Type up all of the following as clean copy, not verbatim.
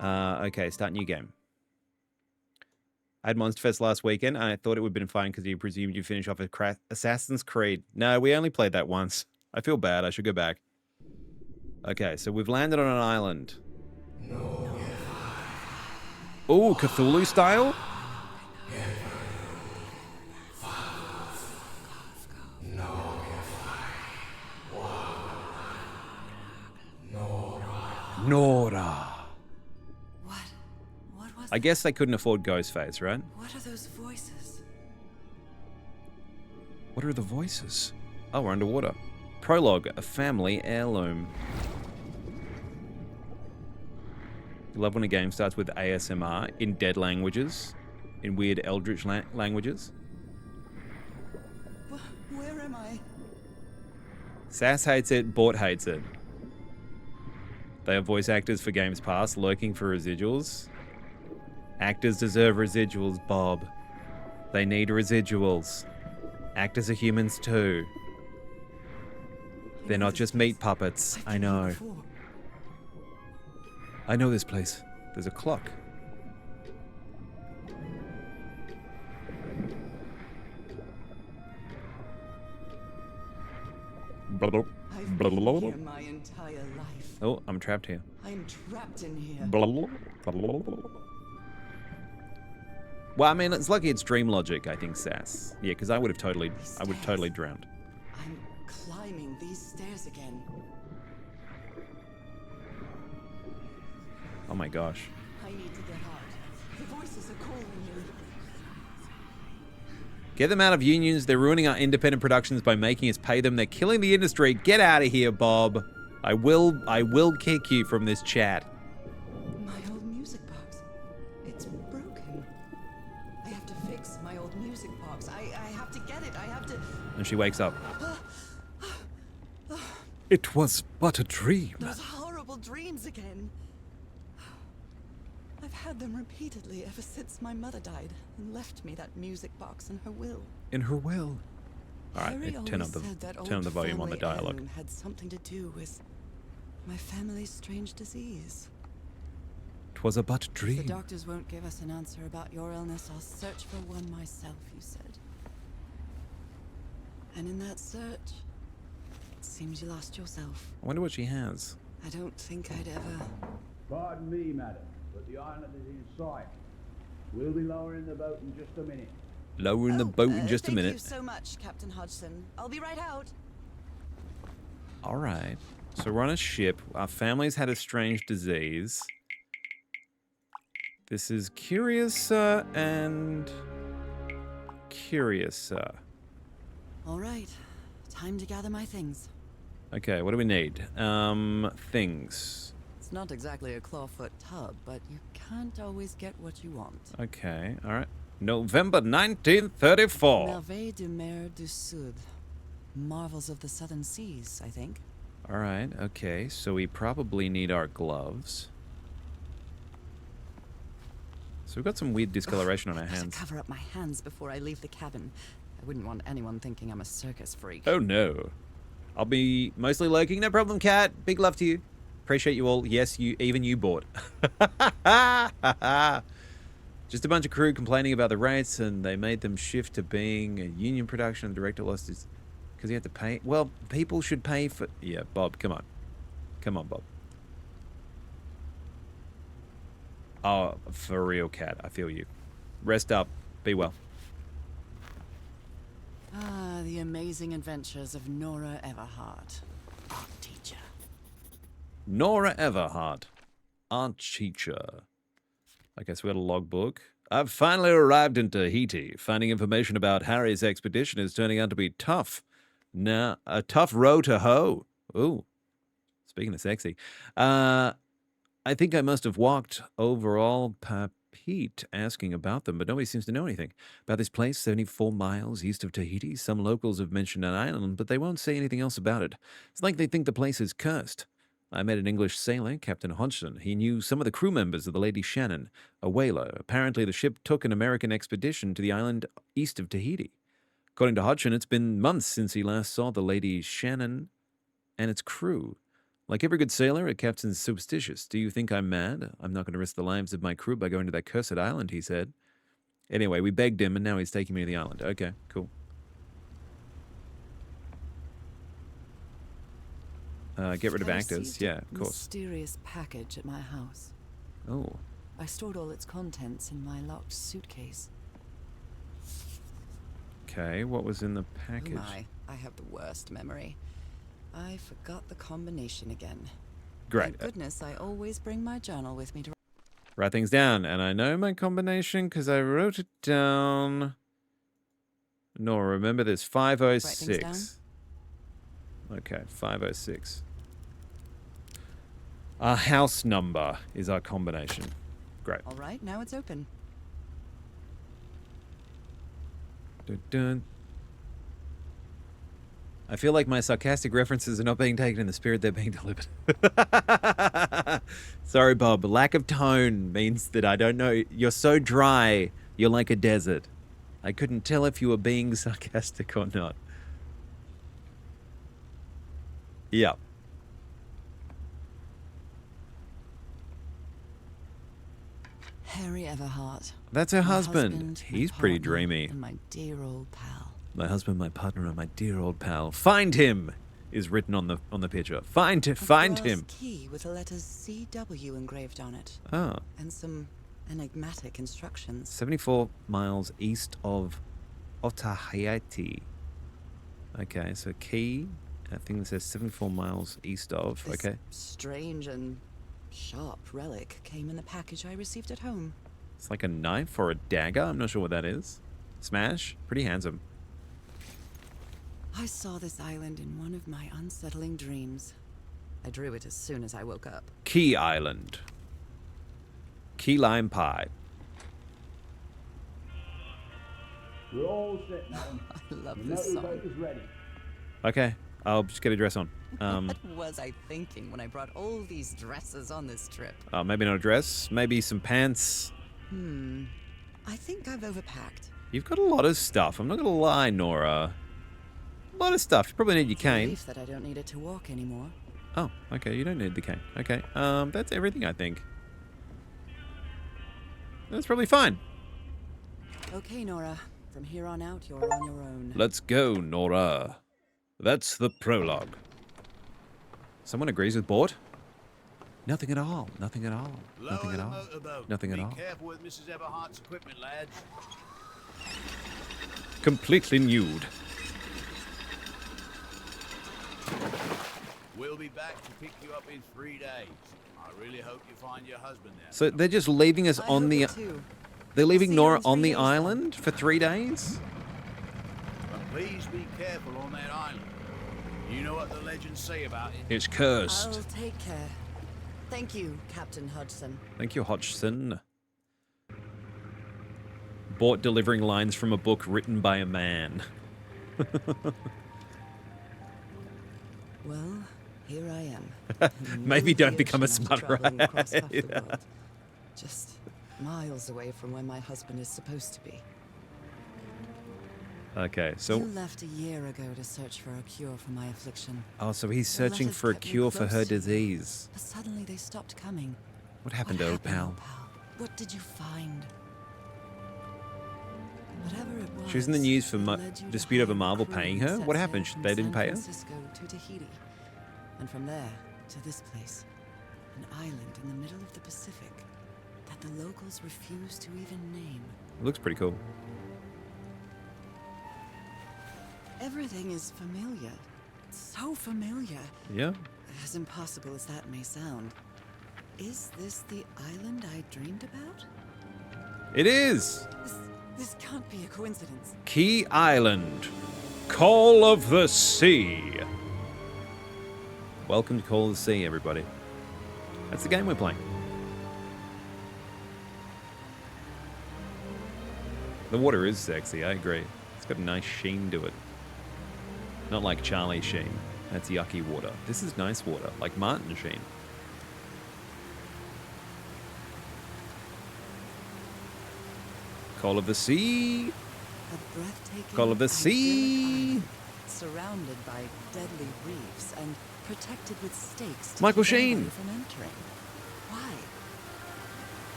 Okay, start new game. I had Monster Fest last weekend, and I thought it would have been fine because you presumed you finish off Assassin's Creed. No, we only played that once. I feel bad. I should go back. Okay, so we've landed on an island. Oh, Cthulhu style? Nora. What was I guess they couldn't afford Ghostface, right? What are those voices? What are the voices? Oh, we're underwater. Prologue, a family heirloom. You love when a game starts with ASMR in dead languages, in weird eldritch languages. Where am I? Sass hates it, Bort hates it. They are voice actors for games past, lurking for residuals. Actors deserve residuals, Bob. They need residuals. Actors are humans too. They're not just meat puppets. I know. I know this place. There's a clock. I've been here my entire life. Oh, I'm trapped here. I'm trapped in here. Well, I mean, it's lucky it's dream logic, I think, Sass. Yeah, because I would have totally drowned. I'm climbing these stairs again. Oh my gosh. I need to get out. The voices are calling me. Get them out of unions. They're ruining our independent productions by making us pay them. They're killing the industry. Get out of here, Bob. I will kick you from this chat. My old music box. It's broken. I have to fix my old music box. I have to get it. I have to... And she wakes up. It was but a dream. Those horrible dreams again. I've had them repeatedly ever since my mother died and left me that music box in her will. In her will. All right, Harry turn up always said that the volume on the old family dialogue. heirloom had something to do with my family's strange disease. 'Twas a but If dream. the doctors won't give us an answer about your illness, I'll search for one myself, you said. And in that search, it seems you lost yourself. I wonder what she has. I don't think I'd ever... Pardon me, madam, but the island is in sight. We'll be lowering the boat in just a minute. Lowering the boat in just a minute. Thank you so much, Captain Hodgson. I'll be right out. All right. So we're on a ship. Our family's had a strange disease. This is Curiouser and Curiouser. All right. Time to gather my things. Okay, what do we need? Things. It's not exactly a clawfoot tub, but you can't always get what you want. Okay, all right. November 1934. Merveilles de mer du Sud. Marvels of the Southern Seas, I think. All right, okay. So we probably need our gloves. So we've got some weird discoloration on our I better hands. cover up my hands before I leave the cabin. I wouldn't want anyone thinking I'm a circus freak. Oh no. I'll be mostly lurking. No problem, Cat. Big love to you. Appreciate you all. Yes, even you bought. Just a bunch of crew complaining about the rates, and they made them shift to being a union production. The director lost his... Because he had to pay... Well, people should pay for... Yeah, Bob, come on. Come on, Bob. Oh, for real, Cat. I feel you. Rest up. Be well. Ah, the amazing adventures of Nora Everhart, art teacher. Nora Everhart, art teacher. Okay, so we got a logbook. I've finally arrived in Tahiti. Finding information about Harry's expedition is turning out to be tough. Now, a tough row to hoe. Ooh, speaking of sexy. I think I must have walked over all Papete asking about them, but nobody seems to know anything about this place 74 miles east of Tahiti. Some locals have mentioned an island, but they won't say anything else about it. It's like they think the place is cursed. I met an English sailor, Captain Hodgson. He knew some of the crew members of the Lady Shannon, a whaler. Apparently, the ship took an American expedition to the island east of Tahiti. According to Hodgson, it's been months since he last saw the Lady Shannon and its crew. Like every good sailor, a captain's superstitious. Do you think I'm mad? I'm not going to risk the lives of my crew by going to that cursed island, he said. Anyway, we begged him, and now he's taking me to the island. Okay, cool. Get rid of actors. Yeah, of course. Mysterious package at my house. Oh. I stored all its contents in my locked suitcase. Okay, what was in the package? Oh my, I have the worst memory. I forgot the combination again. Great. Thank goodness I always bring my journal with me to Write things down, and I know my combination because I wrote it down. No, remember this, 506. Okay, 506. Our house number is our combination. Great. All right, now it's open. Dun, dun. I feel like my sarcastic references are not being taken in the spirit they're being delivered. Sorry, Bob. Lack of tone means that I don't know. You're so dry, you're like a desert. I couldn't tell if you were being sarcastic or not. Yeah. Harry Everhart. That's her My husband. my He's pretty partner, dreamy. And my dear old pal. My husband, my partner, and my dear old pal. Find him is written on the picture. Find A him. brass key with the letters CW engraved on it. Oh. And some enigmatic instructions. 74 miles east of Otaheite. Okay, so key. I think it says 74 miles east of. This Okay. strange and sharp relic came in the package I received at home. It's like a knife or a dagger. I'm not sure what that is. Smash. Pretty handsome. I saw this island in one of my unsettling dreams. I drew it as soon as I woke up. Key Island. Key lime pie. We're all set now. I love The this note song. is ready. Okay. I'll just get a dress on. What was I thinking when I brought all these dresses on this trip? Maybe not a dress. Maybe some pants. I think I've overpacked. You've got a lot of stuff. I'm not going to lie, Nora. A lot of stuff. You probably need your cane. Relief that I don't need it to walk anymore. Oh, okay. You don't need the cane. Okay. That's everything, I think. That's probably fine. Okay, Nora. From here on out, you're on your own. Let's go, Nora. That's the prologue. Someone agrees with Bort? Nothing at all. Nothing at all. Nothing at all. Nothing at all. Be careful with Mrs. Everhart's equipment, lads. Completely nude. We'll be back to pick you up in 3 days. I really hope you find your husband there. So they're just leaving us I on hope the... it too. They're leaving See you Nora in 3 on the days then. island for 3 days? But please be careful on that island. You know what the legends say about it. It's cursed. I'll take care. Thank you, Captain Hodgson. Thank you, Hodgson. Bort delivering lines from a book written by a man. Well, here I am. in the Maybe middle of don't the become a ocean after smut traveling across half the writer. world. Just miles away from where my husband is supposed to be. Okay, so... You left a year ago to search for a cure for my affliction. Oh, so he's The searching letters for a kept me cure for her close to you, disease. But suddenly they stopped coming. What happened, What old happened, pal? old pal? What did you find? Whatever it was, She was in the news for it led you to dispute over hire a Marvel crew paying and her? set What sail happened? from They didn't San pay her? Francisco to Tahiti, and from there to this place, an island in the middle of the Pacific that the locals refuse to even name. It looks pretty cool. Everything is familiar, so familiar, Yeah? as impossible as that may sound. Is this the island I dreamed about? It is! This can't be a coincidence. Key Island. Call of the Sea. Welcome to Call of the Sea, everybody. That's the game we're playing. The water is sexy, I agree. It's got a nice sheen to it. Not like Charlie Sheen. That's yucky water. This is nice water, like Martin Sheen. Call of the Sea. A breathtaking, Call of the idyllic Sea. island, surrounded by deadly reefs and protected with stakes to Michael keep anybody Sheen. from entering. Why?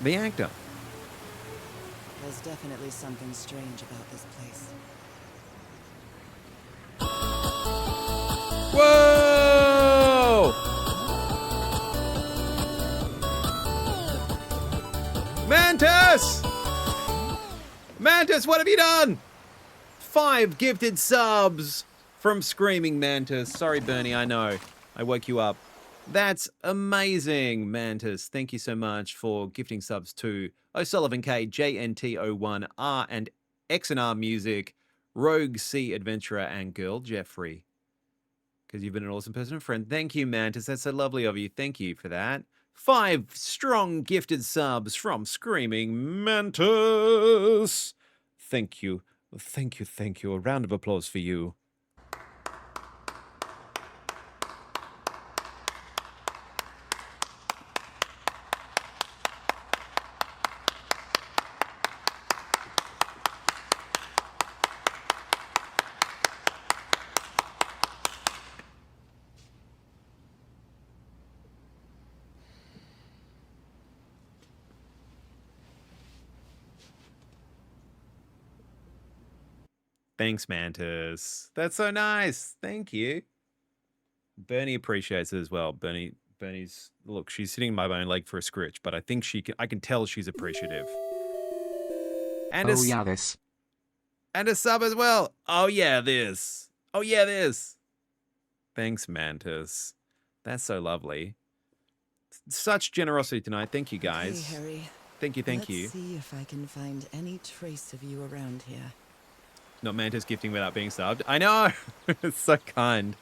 The actor. There's definitely something strange about this place. Whoa! Mantis! Mantis, what have you done? 5 gifted subs from Screaming Mantis. Sorry, Bernie, I know. I woke you up. That's amazing, Mantis. Thank you so much for gifting subs to O'Sullivan K, JNT01, R and X and R Music, Rogue C Adventurer, and Girl Jeffrey. Because you've been an awesome person and friend. Thank you, Mantis. That's so lovely of you. Thank you for that. 5 strong gifted subs from Screaming Mantis. Thank you. Thank you, thank you. A round of applause for you. Thanks, Mantis. That's so nice. Thank you. Bernie appreciates it as well. Bernie's look, she's sitting by my own leg for a scritch, but I think I can tell she's appreciative. And Oh yeah, this. And a sub as well. Oh yeah, this. Oh yeah, this. Thanks, Mantis. That's so lovely. Such generosity tonight. Thank you, guys. Hey, Harry. Thank you, thank you. Let's see if I can find any trace of you around here. Not Mantis gifting without being subbed. I know. It's so kind.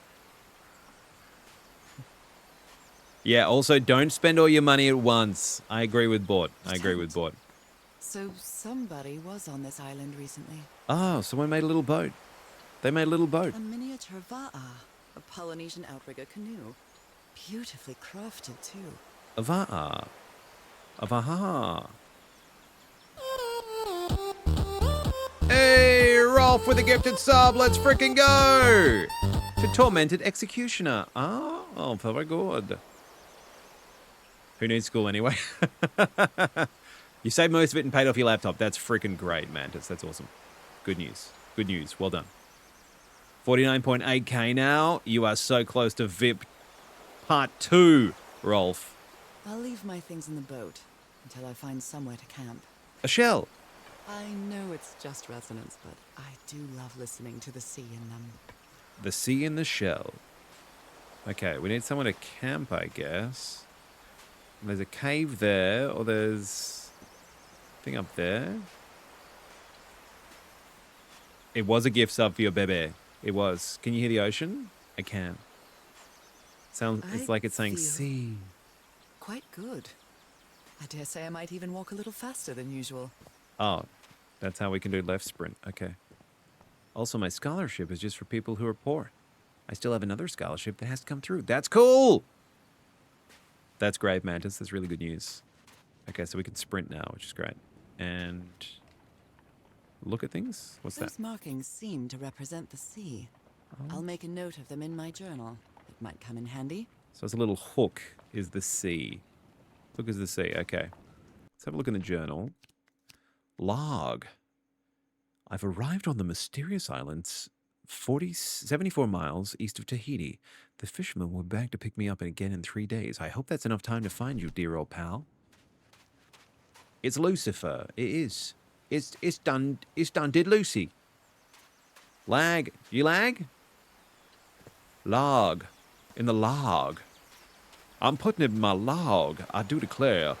Yeah, also don't spend all your money at once. I agree with Bort. I agree with Bort. So somebody was on this island recently. Oh, someone made a little boat. They made a little boat. A miniature va'a, a Polynesian outrigger canoe. Beautifully crafted, too. A va'a. A vaha. Hey, Rolf with a gifted sub. Let's freaking go. To Tormented Executioner. Oh, very good. Who needs school anyway? You saved most of it and paid off your laptop. That's freaking great, Mantis. That's awesome. Good news. Good news. Well done. 49.8k now. You are so close to VIP Part 2, Rolf. I'll leave my things in the boat until I find somewhere to camp. A shell. I know it's just resonance, but I do love listening to the sea in them. The sea in the shell. Okay, we need someone to camp, I guess. There's a cave there, or there's a thing up there. It was a gift sub for your bebe. It was. Can you hear the ocean? I can. It's like it's saying sea. Quite good. I dare say I might even walk a little faster than usual. Oh, that's how we can do left sprint. Okay. Also, my scholarship is just for people who are poor. I still have another scholarship that has to come through. That's cool! That's great, Mantis. That's really good news. Okay, so we can sprint now, which is great. And look at things. What's that? Those markings seem to represent the sea. Oh. I'll make a note of them in my journal. It might come in handy. So it's a little hook is the sea. Hook is the sea. Okay. Let's have a look in the journal. Log. I've arrived on the mysterious islands 74 miles east of Tahiti. The fishermen were back to pick me up again in 3 days. I hope that's enough time to find you, dear old pal. It's Lucifer. It is. It's done. It's done. Did Lucy. Lag. You lag? Log. In the log. I'm putting it in my log. I do declare.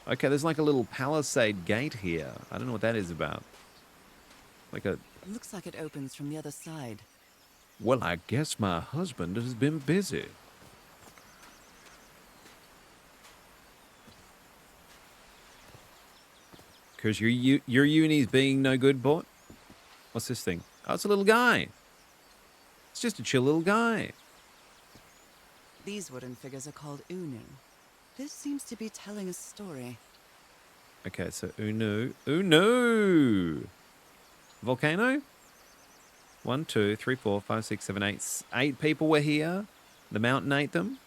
Okay, there's like a little palisade gate here. I don't know what that is about. Like a... Looks like it opens from the other side. Well, I guess my husband has been busy. Because your uni's being no good, Bort? What's this thing? Oh, it's a little guy. It's just a chill little guy. These wooden figures are called Unu. This seems to be telling a story. Okay, so Unu. Unu! Volcano? 1, 2, 3, 4, 5, 6, 7, 8. 8 people were here. The mountain ate them.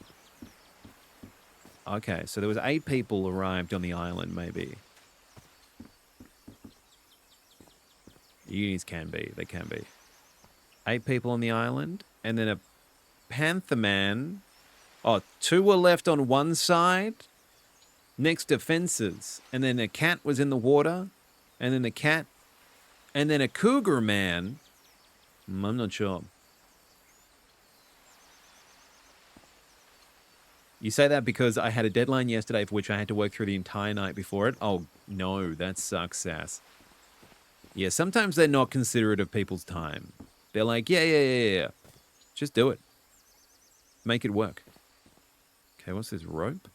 Okay, so there was 8 people arrived on the island, maybe. Unis can be. They can be. 8 people on the island. And then a panther man. Oh, 2 were left on one side next to fences. And then a cat was in the water. And then a cat. And then a cougar man. I'm not sure. You say that because I had a deadline yesterday for which I had to work through the entire night before it. Oh, no, that sucks, Sass. Yeah, sometimes they're not considerate of people's time. They're like, yeah. Just do it. Make it work. Okay, what's this rope?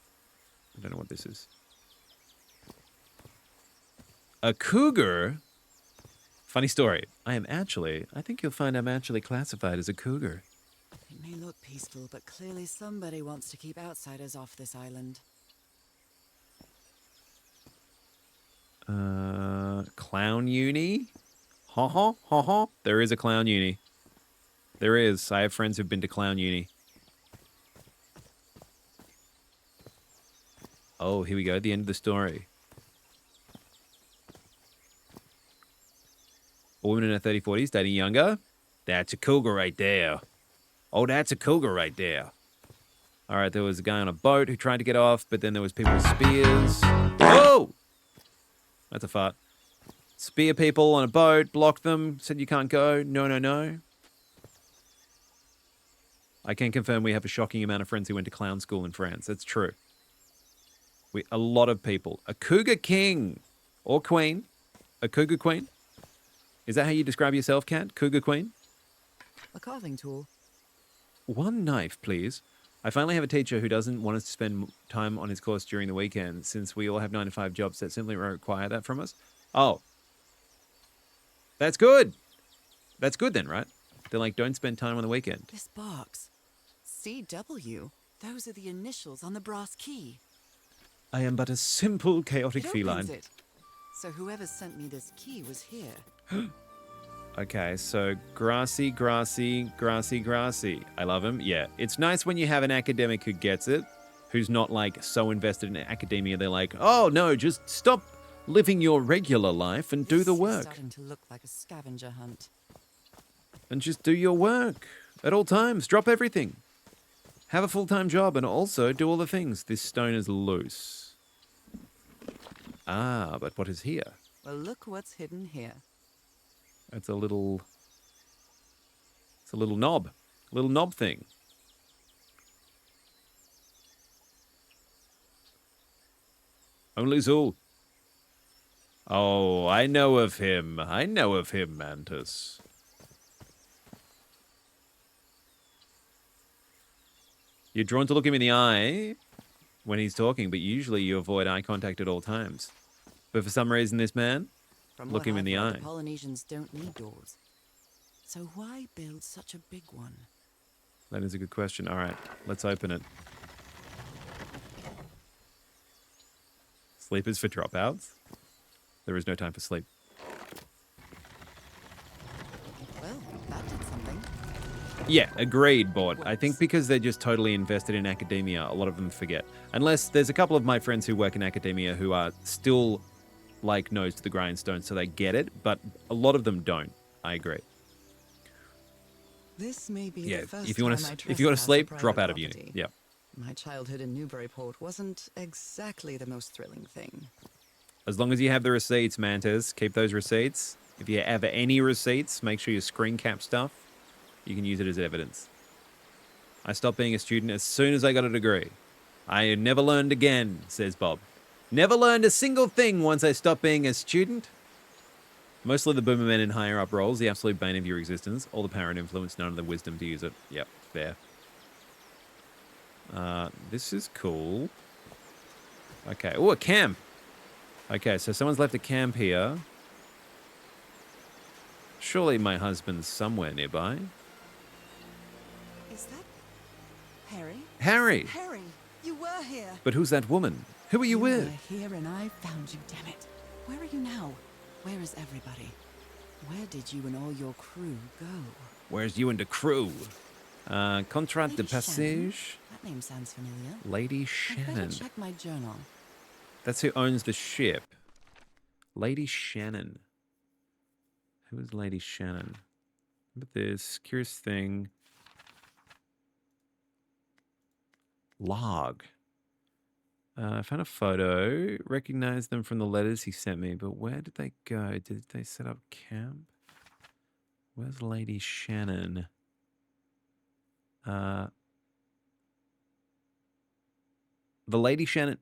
I don't know what this is. A cougar? Funny story. I think you'll find I'm actually classified as a cougar. It may look peaceful, but clearly somebody wants to keep outsiders off this island. Clown uni? Ha. There is a clown uni. There is. I have friends who've been to clown uni. Oh, here we go. The end of the story. A woman in her 30s, 40s, dating younger. That's a cougar right there. Oh, that's a cougar right there. All right, there was a guy on a boat who tried to get off, but then there was people with spears. Oh! That's a fart. Spear people on a boat, blocked them, said you can't go. No. I can confirm we have a shocking amount of friends who went to clown school in France. That's true. A lot of people. A cougar king or queen. A cougar queen. Is that how you describe yourself, Kat? Cougar queen? A carving tool. 1 knife, please. I finally have a teacher who doesn't want us to spend time on his course during the weekend, since we all have 9-to-5 jobs that simply require that from us. Oh. That's good. That's good then, right? They're like, don't spend time on the weekend. This box. CW. Those are the initials on the brass key. I am but a simple, chaotic It feline. opens it. So whoever sent me this key was here. Okay, so grassy. I love him. Yeah, it's nice when you have an academic who gets it, who's not like so invested in academia. They're like, oh no, just stop living your regular life and do the This is work. starting to look like a scavenger hunt. And just do your work at all times. Drop everything. Have a full-time job and also do all the things. This stone is loose. Ah, but what is here? Well, look what's hidden here. It's a little knob. Little knob thing. Only Zul. Oh, I know of him, Mantis. You're drawn to look him in the eye when he's talking, but usually you avoid eye contact at all times. But for some reason, this man, From look what him in I've the read, eye. The Polynesians don't need doors. So why build such a big one? That is a good question. All right, let's open it. Sleep is for dropouts? There is no time for sleep. Well, that did something. Yeah, agreed, Bort. I think because they're just totally invested in academia, a lot of them forget. Unless there's a couple of my friends who work in academia who are still like nose to the grindstone, so they get it, but a lot of them don't. I agree. This may be Yeah, the first if you want time I to trespass sleep, a drop private out of uni. property. Yeah. My childhood in Newburyport wasn't exactly the most thrilling thing. As long as you have the receipts, Mantis, keep those receipts. If you have any receipts, make sure you screen cap stuff. You can use it as evidence. I stopped being a student as soon as I got a degree. I never learned again, says Bob. Never learned a single thing once I stopped being a student. Mostly the boomer men in higher up roles, the absolute bane of your existence. All the power and influence, none of the wisdom to use it. Yep, fair. This is cool. Okay, oh, a camp. Okay, so someone's left a camp here. Surely my husband's somewhere nearby. Is that Harry? Harry! Harry, you were here. But who's that woman? Who are you with? were here and I found you, damn it. Where are you now? Where is everybody? Where did you and all your crew go? Where's you and the crew? Contrat de Lady Shannon? Passage. That name sounds familiar. Lady I'd better Shannon. check my journal. That's who owns the ship. Lady Shannon. Who is Lady Shannon? But this curious thing. Log. I found a photo. Recognized them from the letters he sent me, but where did they go? Did they set up camp? Where's Lady Shannon? The Lady Shannon,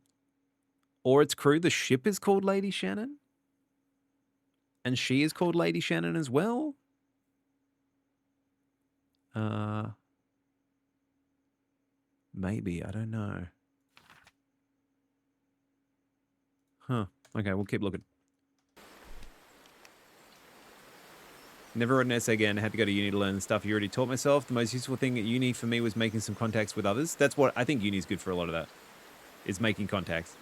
or its crew, the ship is called Lady Shannon? And she is called Lady Shannon as well? Maybe, I don't know. Huh. Okay, we'll keep looking. Never wrote an essay again. Had to go to uni to learn the stuff you already taught myself. The most useful thing at uni for me was making some contacts with others. That's what I think uni is good for a lot of that. Is making contacts.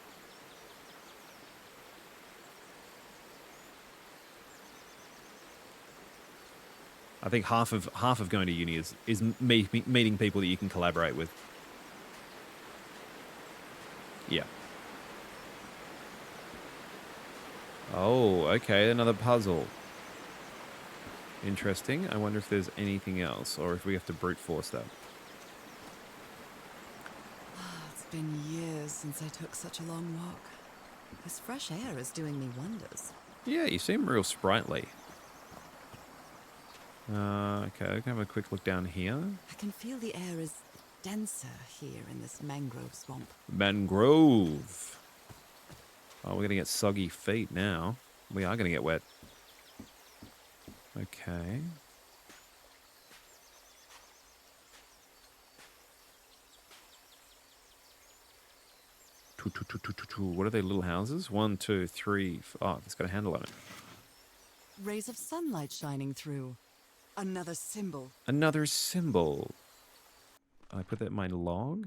I think half of going to uni is meeting people that you can collaborate with. Yeah. Oh, okay, another puzzle. Interesting. I wonder if there's anything else, or if we have to brute force that. It's been years since I took such a long walk. This fresh air is doing me wonders. Yeah, you seem real sprightly. Okay, I can have a quick look down here. I can feel the air is denser here in this mangrove swamp. Mangrove. Oh, we're going to get soggy feet now. We are going to get wet. Okay. What are they, little houses? 1, 2, 3. Oh, it's got a handle on it. Rays of sunlight shining through. Another symbol. Another symbol. I put that in my log.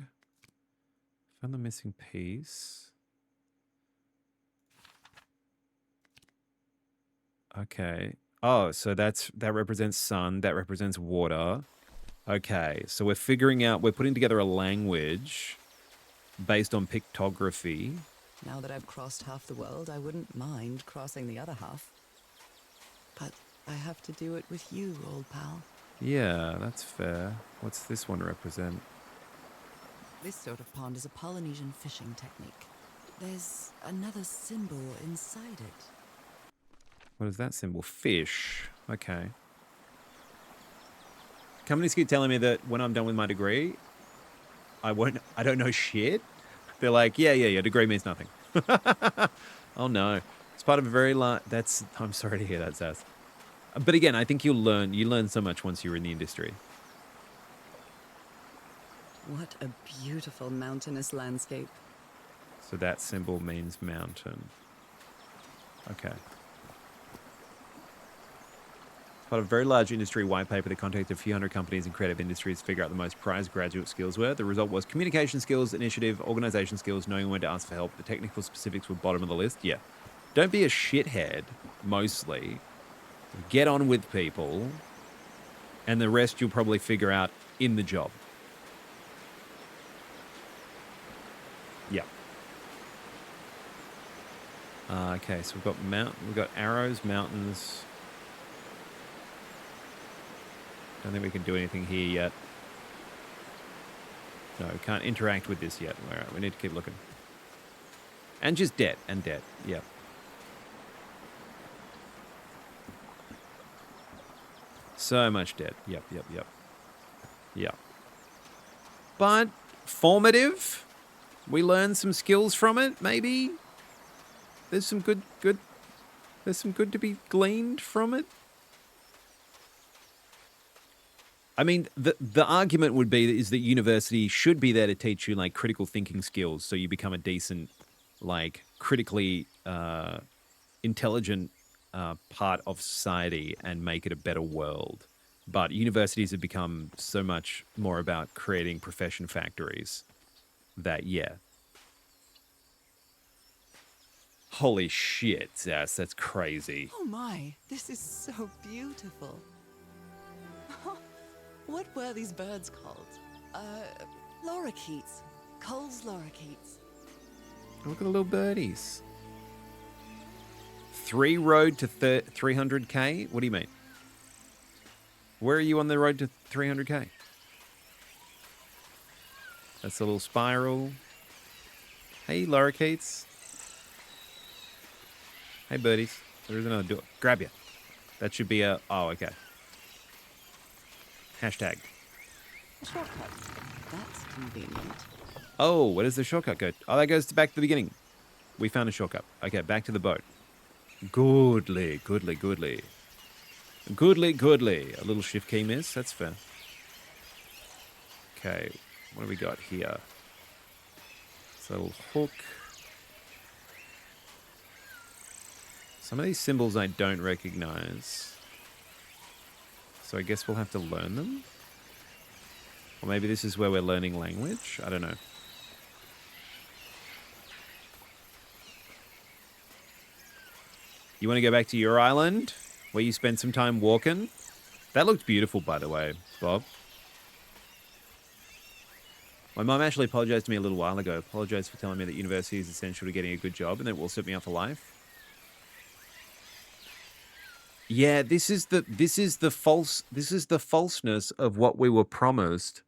Found the missing piece. Okay. Oh, so that represents sun. That represents water. Okay, so we're figuring out, we're putting together a language based on pictography. Now that I've crossed half the world, I wouldn't mind crossing the other half. But I have to do it with you, old pal. Yeah, that's fair. What's this one represent? This sort of pond is a Polynesian fishing technique. There's another symbol inside it. What is that symbol? Fish. Okay. Companies keep telling me that when I'm done with my degree, I don't know shit. They're like, yeah, your degree means nothing. Oh no. It's part of a very large, I'm sorry to hear that, Sass. But again, I think you learn so much once you're in the industry. What a beautiful mountainous landscape. So that symbol means mountain. Okay. Part of a very large industry white paper that contacted a few hundred companies in creative industries to figure out the most prized graduate skills were. The result was communication skills, initiative, organization skills, knowing when to ask for help. The technical specifics were bottom of the list. Yeah. Don't be a shithead, mostly. Get on with people, and the rest you'll probably figure out in the job. Yeah. Okay, so we've got arrows, mountains. Don't think we can do anything here yet. No, we can't interact with this yet. All right, we need to keep looking. And just debt, Yep. So much debt. Yep. But formative. We learned some skills from it, maybe. There's some good there's some good to be gleaned from it. I mean, the argument would be is that university should be there to teach you like critical thinking skills, so you become a decent, like critically intelligent part of society and make it a better world. But universities have become so much more about creating profession factories that, yeah. Holy shit, Zaz, that's crazy. Oh my, this is so beautiful. What were these birds called? Lorikeets. Cole's lorikeets. Look at the little birdies. 3 road to 300k? What do you mean? Where are you on the road to 300k? That's a little spiral. Hey, lorikeets. Hey, birdies. There's another door. Grab you. That should be a... Oh, okay. Hashtag. A shortcut. That's convenient. Oh, where does the shortcut go? Oh, that goes back to the beginning. We found a shortcut. Okay, back to the boat. Goodly, goodly, goodly. Goodly, goodly. A little shift key miss. That's fair. Okay, what do we got here? It's a little hook. Some of these symbols I don't recognize. So I guess we'll have to learn them? Or maybe this is where we're learning language? I don't know. You want to go back to your island? Where you spent some time walking? That looked beautiful, by the way, Bob. My mum actually apologized to me a little while ago. Apologized for telling me that university is essential to getting a good job and that it will set me up for life. Yeah, this is the falseness of what we were promised.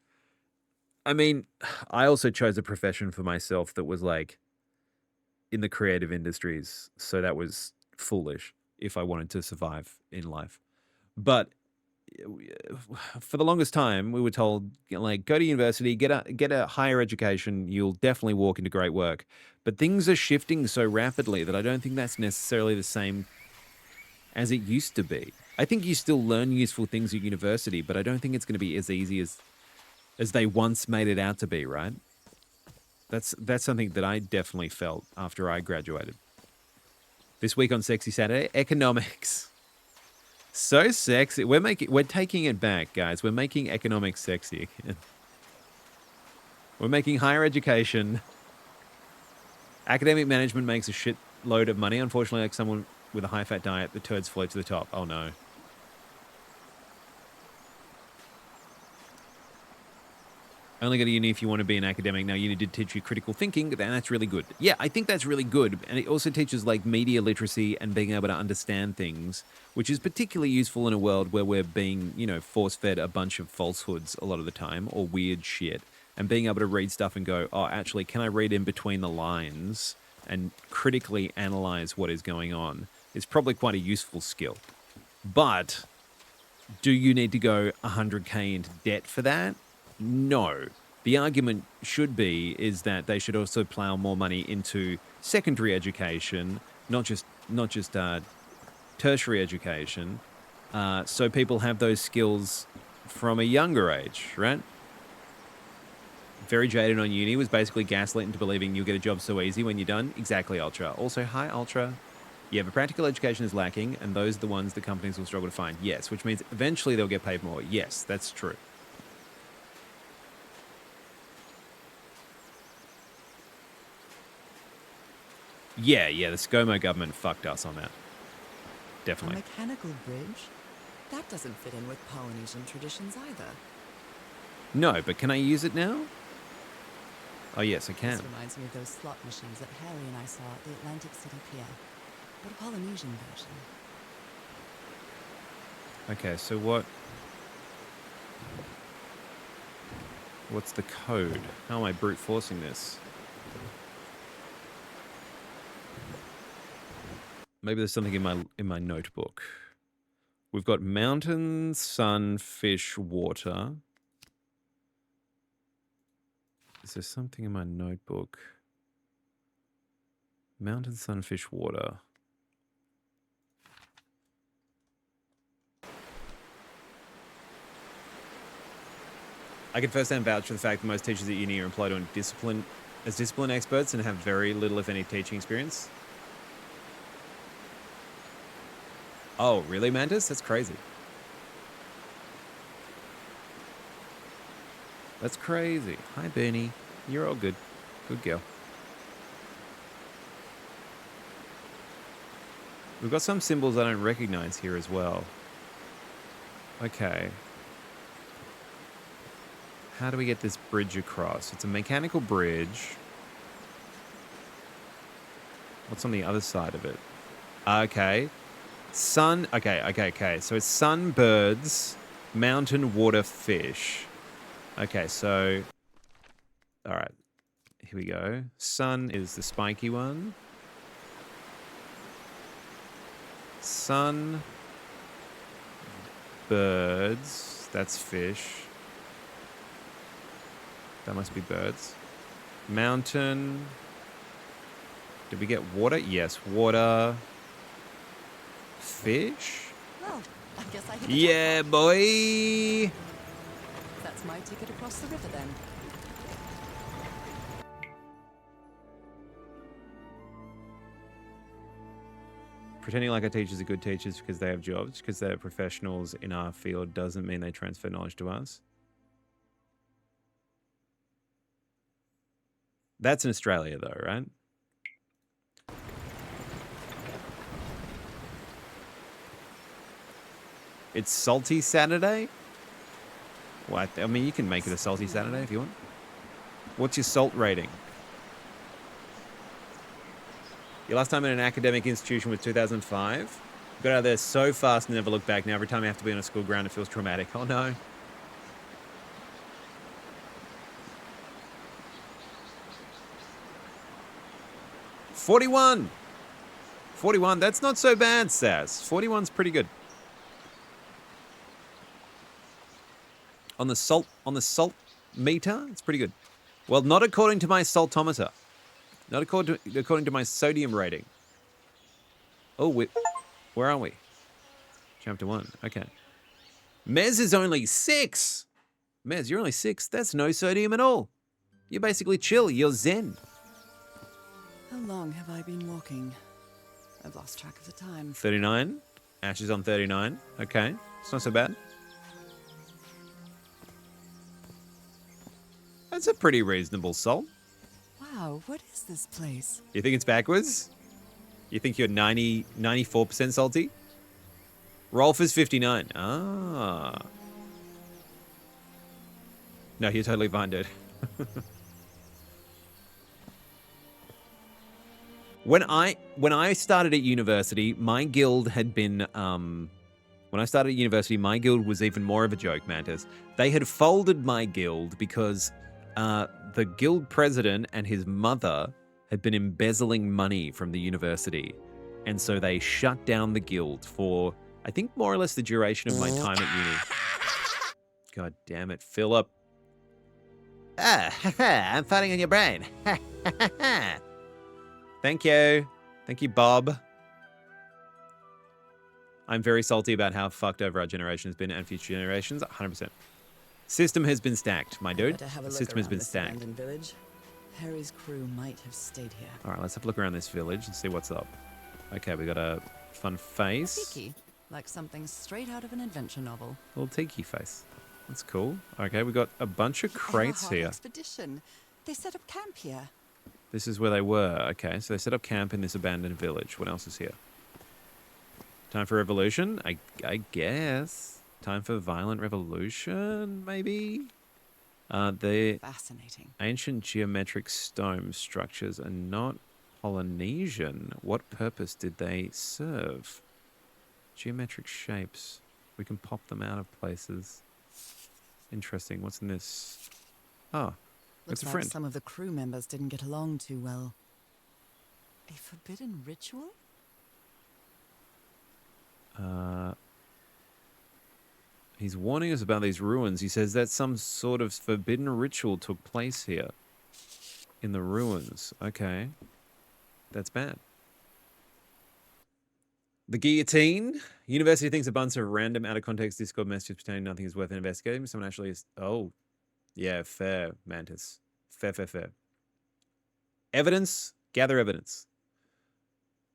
I mean, I also chose a profession for myself that was like in the creative industries, so that was foolish if I wanted to survive in life. But for the longest time, we were told, like, go to university, get a higher education, you'll definitely walk into great work. But things are shifting so rapidly that I don't think that's necessarily the same as it used to be. I think you still learn useful things at university, but I don't think it's going to be as easy as they once made it out to be, right? That's something that I definitely felt after I graduated. This week on Sexy Saturday, economics. So sexy. We're taking it back, guys. We're making economics sexy again. We're making higher education. Academic management makes a shit load of money. Unfortunately, like someone with a high-fat diet, the turds float to the top. Oh, no. Only go to uni if you want to be an academic. Now, uni did teach you critical thinking, and that's really good. Yeah, I think that's really good. And it also teaches, like, media literacy and being able to understand things, which is particularly useful in a world where we're being, force-fed a bunch of falsehoods a lot of the time, or weird shit. And being able to read stuff and go, oh, actually, can I read in between the lines and critically analyze what is going on is probably quite a useful skill. But do you need to go 100k into debt for that? No. The argument should be is that they should also plow more money into secondary education, not just tertiary education, so people have those skills from a younger age, right? Very jaded on uni, was basically gaslit into believing you'll get a job so easy when you're done. Exactly, Ultra. Also, hi, Ultra. Yeah, but practical education is lacking, and those are the ones the companies will struggle to find. Yes, which means eventually they'll get paid more. Yes, that's true. Yeah, the ScoMo government fucked us on that. Definitely. A mechanical bridge? That doesn't fit in with Polynesian traditions either. No, but can I use it now? Oh, yes, I can. This reminds me of those slot machines that Harry and I saw at the Atlantic City Pier, but a Polynesian version. Okay, so what's the code? How am I brute forcing this? Maybe there's something in my notebook. We've got mountain, sun, fish, water. Is there something in my notebook? Mountain, sun, fish, water. I can firsthand vouch for the fact that most teachers at uni are employed on discipline experts and have very little, if any, teaching experience. Oh, really, Mantis? That's crazy. That's crazy. Hi, Bernie. You're all good. Good girl. We've got some symbols I don't recognize here as well. Okay. How do we get this bridge across? It's a mechanical bridge. What's on the other side of it? Okay. Sun. Okay. So it's sun, birds, mountain, water, fish. Okay, so. All right. Here we go. Sun is the spiky one. Sun. Birds. That's fish. That must be birds. Mountain. Did we get water? Yes, water. Fish? Well, I guess I hit the Yeah, jackpot. boy! That's my ticket across the river then. Pretending like our teachers are good teachers because they have jobs, because they're professionals in our field, doesn't mean they transfer knowledge to us. That's in Australia, though, right? It's Salty Saturday? What? I mean, you can make it a Salty Saturday if you want. What's your salt rating? Your last time in an academic institution was 2005. Got out of there so fast and never looked back. Now every time I have to be on a school ground, it feels traumatic. Oh no. $41. 41. That's not so bad, Sass. 41's pretty good. On the salt meter, it's pretty good. Well, not according to my saltometer. Not according to my sodium rating. Oh, where are we? Chapter 1. Okay. Mez is only 6. Mez, you're only 6. That's no sodium at all. You're basically chill. You're zen. How long have I been walking? I've lost track of the time. 39. Ash is on 39. Okay. It's not so bad. That's a pretty reasonable salt. Wow, what is this place? You think it's backwards? You think you're 94% salty? Rolf is 59. Ah. No, you're totally fine, dude. When I started at university, my guild had been when I started at university, my guild was even more of a joke, Mantis. They had folded my guild because the guild president and his mother had been embezzling money from the university. And so they shut down the guild for, I think, more or less the duration of my time at uni. God damn it, Philip. Ah, I'm farting on your brain. Thank you. Thank you, Bob. I'm very salty about how fucked over our generation has been and future generations. 100%. System has been stacked, my dude. Better have a The look system has around been this stacked. abandoned village. Harry's crew might have stayed here. All right, let's have a look around this village and see what's up. Okay, we got a fun face. Tiki, like something straight out of an adventure novel. Little tiki face. That's cool. Okay, we got a bunch of crates Everhard here. Expedition. They set up camp here. This is where they were. Okay, so they set up camp in this abandoned village. What else is here? Time for revolution? I guess. Time for violent revolution, maybe? The Fascinating. ancient geometric stone structures are not Polynesian. What purpose did they serve? Geometric shapes. We can pop them out of places. Interesting. What's in this? Oh, Looks it's a like friend. some of the crew members didn't get along too well. A forbidden ritual? He's warning us about these ruins. He says that some sort of forbidden ritual took place here. In the ruins. Okay. That's bad. The guillotine. University thinks a bunch of random out of context Discord messages pertaining to nothing is worth investigating. Someone actually is. Oh. Yeah, fair, Mantis. Fair. Evidence. Gather evidence.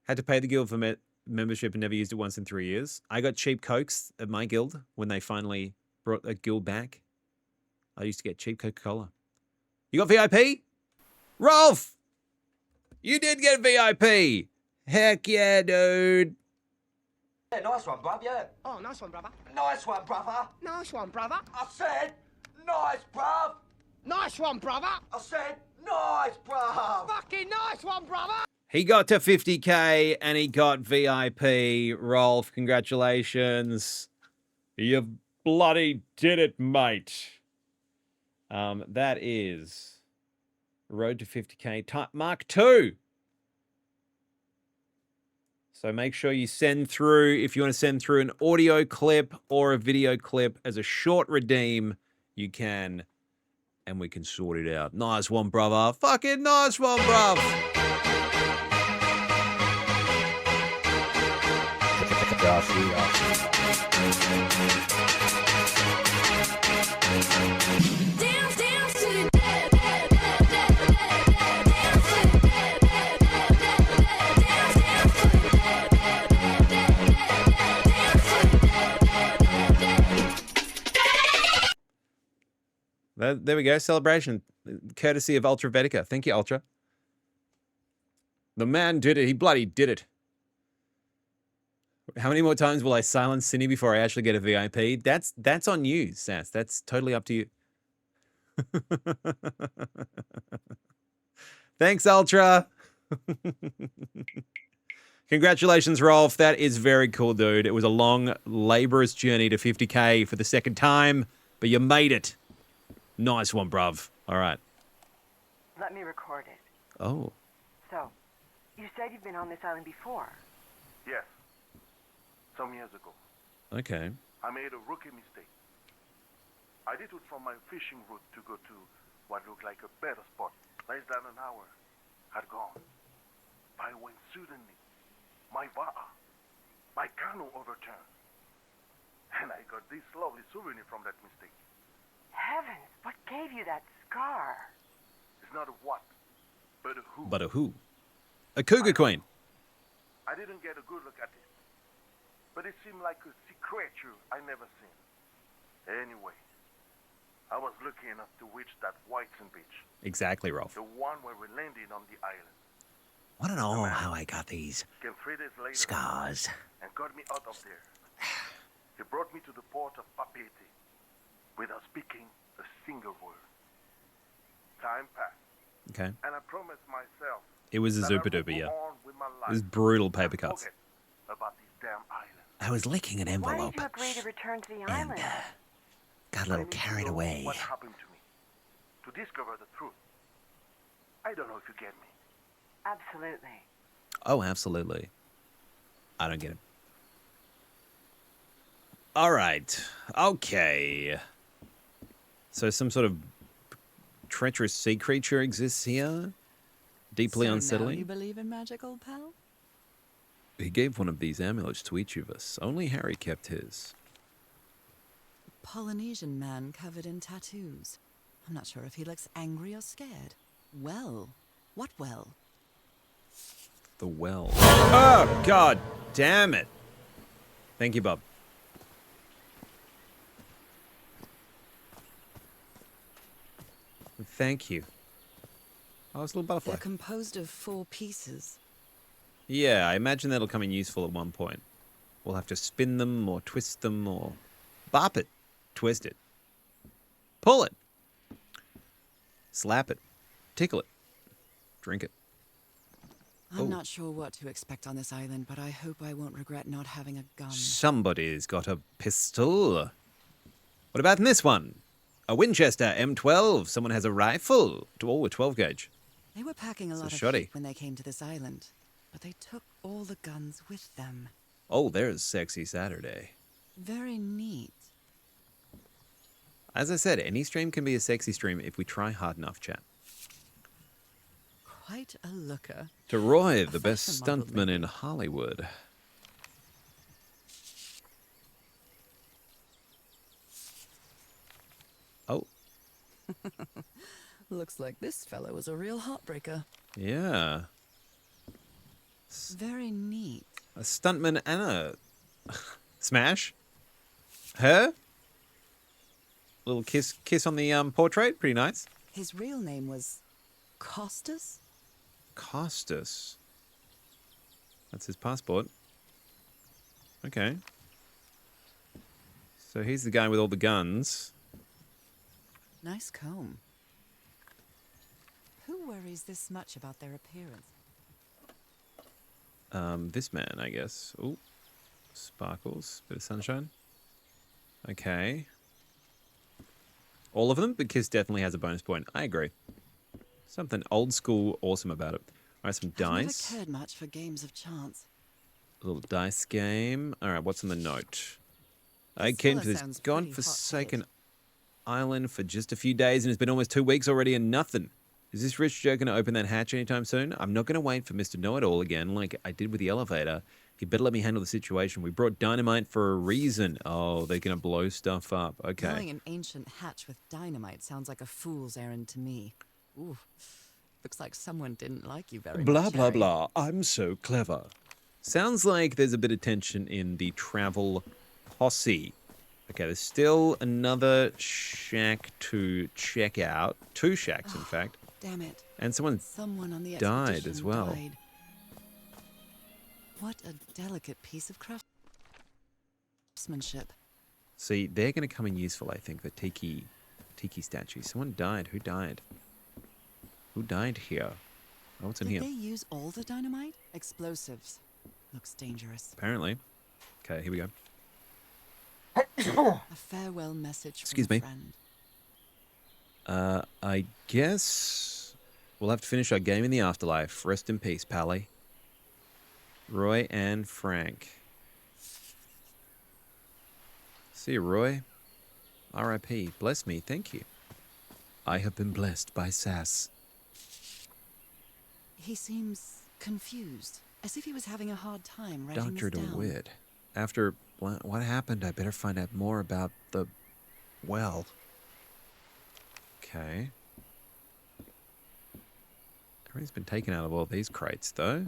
Had to pay the guild for membership and never used it once in 3 years. I got cheap Cokes at my guild when they finally brought a guild back. I used to get cheap Coca-Cola. You got VIP? Rolf! You did get VIP! Heck yeah, dude! Yeah, nice one, bruv, yeah. Oh, nice one, brother. Nice one, brother. Nice one, brother. I said, nice, bruv. Nice one, brother. I said, nice, bruv. Fucking nice one, brother. He got to 50K and he got VIP. Rolf, congratulations. You bloody did it, mate. That is Road to 50K type Mark 2. So make sure you send through, if you want to send through an audio clip or a video clip as a short redeem, you can, and we can sort it out. Nice one, brother. Fucking nice one, bruv. Dance, dance to the dead, dead, dead, dead, dead, dead, dance to the dead, dead, dead, dead, dead, dance to the dead, dead, dead, dead, dance to the dead, dead, dead. There we go. Celebration. Courtesy of Ultra Vetica. Thank you, Ultra. The man did it. He bloody did it. How many more times will I silence Cindy before I actually get a VIP? That's on you, Sass. That's totally up to you. Thanks, Ultra. Congratulations, Rolf. That is very cool, dude. It was a long, laborious journey to 50K for the second time, but you made it. Nice one, bruv. All right. Let me record it. Oh. So, you said you've been on this island before. Yes. Some years ago. Okay. I made a rookie mistake. I did it from my fishing route to go to what looked like a better spot. Less than an hour had gone. But when suddenly, my va'a, my canoe overturned. And I got this lovely souvenir from that mistake. Heavens, what gave you that scar? It's not a what, but a who. But a who? A cougar queen. I didn't get a good look at it. But it seemed like a sea creature I never seen. Anyway, I was lucky enough to reach that Whitesand beach. Exactly, Rolf. The one where we landed on the island. Want to know how I got these Came 3 days later scars? and got me out of there. He brought me to the port of Papeete without speaking a single word. Time passed, Okay. and I promised myself It was a that I super would duper, go yeah. on with my It was life brutal and paper cuts. forget about this damn island. I was licking an Why envelope did you agree to return to the and island? got a I little need to carried know away. What happened to me? To discover the truth. I don't know if you get me. Absolutely. Oh, absolutely. I don't get it. All right. Okay. So some sort of treacherous sea creature exists here? Deeply So now unsettling? you believe in magic, old pal? He gave one of these amulets to each of us. Only Harry kept his. Polynesian man covered in tattoos. I'm not sure if he looks angry or scared. Well, what well? The well. Oh, God damn it. Thank you, Bob. Thank you. Oh, it's a little butterfly. They're composed of 4 pieces. Yeah, I imagine that'll come in useful at one point. We'll have to spin them or twist them or bop it, twist it, pull it, slap it, tickle it, drink it. I'm Oh. not sure what to expect on this island, but I hope I won't regret not having a gun. Somebody's got a pistol. What about in this one? A Winchester M12. Someone has a rifle. Oh, a 12 gauge. They were packing a It's a lot of shoddy. heat when they came to this island, but they took all the guns with them. Oh, there's Sexy Saturday. Very neat. As I said, any stream can be a sexy stream if we try hard enough, chat. Quite a looker. To Roy, A the best fashion model, stuntman in maybe. Hollywood. Oh, Looks like this fellow was a real heartbreaker. yeah. Very neat. A stuntman and a smash. Her? Little kiss on the portrait. Pretty nice. His real name was Okay. So he's the guy with all the guns. Nice comb. Who worries this much about their appearance? This man, I guess. Oh, sparkles. Bit of sunshine. Okay. All of them? Because definitely has a bonus point. I agree. Something old school awesome about it. All right, some dice. I've never cared much for games of chance. A little dice game. All right, what's on the note? I This came fella to this sounds pretty godforsaken hot-headed. island for just a few days and it's been almost 2 weeks already and nothing. Is this rich Joe going to open that hatch anytime soon? I'm not going to wait for Mr. Know-It-All again like I did with the elevator. He better let me handle the situation. We brought dynamite for a reason. Oh, they're going to blow stuff up. Okay. Blowing an ancient hatch with dynamite sounds like a fool's errand to me. Ooh, looks like someone didn't like you very Blah, much, blah, Harry. blah. I'm so clever. Sounds like there's a bit of tension in the travel posse. Okay, there's still another shack to check out. 2 shacks, in fact. Damn it. And someone Someone on the died expedition as well. died. What a delicate piece of craftsmanship. See, they're going to come in useful, I think, the tiki statue. Someone died. Who died? Who died here? Oh, what's in Did here? they use all the dynamite? Explosives. Looks dangerous. Apparently. Okay, here we go. A farewell message Excuse from me. a friend. I guess we'll have to finish our game in the afterlife. Rest in peace, Pally. Roy and Frank. See you, Roy. R.I.P. Bless me. Thank you. I have been blessed by Sass. He seems confused, as if he was having a hard time writing Dr. this down. DeWitt. After what happened, I better find out more about the well. Okay. Everything's been taken out of all these crates, though.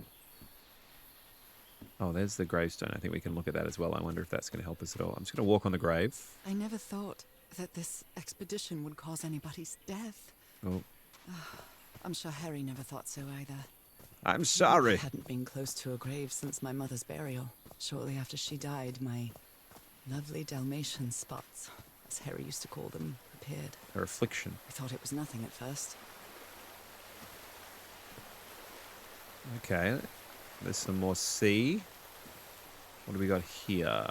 Oh, there's the gravestone. I think we can look at that as well. I wonder if that's going to help us at all. I'm just going to walk on the grave. I never thought that this expedition would cause anybody's death. Oh, I'm sure Harry never thought so either. I'm I sorry. hadn't been close to a grave since my mother's burial. Shortly after she died, my lovely Dalmatian spots, as Harry used to call them, appeared. Her affliction. I thought it was nothing at first. Okay. There's some more sea. What do we got here?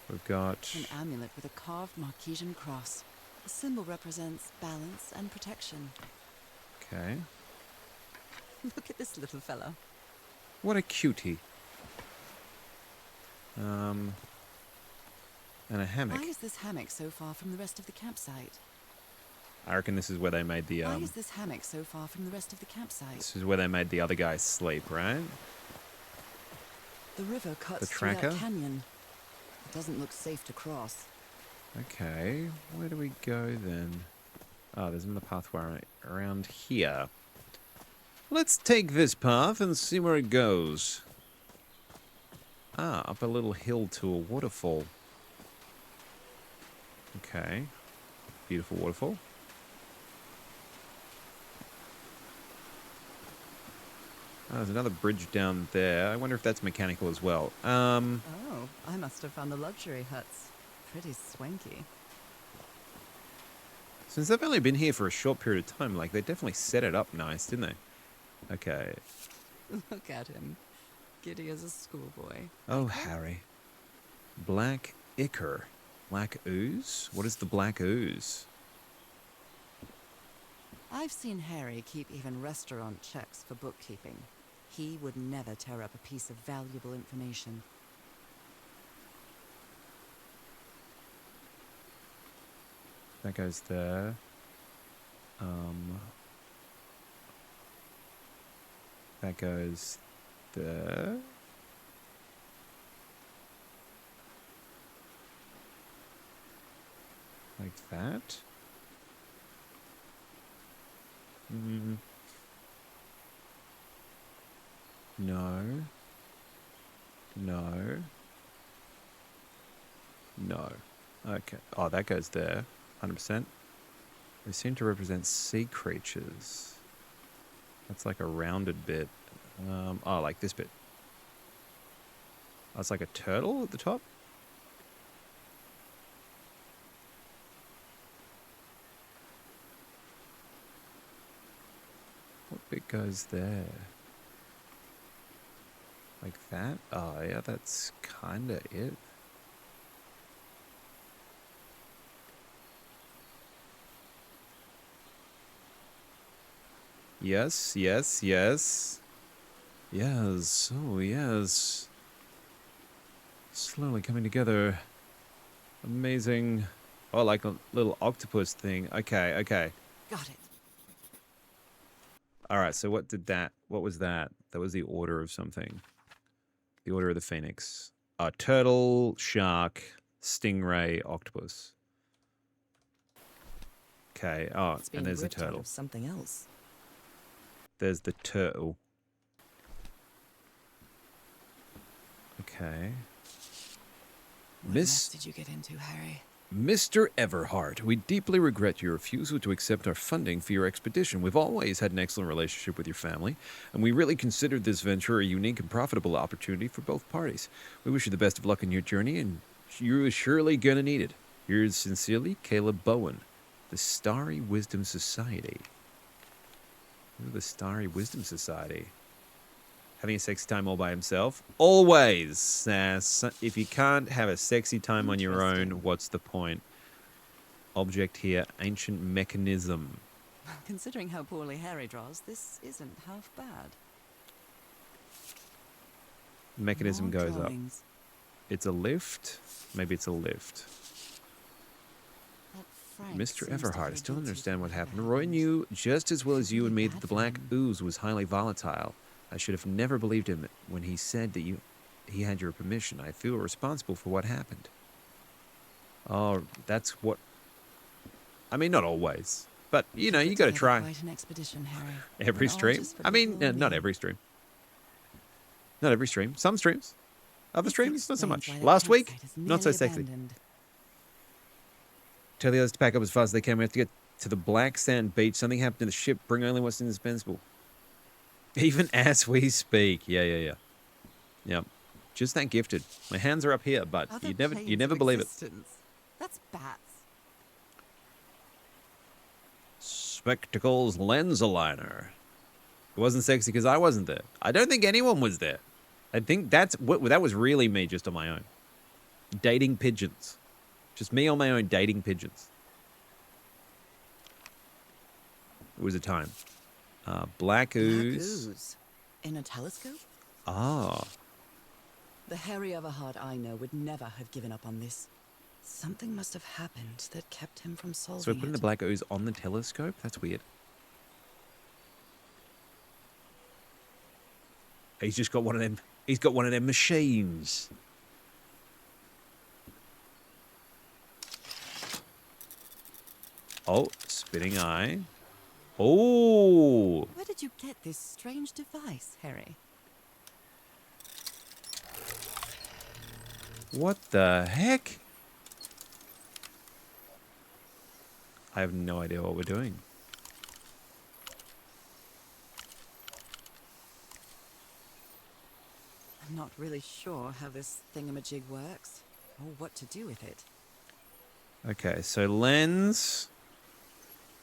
We've got... An amulet with a carved Marquesian cross. The symbol represents balance and protection. Okay. Look at this little fellow. What a cutie. And a hammock. Why is this hammock so far from the rest of the campsite? I reckon this is where they made the Why is this hammock so far from the rest of the campsite? this is where they made the other guy sleep, right? The river cuts The through tracker? that canyon. It doesn't look safe to cross. Okay, where do we go then? Oh, there's another pathway around here. Let's take this path and see where it goes. Ah, up a little hill to a waterfall. Okay. Beautiful waterfall. Oh, there's another bridge down there. I wonder if that's mechanical as well. Oh, I must have found the luxury huts. Pretty swanky. Since they've only been here for a short period of time, like, they definitely set it up nice, didn't they? Okay. Look at him. Giddy as a schoolboy. Oh, Harry. Black ichor. Black ooze? What is the black ooze? I've seen Harry keep even restaurant checks for bookkeeping. He would never tear up a piece of valuable information. That goes there. That goes there. Like that. No. No. No. Okay. Oh, that goes there. 100%. They seem to represent sea creatures. That's like a rounded bit. Oh, like this bit. Oh, it's like a turtle at the top? What bit goes there? Like that? Oh, yeah, that's kinda it. Yes, yes, yes. Yes, oh yes. Slowly coming together. Amazing. Oh, like a little octopus thing. Okay, okay. Got it. Alright, so what was that? That was the order of something. The order of the phoenix. Turtle, shark, stingray, octopus. Okay, oh, It's being and there's a ripped out turtle. of something else. There's the turtle. Okay. What mess did you get into, Harry? Mr. Everhart, we deeply regret your refusal to accept our funding for your expedition. We've always had an excellent relationship with your family, and we really considered this venture a unique and profitable opportunity for both parties. We wish you the best of luck in your journey, and you're surely gonna need it. Yours sincerely, Caleb Bowen, the Starry Wisdom Society. Ooh, the Starry Wisdom Society. Having a sexy time all by himself? Always! If you can't have a sexy time on your own, Interesting. what's the point? Object here, ancient mechanism. Considering how poorly Harry draws, this isn't half bad. Mechanism More goes up. drawings. It's a lift? Maybe it's a lift. That Frank Mr. seems to Everhart, I feel still guilty understand for what whatever happened. Roy knew just as well as you and me that Bad the for black him. ooze was highly volatile. I should have never believed him when he said that he had your permission. I feel responsible for what happened. Oh, that's what... I mean, not always. But, you know, you Put gotta together try. Quite an expedition, Harry. Every And all stream? just for I mean, little not me. every stream. Not every stream. Some streams. Other This streams, not so explains much. why the Last week, campsite is not so nearly sexy. abandoned. Tell the others to pack up as fast as they can. We have to get to the black sand beach. Something happened to the ship. Bring only what's indispensable. Even as we speak. Yeah. Yep. Just that gifted. My hands are up here, but Other you'd planes never of believe it. existence. That's bats. Spectacles lens aligner. It wasn't sexy because I wasn't there. I don't think anyone was there. I think that was really me just on my own. Dating pigeons. Just me on my own dating pigeons. It was a time. Black ooze. ooze. In a telescope? Ah. The Harry Everhart I know would never have given up on this. Something must have happened that kept him from solving So we're putting it. the black ooze on the telescope? That's weird. He's just got one of them. He's got one of them machines. Oh, spinning eye. Oh. Where did you get this strange device, Harry? What the heck? I have no idea what we're doing. I'm not really sure how this thingamajig works, or what to do with it. Okay, so lens,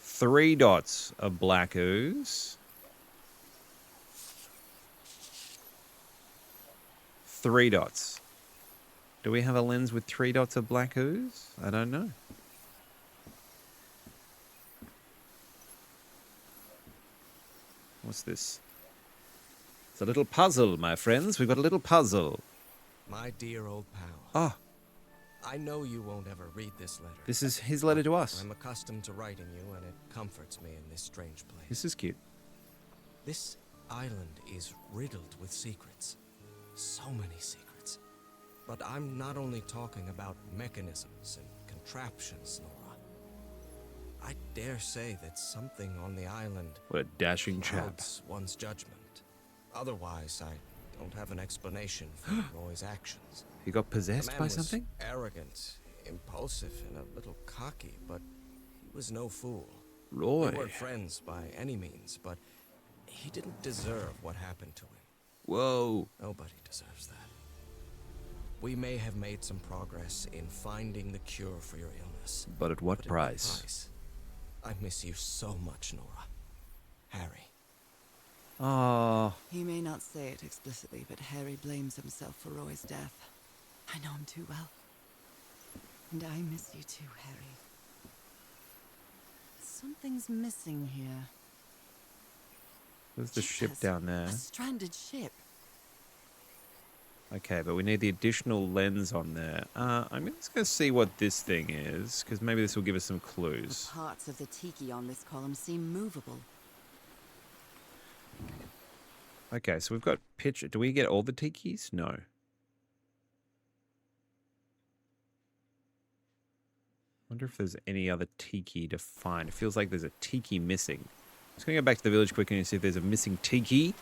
3 dots of black ooze, 3 dots. Do we have a lens with 3 dots of black ooze? I don't know. What's this? It's a little puzzle, my friends. We've got a little puzzle. My dear old pal. Ah, I know you won't ever read this letter. this is his letter to us. I'm accustomed to writing you, and it comforts me in this strange place. This is cute. This island is riddled with secrets. So many secrets. But I'm not only talking about mechanisms and contraptions, Nora. I dare say that something on the island What a dashing chap. clouds one's judgment. Otherwise, I don't have an explanation for Roy's actions. He got The possessed man by was something? arrogant, impulsive, and a little cocky, but he was no fool. Roy. We weren't friends by any means, but he didn't deserve what happened to him. Whoa. Nobody deserves that. We may have made some progress in finding the cure for your illness. But at what But at price? I miss you so much, Nora. Harry. Oh, He may not say it explicitly, but Harry blames himself for Roy's death. I know him too well. And I miss you too, Harry. Something's missing here. there's the ship Yes, down there. A stranded ship. Okay, but we need the additional lens on there. I'm just going to see what this thing is, because maybe this will give us some The clues. parts of the tiki on this column seem movable. Okay, so we've got picture. Do we get all the tikis? No. Wonder if there's any other tiki to find. It feels like there's a tiki missing. Just going to go back to the village quickly and see if there's a missing tiki.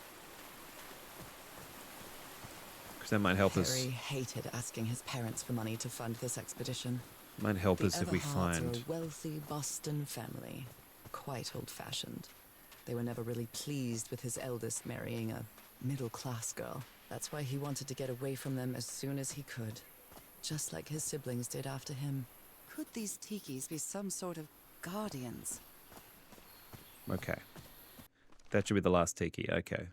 Because that might help us. Harry hated asking his parents for money to fund this expedition. Might help The us if we Everhards find. are a wealthy Boston family, quite old-fashioned. They were never really pleased with his eldest marrying a middle-class girl. That's why he wanted to get away from them as soon as he could, just like his siblings did after him. Could these tikis be some sort of guardians? Okay. That should be the last tiki. Okay.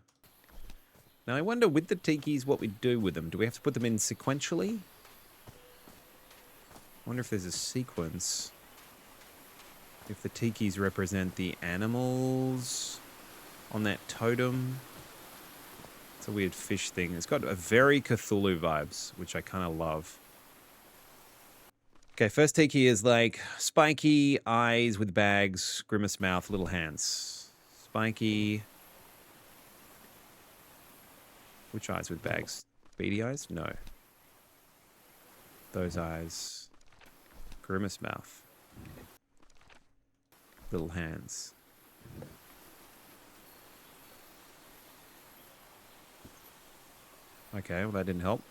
Now I wonder with the tikis what we do with them. Do we have to put them in sequentially? I wonder if there's a sequence. If the tikis represent the animals on that totem. It's a weird fish thing. It's got a very Cthulhu vibes, which I kind of love. Okay, first tiki is like spiky eyes with bags, grimace mouth, little hands. Spiky. Which eyes with bags? Beady eyes? No. Those eyes. Grimace mouth. Little hands. Okay, well that didn't help.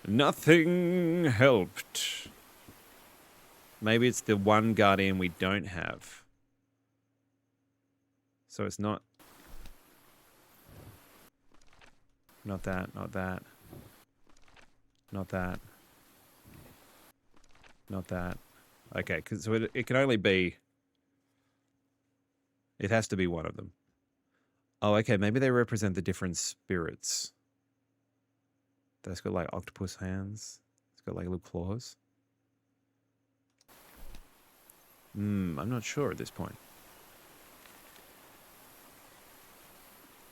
Nothing helped. Maybe it's the one guardian we don't have. So it's not... Not that, not that. Not that. Not that. Okay, so it can only be... It has to be one of them. Oh, okay, maybe they represent the different spirits. That's got like octopus hands. It's got like little claws. I'm not sure at this point.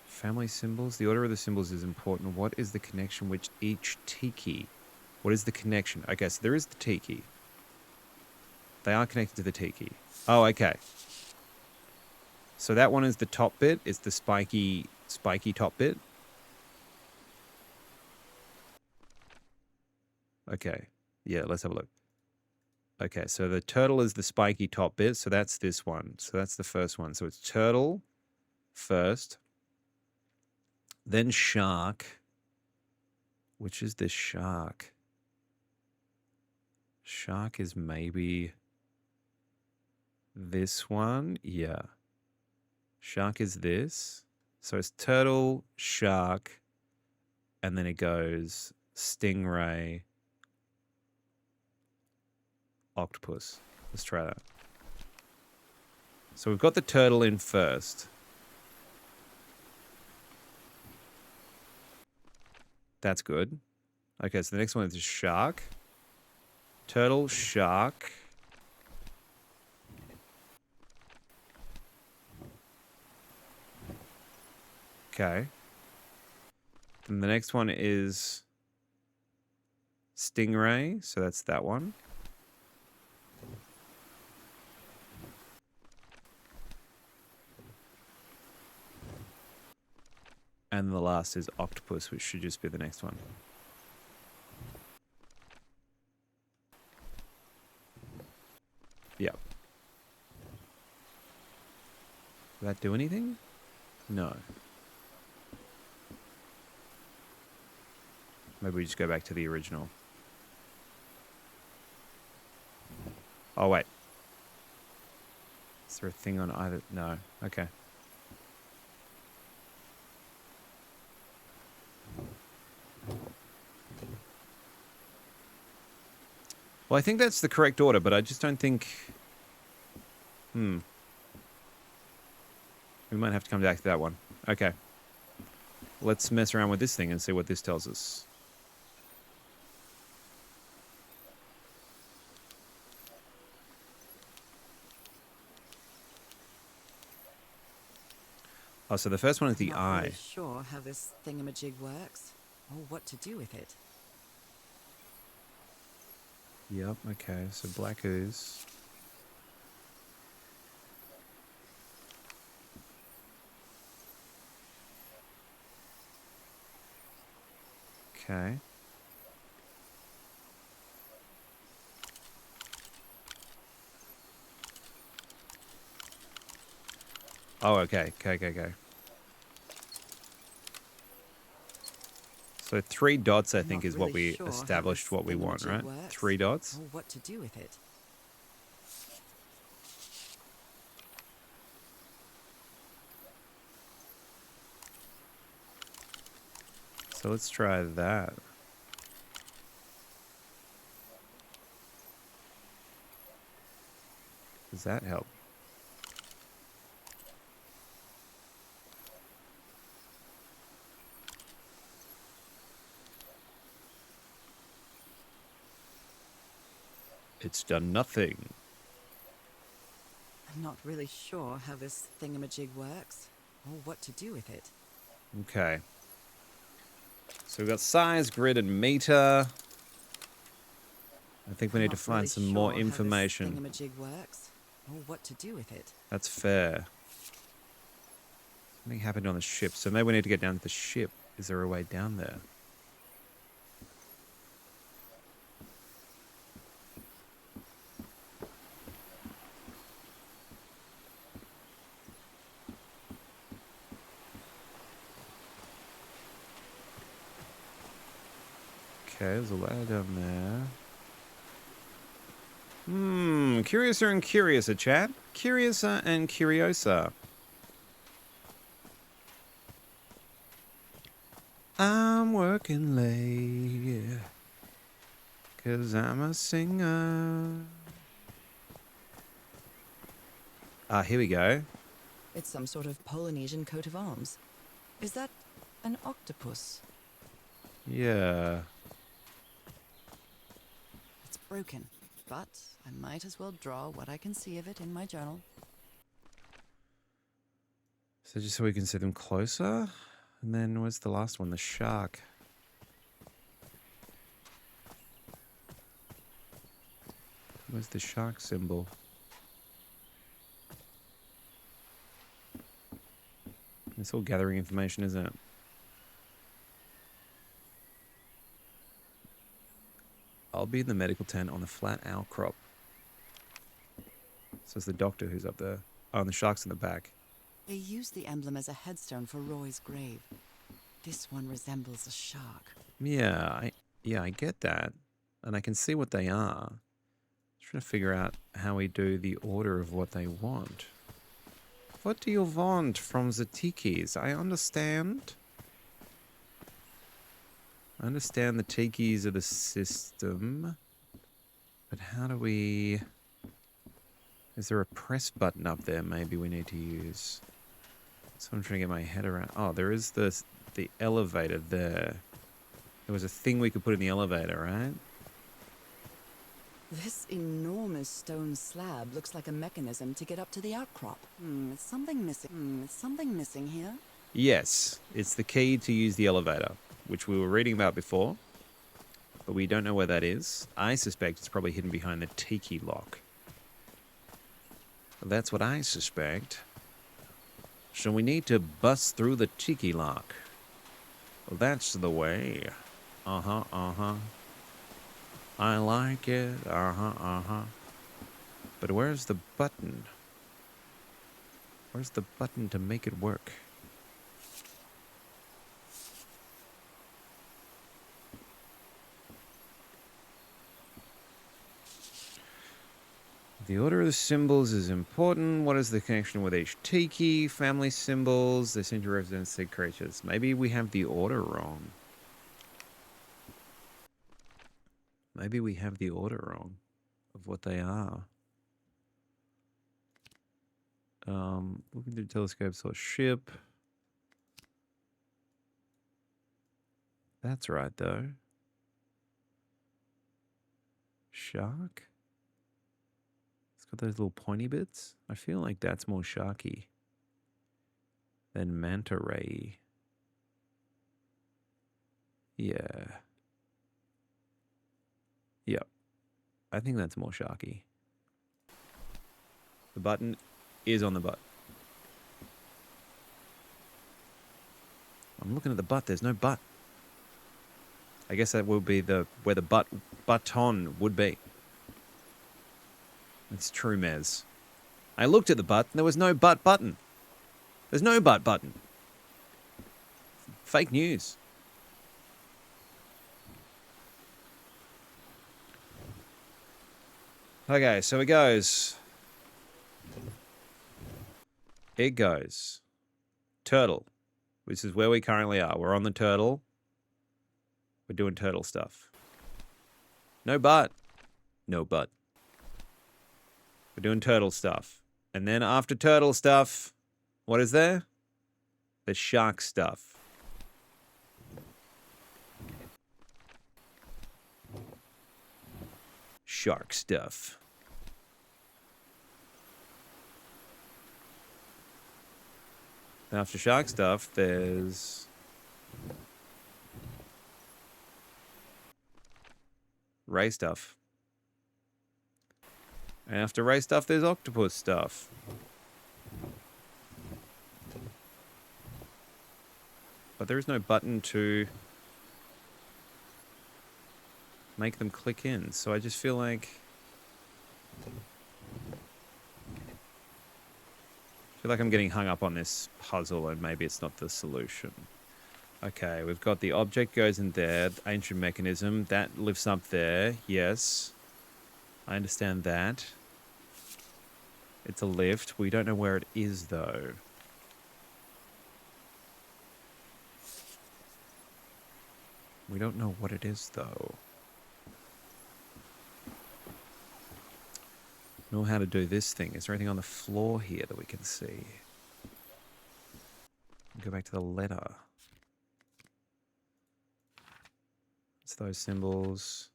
Family symbols. The order of the symbols is important. What is the connection with each tiki? What is the connection? Okay, so there is the tiki. They are connected to the tiki. Oh, okay. So that one is the top bit. It's the spiky top bit. Okay. Yeah, let's have a look. Okay, so the turtle is the spiky top bit. So that's this one. So that's the first one. So it's turtle first. Then shark. Which is this shark? Shark is maybe this one. Yeah. Shark is this. So it's turtle, shark, and then it goes stingray, octopus. Let's try that. So we've got the turtle in first. That's good. Okay, so the next one is shark. Turtle, shark. Okay. Then the next one is stingray, so that's that one. And the last is octopus, which should just be the next one. Yep. Did that do anything? No. Maybe we just go back to the original. Oh, wait. Is there a thing on either? No. Okay. Well, I think that's the correct order, but I just don't think... We might have to come back to that one. Okay. Let's mess around with this thing and see what this tells us. Oh, so the first one is the Not eye. really sure how this thingamajig works, or what to do with it. Yep, okay, so black ooze. Okay. Oh, okay, okay. So 3 dots, I think, Not is what really we sure how established this what we want, thingamajig right? works, 3 dots? or what to do with it. So let's try that. Does that help? It's done nothing. I'm not really sure how this thingamajig works, or what to do with it. Okay. So we've got size, grid, and meter. I think we I'm need to not find really some more sure how this information. thingamajig works, or what to do with it. That's fair. Something happened on the ship, so maybe we need to get down to the ship. Is there a way down there? Okay, there's a ladder down there. Curiouser and curiouser, chat. Curiouser and curiosa. I'm working late, 'cause I'm a singer. Ah, here we go. It's some sort of Polynesian coat of arms. Is that an octopus? Yeah. It's broken, but I might as well draw what I can see of it in my journal. So just so we can see them closer. And then where's the last one? The shark. Where's the shark symbol? It's all gathering information, isn't it? I'll be in the medical tent on the flat outcrop. So it's the doctor who's up there. Oh, and the shark's in the back. They used the emblem as a headstone for Roy's grave. This one resembles a shark. Yeah, I get that. And I can see what they are. Trying to figure out how we do the order of what they want. What do you want from the tikis? I understand. I understand the tikis are the system. But how do we... Is there a press button up there maybe we need to use? So I'm trying to get my head around... Oh, there is the elevator there. There was a thing we could put in the elevator, right? This enormous stone slab looks like a mechanism to get up to the outcrop. Is something missing? Is something missing here? Yes, it's the key to use the elevator, which we were reading about before, but we don't know where that is. I suspect it's probably hidden behind the tiki lock. That's what I suspect. So we need to bust through the tiki lock. Well, that's the way. Uh-huh. I like it. Uh-huh. But where's the button? Where's the button to make it work? The order of the symbols is important. What is the connection with each tiki? Family symbols. They seem to represent sea creatures. Maybe we have the order wrong. Maybe we have the order wrong. of what they are. Looking through telescope, saw a ship. That's right, though. Shark? It's got those little pointy bits. I feel like that's more sharky than manta ray. Yeah. Yep. I think that's more sharky. The button is on the butt. I'm looking at the butt. There's no butt. I guess that will be where the button would be. It's true, Mez. I looked at the butt and there was no butt button. There's no butt button. Fake news. Okay, so it goes. It goes. Turtle. This is where we currently are. We're on the turtle. We're doing turtle stuff. No butt. No butt. We're doing turtle stuff. And then after turtle stuff, what is there? There's shark stuff. Shark stuff. And after shark stuff, there's ray stuff. And after ray stuff, there's octopus stuff. But there is no button to make them click in, so I just feel like I'm getting hung up on this puzzle and maybe it's not the solution. Okay, we've got the object goes in there, the ancient mechanism, that lifts up there, yes. I understand that. It's a lift. We don't know where it is, though. We don't know what it is, though. Know how to do this thing. Is there anything on the floor here that we can see? Go back to the letter. It's those symbols.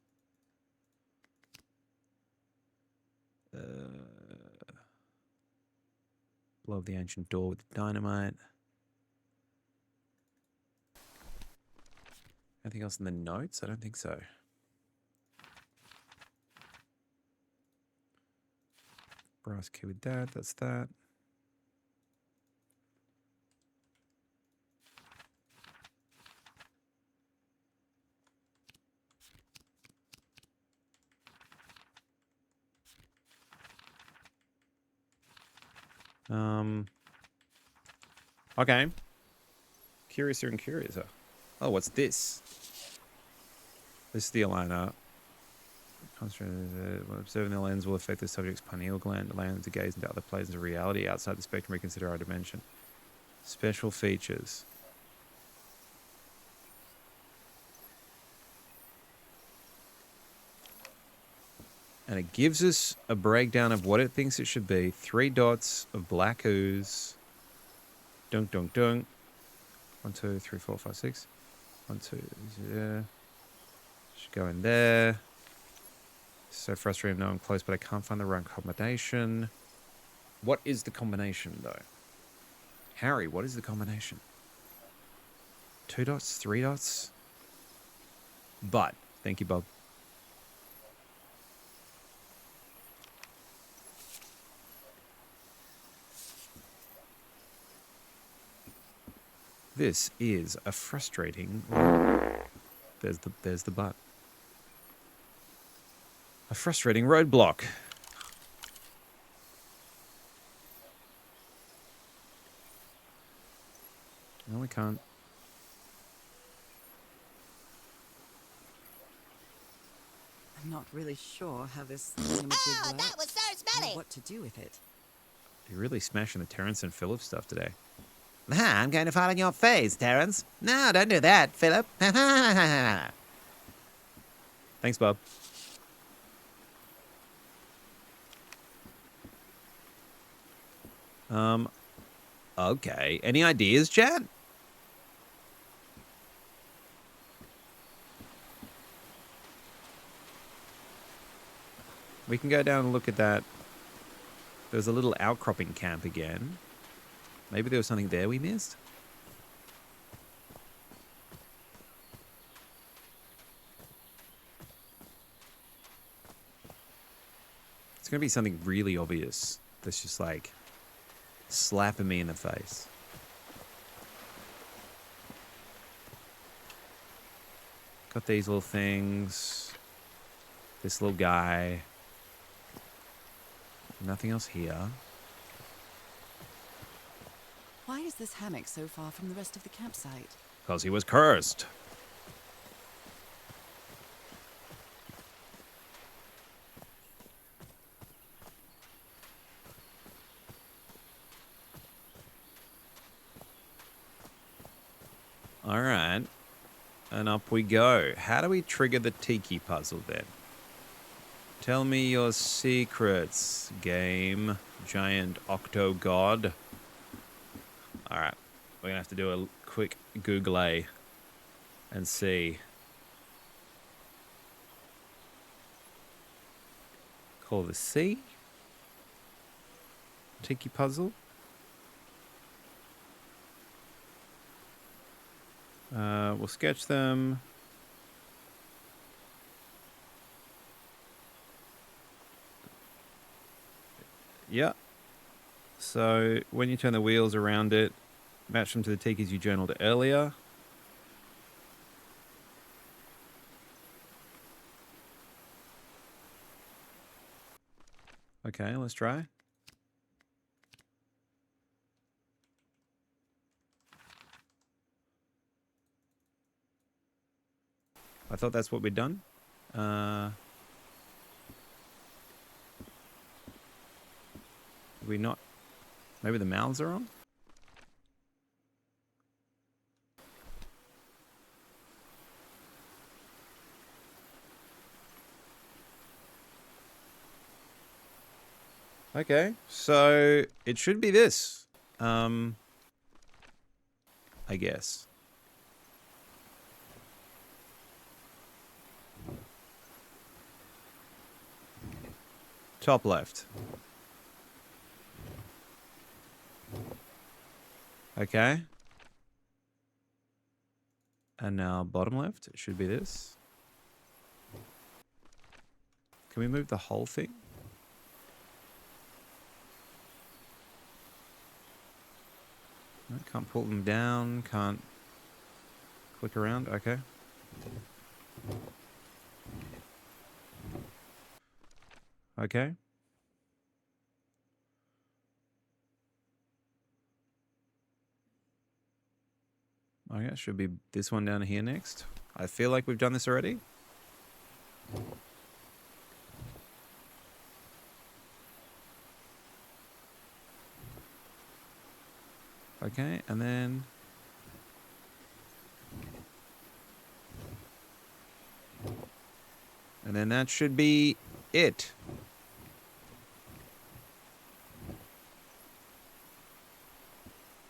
Blow up the ancient door with dynamite. Anything else in the notes? I don't think so. Brass key with that. That's that. Okay. Curiouser and curiouser. Oh, what's this? This is the aligner. Observing the lens will affect the subject's pineal gland, allowing them to gaze into other planes of reality outside the spectrum we consider our dimension. Special features. And it gives us a breakdown of what it thinks it should be. 3 dots of black ooze. Dunk, dunk, dunk. 1, 2, 3, 4, 5, 6. 1, 2, yeah. Should go in there. So frustrating. No, I'm close, but I can't find the right combination. What is the combination, though? Harry, what is the combination? 2 dots? 3 dots? But. Thank you, Bob. This is a frustrating... There's the butt. A frustrating roadblock. No, we can't. I'm not really sure how this thingamajig works. that was so smelly. Or what to do with it. You're really smashing the Terrence and Philip stuff today. I'm going to fall on your face, Terrence. No, don't do that, Philip. Thanks, Bob. Okay. Any ideas, chat? We can go down and look at that. There's a little outcropping camp again. Maybe there was something there we missed? It's going to be something really obvious that's just like slapping me in the face. Got these little things. This little guy. Nothing else here. Why is this hammock so far from the rest of the campsite? Because he was cursed. All right. And up we go. How do we trigger the tiki puzzle then? Tell me your secrets, game. Giant octo god. All right. We're going to have to do a quick Google and see. Call the C. Tiki puzzle. We'll sketch them. Yeah. So when you turn the wheels around it, match them to the tikis you journaled earlier. Okay, let's try. I thought that's what we'd done. We not... Maybe the mouths are on? Okay, so it should be this. I guess. Top left. Okay. And now bottom left, it should be this. Can we move the whole thing? No, can't pull them down, can't click around, okay. Okay. Okay, it should be this one down here next. I feel like we've done this already. Okay, and then... And then that should be it.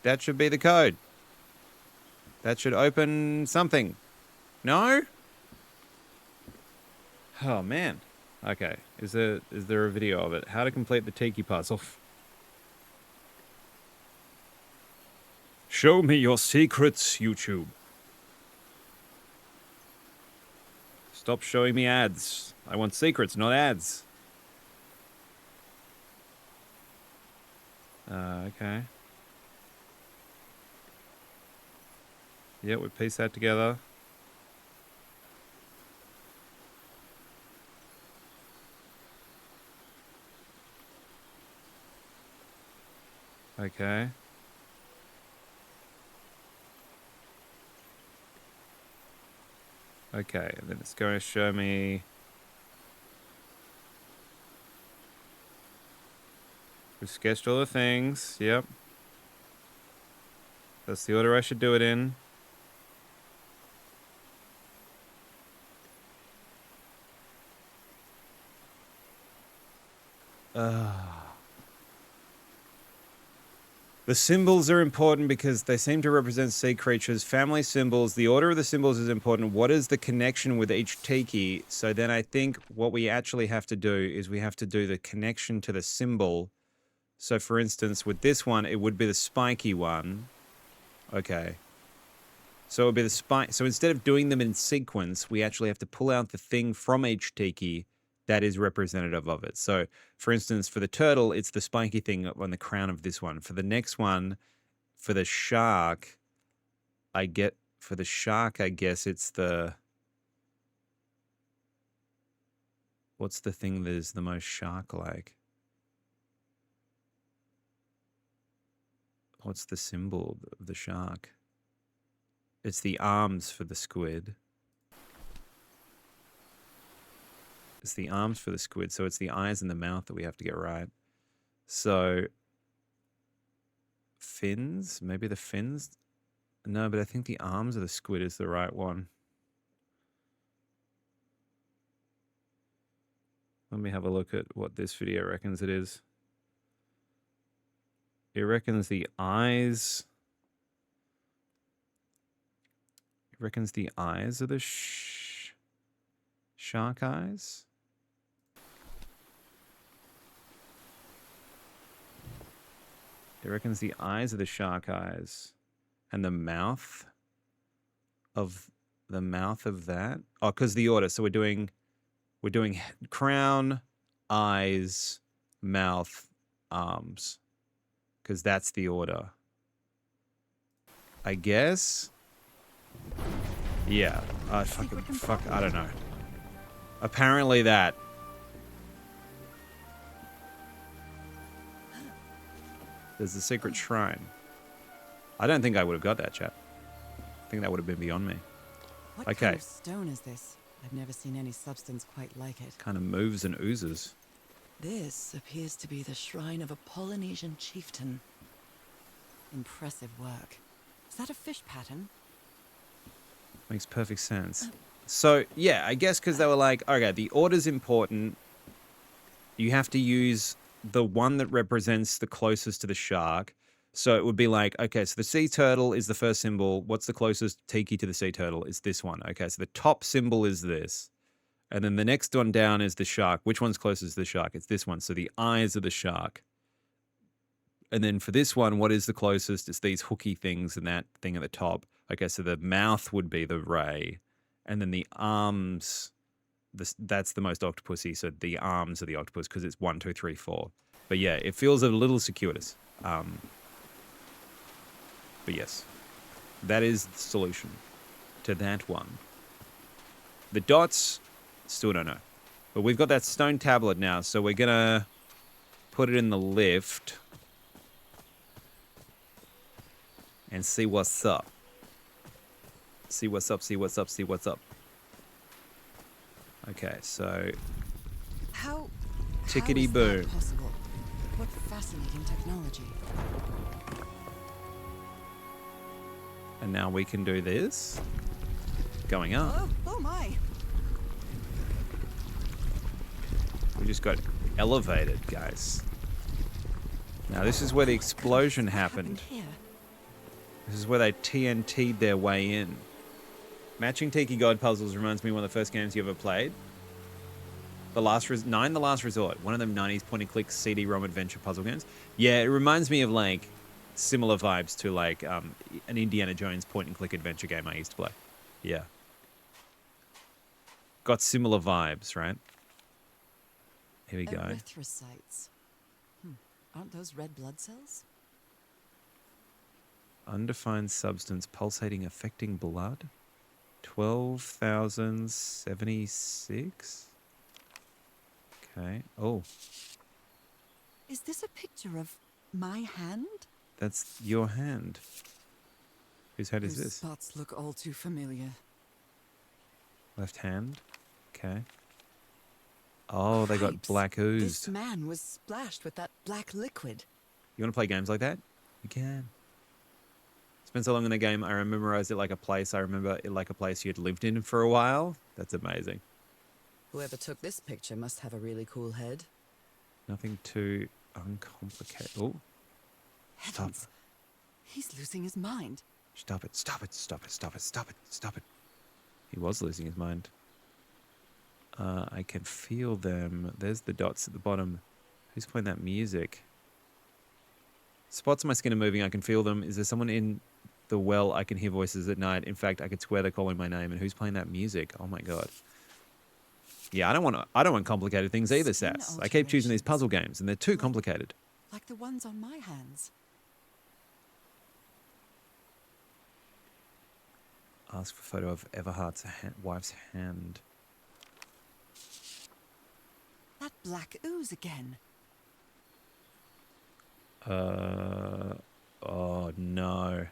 That should be the code. That should open something. No? Oh, man. Okay. Is there a video of it? How to complete the tiki puzzle. Show me your secrets, YouTube. Stop showing me ads. I want secrets, not ads. Okay. Yeah, we piece that together. Okay. Okay, and then it's going to show me... We've sketched all the things, yep. That's the order I should do it in. The symbols are important because they seem to represent sea creatures. Family symbols. The order of the symbols is important. What is the connection with each tiki? So then I think what we actually have to do is we have to do the connection to the symbol. So for instance, with this one, it would be the spiky one. Okay. So it would be the spike. So instead of doing them in sequence, we actually have to pull out the thing from each tiki that is representative of it. So for instance, for the turtle, it's the spiky thing on the crown of this one. For the next one, for the shark, I guess it's the... What's the thing that is the most shark-like? What's the symbol of the shark? It's the arms for the squid. It's the arms for the squid, so it's the eyes and the mouth that we have to get right. So, fins? Maybe the fins? No, but I think the arms of the squid is the right one. Let me have a look at what this video reckons it is. It reckons the eyes... It reckons the eyes are the shark eyes? It reckons the eyes are the shark eyes. And the mouth of that? Oh, because the order. So we're doing crown, eyes, mouth, arms. Because that's the order. I guess. Yeah. Fuck. I don't know. Apparently that. There's a secret shrine. I don't think I would have got that, chap. I think that would have been beyond me. What Okay. kind of stone is this? I've never seen any substance quite like it. Kind of moves and oozes. This appears to be the shrine of a Polynesian chieftain. Impressive work. Is that a fish pattern? Makes perfect sense. So, yeah, I guess because they were like, okay, the order's important. You have to use the one that represents the closest to the shark. So it would be like, okay, so the sea turtle is the first symbol. What's the closest tiki to the sea turtle? It's this one. Okay, so the top symbol is this. And then the next one down is the shark. Which one's closest to the shark? It's this one. So the eyes of the shark. And then for this one, what is the closest? It's these hooky things and that thing at the top. Okay, so the mouth would be the ray. And then the arms, that's the most octopusy. So the arms are the octopus because it's 1, 2, 3, 4. But yeah, it feels a little circuitous. But yes, that is the solution to that one. The dots, still don't know. But we've got that stone tablet now, so we're going to put it in the lift and see what's up. See what's up, see what's up, see what's up. Okay, so... How Tickety is boo. that possible? What fascinating technology. And now we can do this. Going up. Oh my. We just got elevated, guys. Now this is where the explosion happened. Here? This is where they TNT'd their way in. Matching Tiki God puzzles reminds me of one of the first games you ever played. The Last Resort. One of them 90s point-and-click CD-ROM adventure puzzle games. Yeah, it reminds me of, like, similar vibes to, like, an Indiana Jones point-and-click adventure game I used to play. Yeah. Got similar vibes, right? Here we go. Erythrocytes. Aren't those red blood cells? Undefined substance pulsating affecting blood. 12,076. Okay. Oh, Is this a picture of my hand? that's your hand. Whose hand is Those this? spots look all too familiar. Left hand. Okay. Oh, they got Cripes, black This oozed. man was splashed with that black liquid. You want to play games like that? You can. Spent so long in the game, I memorized it like a place. I remember it like a place you had lived in for a while. That's amazing. Whoever took this picture must have a really cool head. Nothing too uncomplicated. Oh, Heavens, He's losing his mind. Stop it, stop it, stop it, stop it, stop it, stop it. He was losing his mind. I can feel them. There's the dots at the bottom. Who's playing that music? Spots on my skin are moving. I can feel them. Is there someone in the well? I can hear voices at night. In fact, I could swear they're calling my name. And who's playing that music? Oh my god. Yeah, I don't want complicated things either, Scene Sass. I keep choosing these alterations. puzzle games, and they're too complicated. Like the ones on my hands. Ask for photo of Everhart's wife's hand. That black ooze again. Oh no.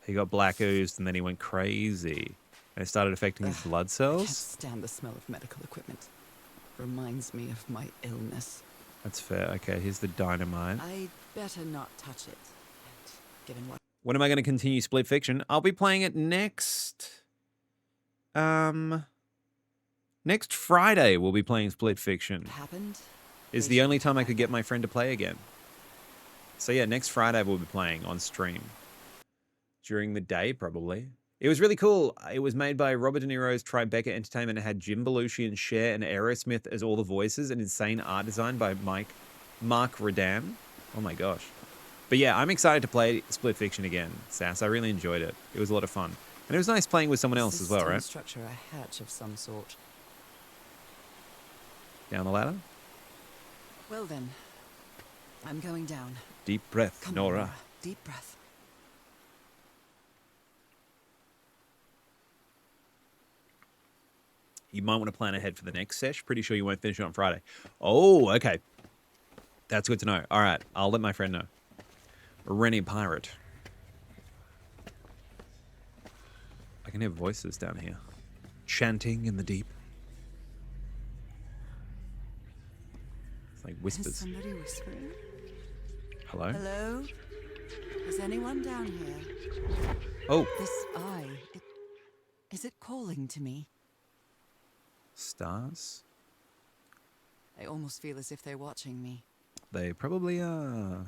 He got black oozed and then he went crazy. And it started affecting his blood I can't cells? stand the smell of medical equipment. Reminds me of my illness. That's fair. Okay, here's the dynamite. I'd better not touch it. Given what When am I going to continue Split Fiction? I'll be playing it next Friday we'll be playing Split Fiction. happened. Is the only time I could get my friend to play again. So yeah, next Friday we'll be playing on stream. During the day, probably. It was really cool. It was made by Robert De Niro's Tribeca Entertainment. It had Jim Belushi and Cher and Aerosmith as all the voices, and insane art design by Mark Redan. Oh my gosh. But yeah, I'm excited to play Split Fiction again, Sass. I really enjoyed it. It was a lot of fun. And it was nice playing with someone else as well, right? Structure a hatch of some sort. Down the ladder. Well then, I'm going down. Deep breath, Come on, Nora. Nora. Deep breath. You might want to plan ahead for the next sesh. Pretty sure you won't finish it on Friday. Oh, okay. That's good to know. All right, I'll let my friend know. Rennie Pirate. I can hear voices down here. Chanting in the deep. It's like Is whispers. somebody whispering? Hello? Hello? Is anyone down here? Oh, This eye, is it calling to me? stars? I almost feel as if they're watching me. They probably are.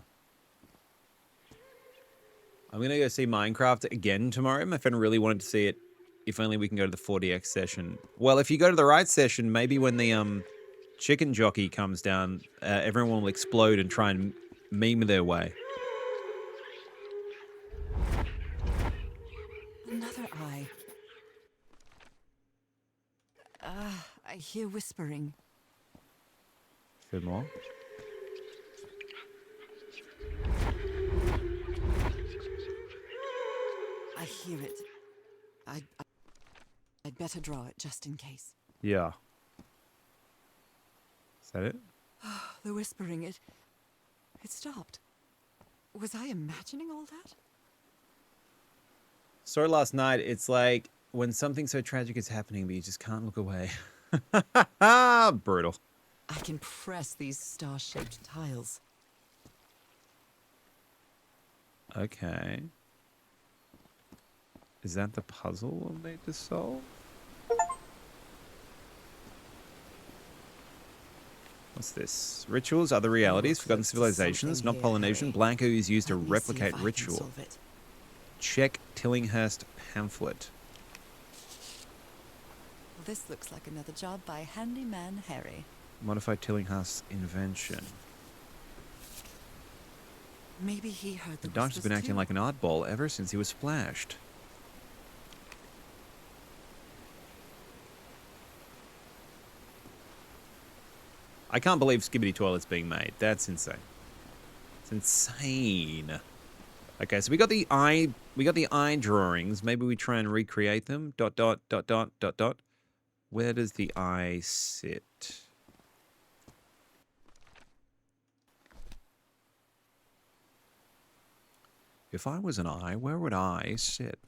I'm going to go see Minecraft again tomorrow. My friend really wanted to see it. If only we can go to the 4DX session. Well, if you go to the right session, maybe when the chicken jockey comes down, everyone will explode and try and meme their way. Another eye. I hear whispering. A bit more. I hear it. I'd better draw it just in case. Yeah. Is that it? The whispering, it stopped. Was I imagining all that? Saw it last night. It's like when something so tragic is happening, but you just can't look away. Brutal. I can press these star-shaped tiles. Okay. Is that the puzzle we'll need to solve? What's this? Rituals, other realities, forgotten close to civilizations, something not here, Polynesian. Harry. Blanco is used to Let me see if replicate I can ritual. solve it. Check Tillinghurst pamphlet. Well, this looks like another job by Handyman Harry. Modify Tillinghurst's invention. Maybe he heard The the doctor's been whispers acting too. like an oddball ever since he was splashed. I can't believe Skibbity Toilet's being made. That's insane. It's insane. Okay, so we got the eye drawings. Maybe we try and recreate them. ... Where does the eye sit? If I was an eye, where would I sit?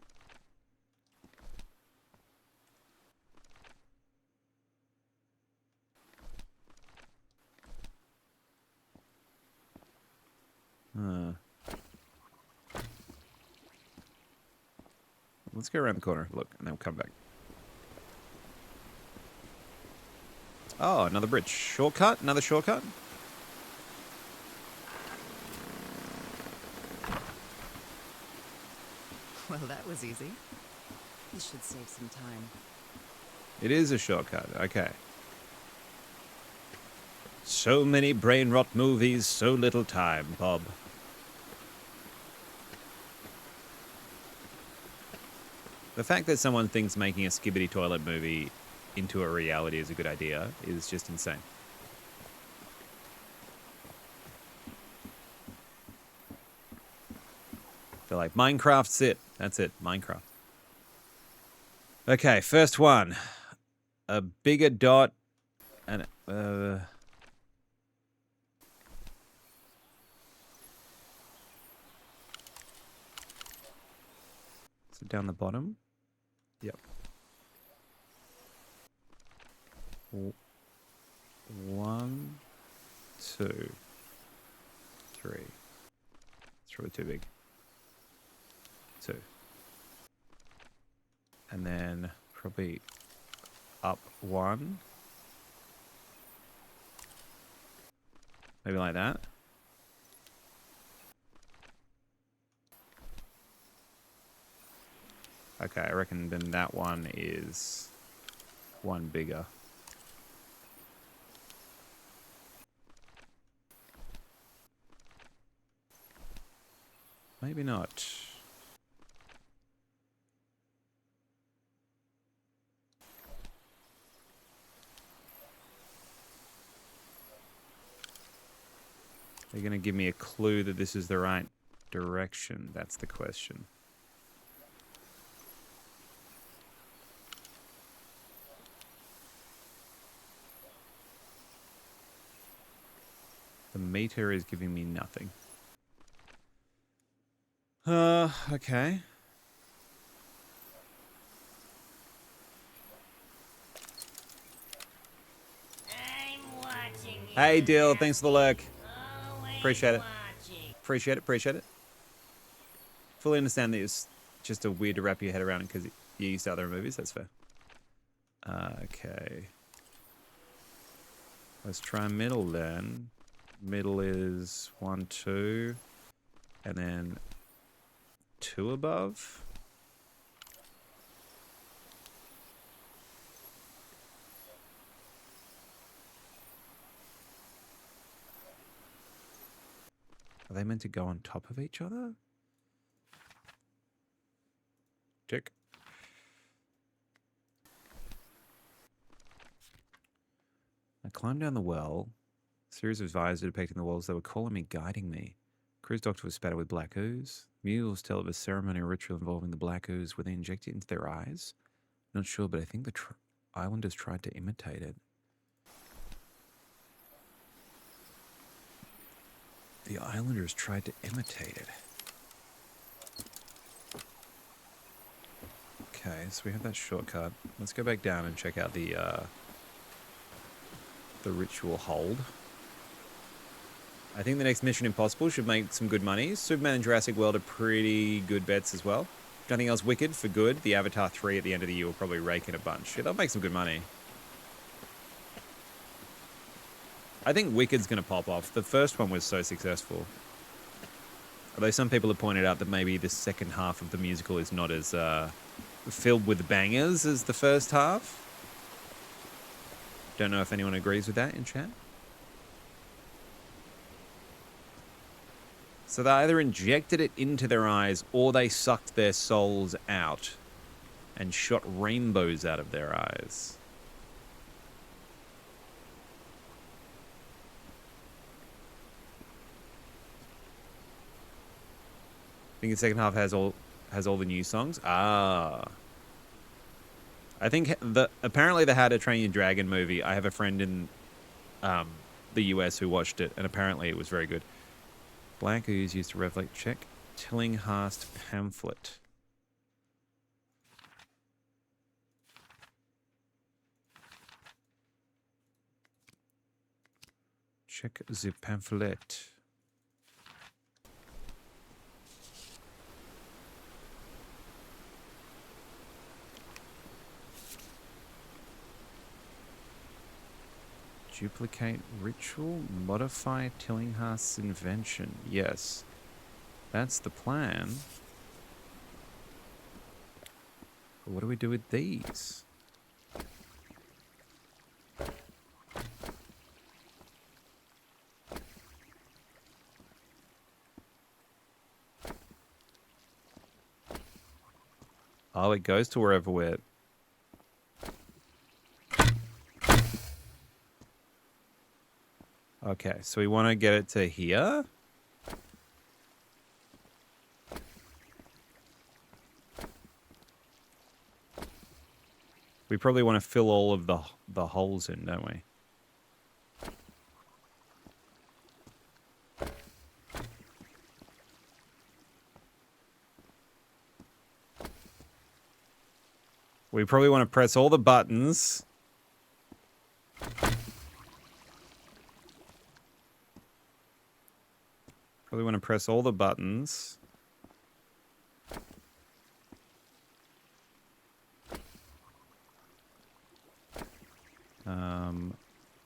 Let's go around the corner, look, and then we'll come back. Oh, another bridge. Shortcut? Another shortcut? Well, that was easy. This should save some time. It is a shortcut. Okay. So many brain rot movies, so little time, Bob. The fact that someone thinks making a skibbity toilet movie into a reality is a good idea is just insane. They're like, Minecraft's it. That's it, Minecraft. Okay, first one. A bigger dot and is it down the bottom? Yep. 1, 2, 3. It's probably too big. 2. And then probably up 1. Maybe like that. Okay, I reckon then that one is 1 bigger. Maybe not. They're going to give me a clue that this is the right direction. That's the question. The meter is giving me nothing. Okay. Hey, Dill, thanks for the lurk. Appreciate it. Appreciate it, appreciate it. Fully understand that it's just a weird to wrap your head around because you're used to other movies, that's fair. Okay. Let's try middle then. Middle is 1, 2, and then 2 above. Are they meant to go on top of each other? Tick. I climbed down the well. A series of visors depicting the walls. They were calling me, guiding me. Crew's doctor was spattered with black ooze. Mules tell of a ceremonial ritual involving the black ooze where they inject it into their eyes. Not sure, but I think the islanders tried to imitate it. The islanders tried to imitate it. Okay, so we have that shortcut. Let's go back down and check out the ritual hold. I think the next Mission Impossible should make some good money. Superman and Jurassic World are pretty good bets as well. Nothing else wicked for good. The Avatar 3 at the end of the year will probably rake in a bunch. Yeah, they'll make some good money. I think Wicked's going to pop off. The first one was so successful. Although some people have pointed out that maybe the second half of the musical is not as filled with bangers as the first half. Don't know if anyone agrees with that in chat. So they either injected it into their eyes or they sucked their souls out and shot rainbows out of their eyes. I think the second half has all the new songs. Ah. I think apparently the How to Train Your Dragon movie, I have a friend in the US who watched it, and apparently it was very good. Black ooze used to reflect. Check Tillinghast pamphlet. Check the pamphlet. Duplicate ritual, modify Tillinghast's invention. Yes, that's the plan. What do we do with these? Oh, it goes to wherever we're... Okay, so we want to get it to here. We probably want to fill all of the holes in, don't we? We probably want to press all the buttons. Probably want to press all the buttons.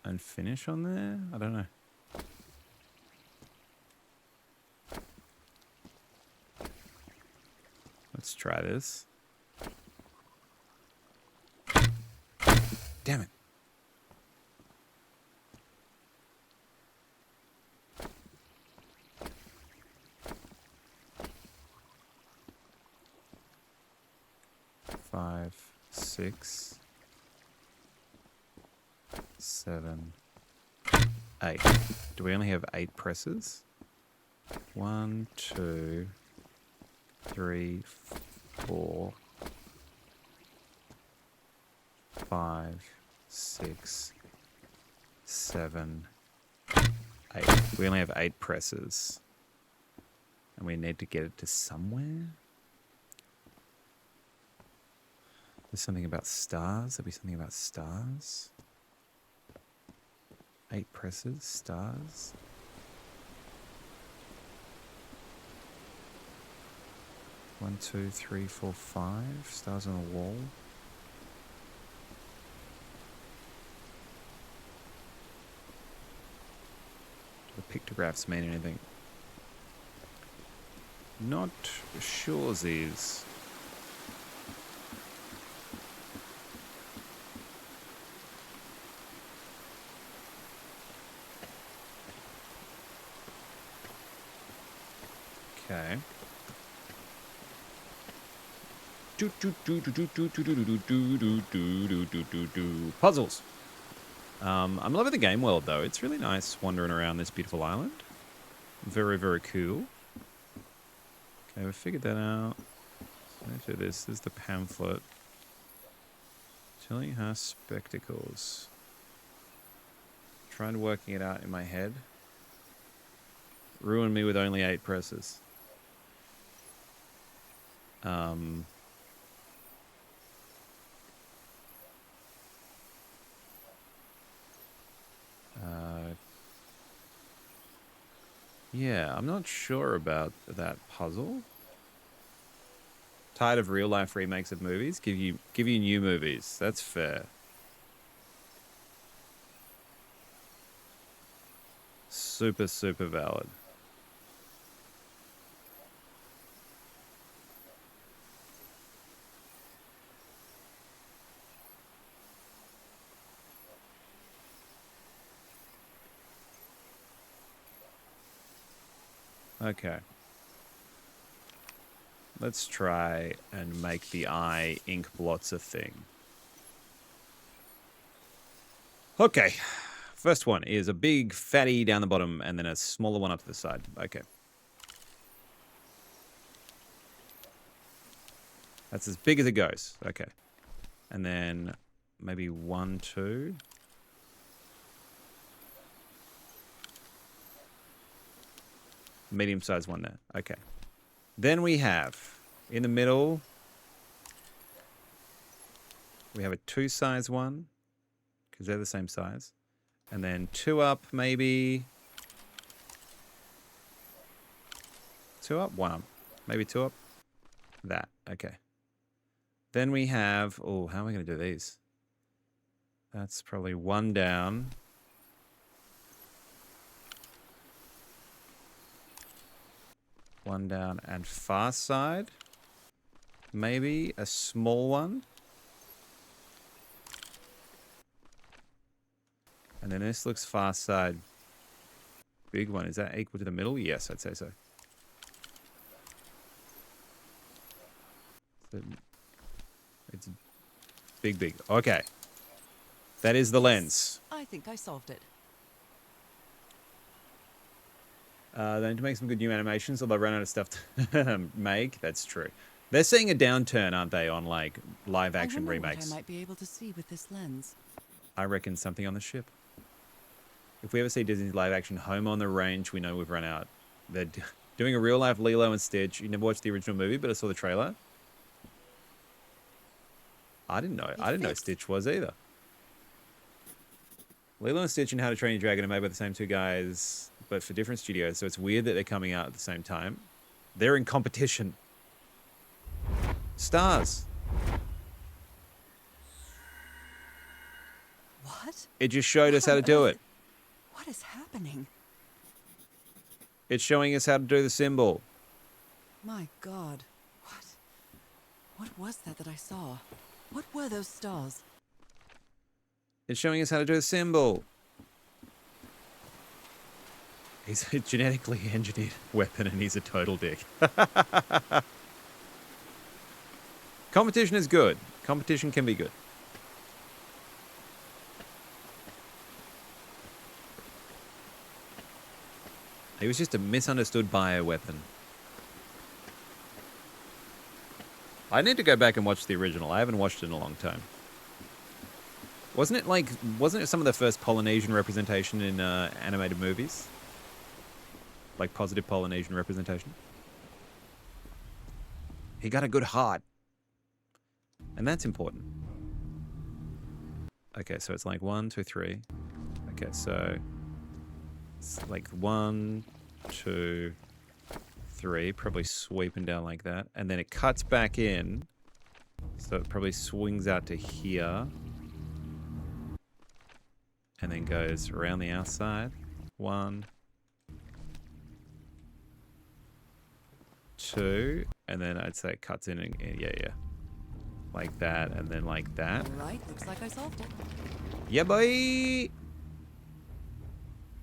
And finish on there? I don't know. Let's try this. Damn it. Five, 6, 7, 8. Do we only have 8 presses? 1, 2, 3, 4, 5, 6, 7, 8. We only have 8 presses. And we need to get it to somewhere? There's something about stars. There'll be something about stars. 8 presses, stars. One, 2, 3, 4, 5 stars on a wall. Do the pictographs mean anything? Not sure these. Okay. Puzzles. I'm loving the game world though. It's really nice wandering around this beautiful island. Very, very cool. Okay, we figured that out. So let's do this. This is the pamphlet. Telling her spectacles. Trying working it out in my head. Ruined me with only 8 presses. Yeah, I'm not sure about that puzzle. Tired of real life remakes of movies? Give you new movies. That's fair. Super, super valid. Okay. Let's try and make the eye ink blots a thing. Okay. First one is a big fatty down the bottom and then a smaller one up to the side. Okay. That's as big as it goes. Okay. And then maybe 1, 2. Medium-sized one there. Okay. Then we have, in the middle, we have a 2-size one, because they're the same size. And then 2 up, maybe. 2 up, 1 up. Maybe 2 up. That. Okay. Then we have, oh, how am I going to do these? That's probably 1 down. One down and far side. Maybe a small one. And then this looks far side. Big one. Is that equal to the middle? Yes, I'd say so. It's big, big. Okay. That is the lens. I think I solved it. They need to make some good new animations, or they'll run out of stuff to make. That's true. They're seeing a downturn, aren't they, on like live action I wonder remakes? what I might be able to see with this lens. I reckon something on the ship. If we ever see Disney's live action Home on the Range, we know we've run out. They're doing a real life Lilo and Stitch. You never watched the original movie, but I saw the trailer. I didn't know Stitch was either. Lilo and Stitch and How to Train Your Dragon are made by the same two guys, but for different studios, so it's weird that they're coming out at the same time. They're in competition. Stars. What? It just showed us how to do it. What is happening? It's showing us how to do the symbol. My God. What was that I saw? What were those stars? It's showing us how to do the symbol. He's a genetically engineered weapon and he's a total dick. Competition is good. Competition can be good. He was just a misunderstood bioweapon. I need to go back and watch the original. I haven't watched it in a long time. Wasn't it some of the first Polynesian representation in animated movies? Like positive Polynesian representation? He got a good heart. And that's important. Okay, so it's like 1, 2, 3. Okay, so it's like 1, 2, 3, probably sweeping down like that. And then it cuts back in. So it probably swings out to here. And then goes around the outside. 1, 2. And then I'd say it cuts in and yeah. Like that, and then like that. Right, looks like I solved it. Yeah, boy!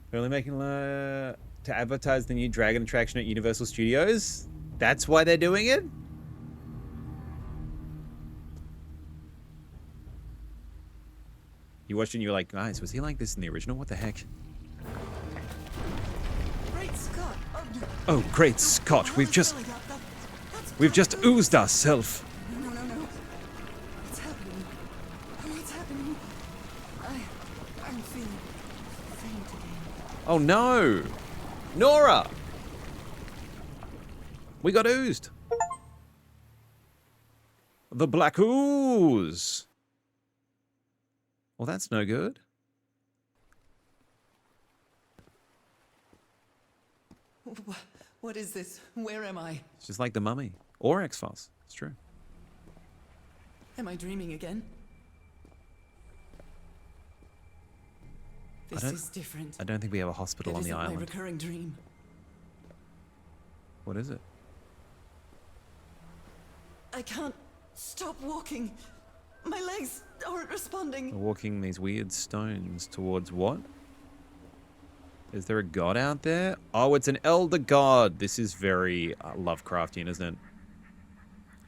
They're only making to advertise the new Dragon attraction at Universal Studios? That's why they're doing it? You watched it and you were like, guys, was he like this in the original? What the heck? Great Scott! Oh, great Scott, we've just oozed ourselves. No. What's happening? What's happening? I'm feeling faint again. Oh no! Nora! We got oozed. The black ooze. Well, that's no good. What is this? Where am I? It's just like the Mummy or X-Files. It's true. Am I dreaming again? This is different. I don't think we have a hospital on the island. My recurring dream. What is it? I can't stop walking. My legs aren't responding. We're walking these weird stones towards what? Is there a god out there? Oh, it's an elder god. This is very Lovecraftian, isn't it?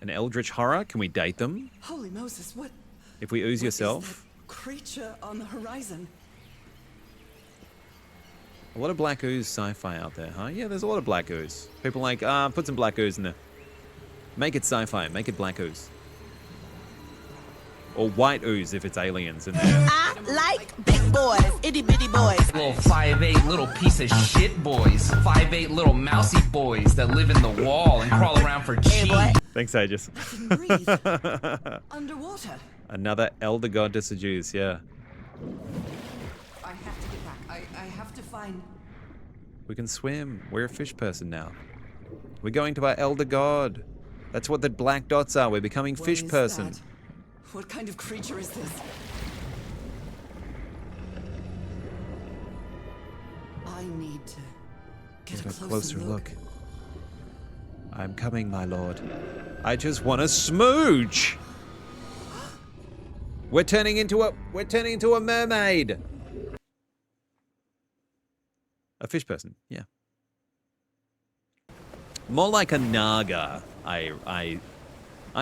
An eldritch horror? Can we date them? Holy Moses, what? If we ooze yourself? Is that creature on the horizon? A lot of black ooze sci-fi out there, huh? Yeah, there's a lot of black ooze. People like, put some black ooze in there. Make it sci-fi. Make it black ooze. Or white ooze if it's aliens in there. I like big boys, itty bitty boys. Little 5'8" little piece of shit boys. 5'8" little mousy boys that live in the wall and crawl around for cheese. Thanks, Aegis. Breathe. Underwater. Another elder god to seduce, yeah. I have to get back. I have to find... We can swim. We're a fish person now. We're going to our elder god. That's what the black dots are. We're becoming What fish is person. that? What kind of creature is this? I need to get a closer look. I'm coming, my lord. I just want to smooch. We're turning into a mermaid. A fish person, yeah. More like a naga. I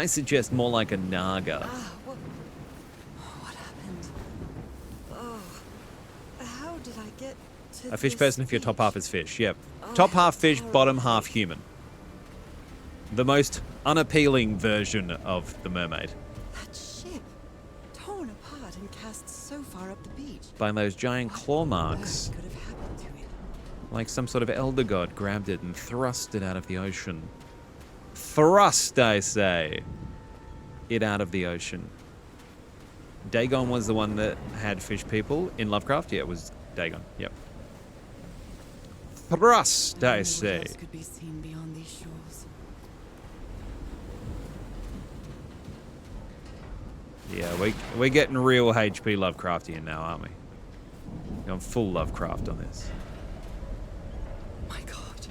suggest more like a naga. What happened? Oh, how did I get to A fish this person if your top half beach? is fish, yep. Oh, Top how half fish, terrible. bottom half human. The most unappealing version of the mermaid. That ship, torn apart and cast so far up the beach. By those giant claw marks. What could have happened to it? Like some sort of elder god grabbed it and thrust it out of the ocean. Thrust, I say, it out of the ocean. Dagon was the one that had fish people in Lovecraft. Yeah, it was Dagon. Yep. Thrust, I say. What else could be seen beyond these shores? Yeah, we're getting real HP Lovecraftian now, aren't we? Going full Lovecraft on this. My God,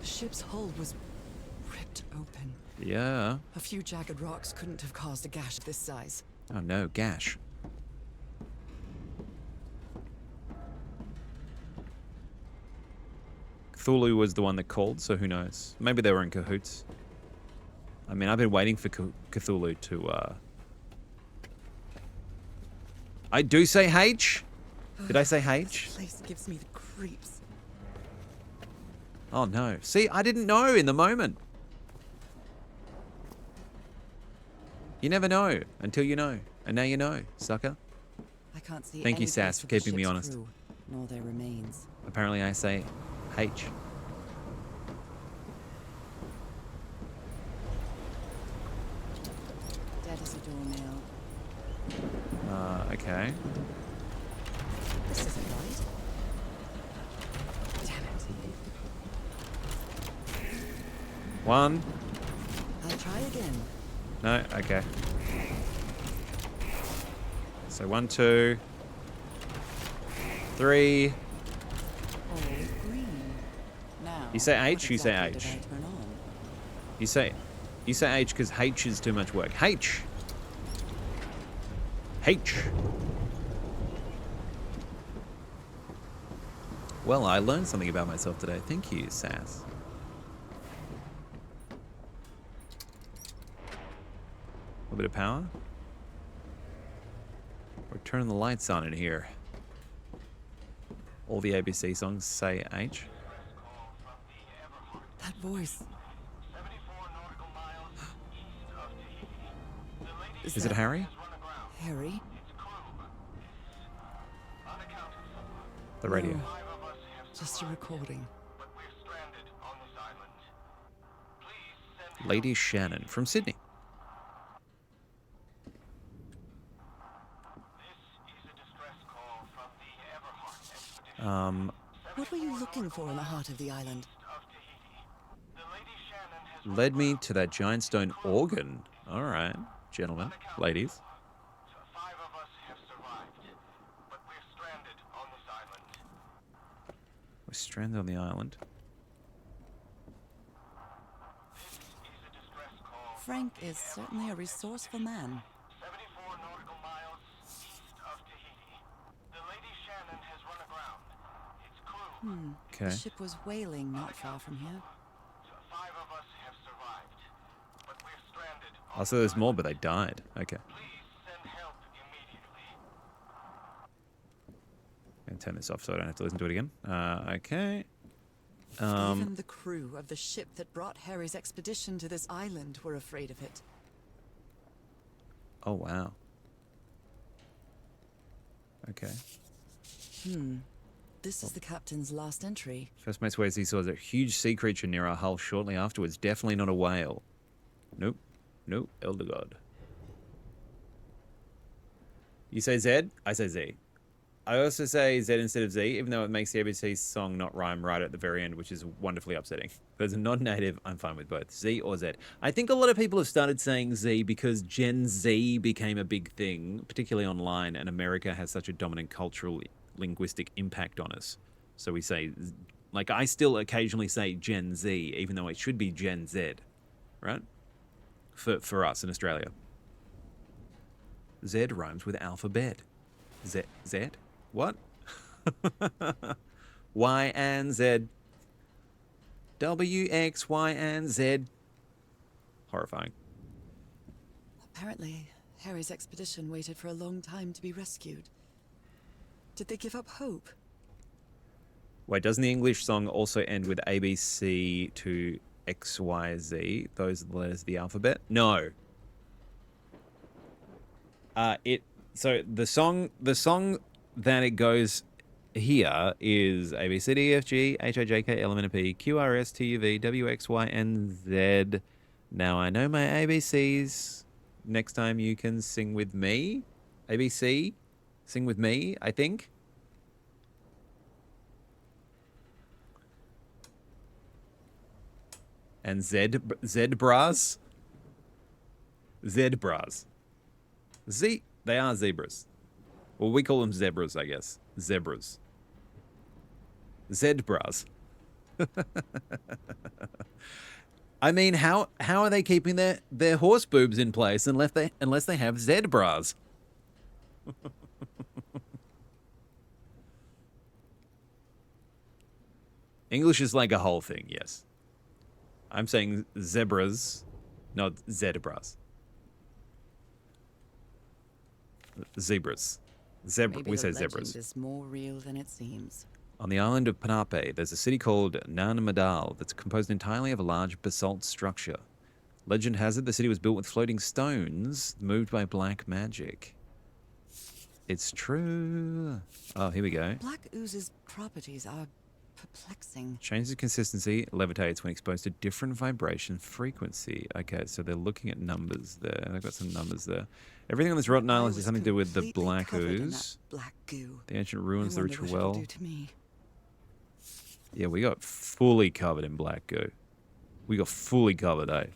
the ship's hull was ripped open. Yeah. A few jagged rocks couldn't have caused a gash of this size. Oh no, gash. Cthulhu was the one that called, so who knows? Maybe they were in cahoots. I mean, I've been waiting for Cthulhu to, I do say H? Did I say H? This place gives me the creeps. Oh no. See, I didn't know in the moment. You never know until you know. And now you know, sucker. I can't see Thank you, any Sass, place for the keeping me ship's honest. crew, nor their remains. Apparently I say H. Dead as a doornail. Okay. This isn't right. Damn it. One. I'll try again. No, okay. So 1, 2, 3. All green. Now. You say H, what you say exactly H. did I turn on? You say H because H is too much work. H. H. Well, I learned something about myself today. Thank you, Sass. A bit of power. We're turning the lights on in here. All the ABC songs say H. That voice. Is it Harry? Harry? The radio. No, just a recording. Lady Shannon from Sydney. What were you looking for in the heart of the island? Led me to that giant stone organ. All right, gentlemen, ladies. We're stranded on the island. Frank is certainly a resourceful man. Okay. The ship was whaling not far from here. Also, there's more, but they died. Okay. And turn this off so I don't have to listen to it again. Okay. Even the crew of the ship that brought Harry's expedition to this island were afraid of it. Oh, wow. Okay. This is the captain's last entry. First mate swears he saw a huge sea creature near our hull shortly afterwards. Definitely not a whale. Nope. Nope. Elder God. You say Z? I say Z. I also say Z instead of Z, even though it makes the ABC song not rhyme right at the very end, which is wonderfully upsetting. But as a non-native, I'm fine with both. Z or Z. I think a lot of people have started saying Z because Gen Z became a big thing, particularly online, and America has such a dominant cultural linguistic impact on us. So we say, like, I still occasionally say Gen Z, even though it should be Gen Z, right? for us in Australia. Z rhymes with alphabet. Z? What? Y and Z. W, X, Y, and Z. Horrifying. Apparently, Harry's expedition waited for a long time to be rescued. Did they give up hope? Wait, doesn't the English song also end with A, B, C to X, Y, Z? Those are the letters of the alphabet? No. So the song that it goes here is A, B, C, D, E, F, G, H, I, J, K, L, M, N, P, Q, R, S, T, U, V, W, X, Y, and Z. Now I know my ABCs. Next time you can sing with me. ABC, sing with me, I think. And zebras. Zebras. They are zebras. Well, we call them zebras, I guess. Zebras. Zebras. I mean, how are they keeping their horse boobs in place unless they have zebras? English is like a whole thing, yes. I'm saying zebras, not zebras. Zebras. Maybe We say the legend zebras. is more real than it seems. On the island of Panape, there's a city called Nan Madal that's composed entirely of a large basalt structure. Legend has it the city was built with floating stones moved by black magic. It's true. Oh, here we go. Black ooze's properties are perplexing. Changes consistency, levitates when exposed to different vibration frequency. Okay, so they're looking at numbers there. They've got some numbers there. Everything on this rotten island has something to do with the black ooze. Black goo. The ancient ruins, the ritual well. Do to me. Yeah, we got fully covered in black goo. We got fully covered, eh?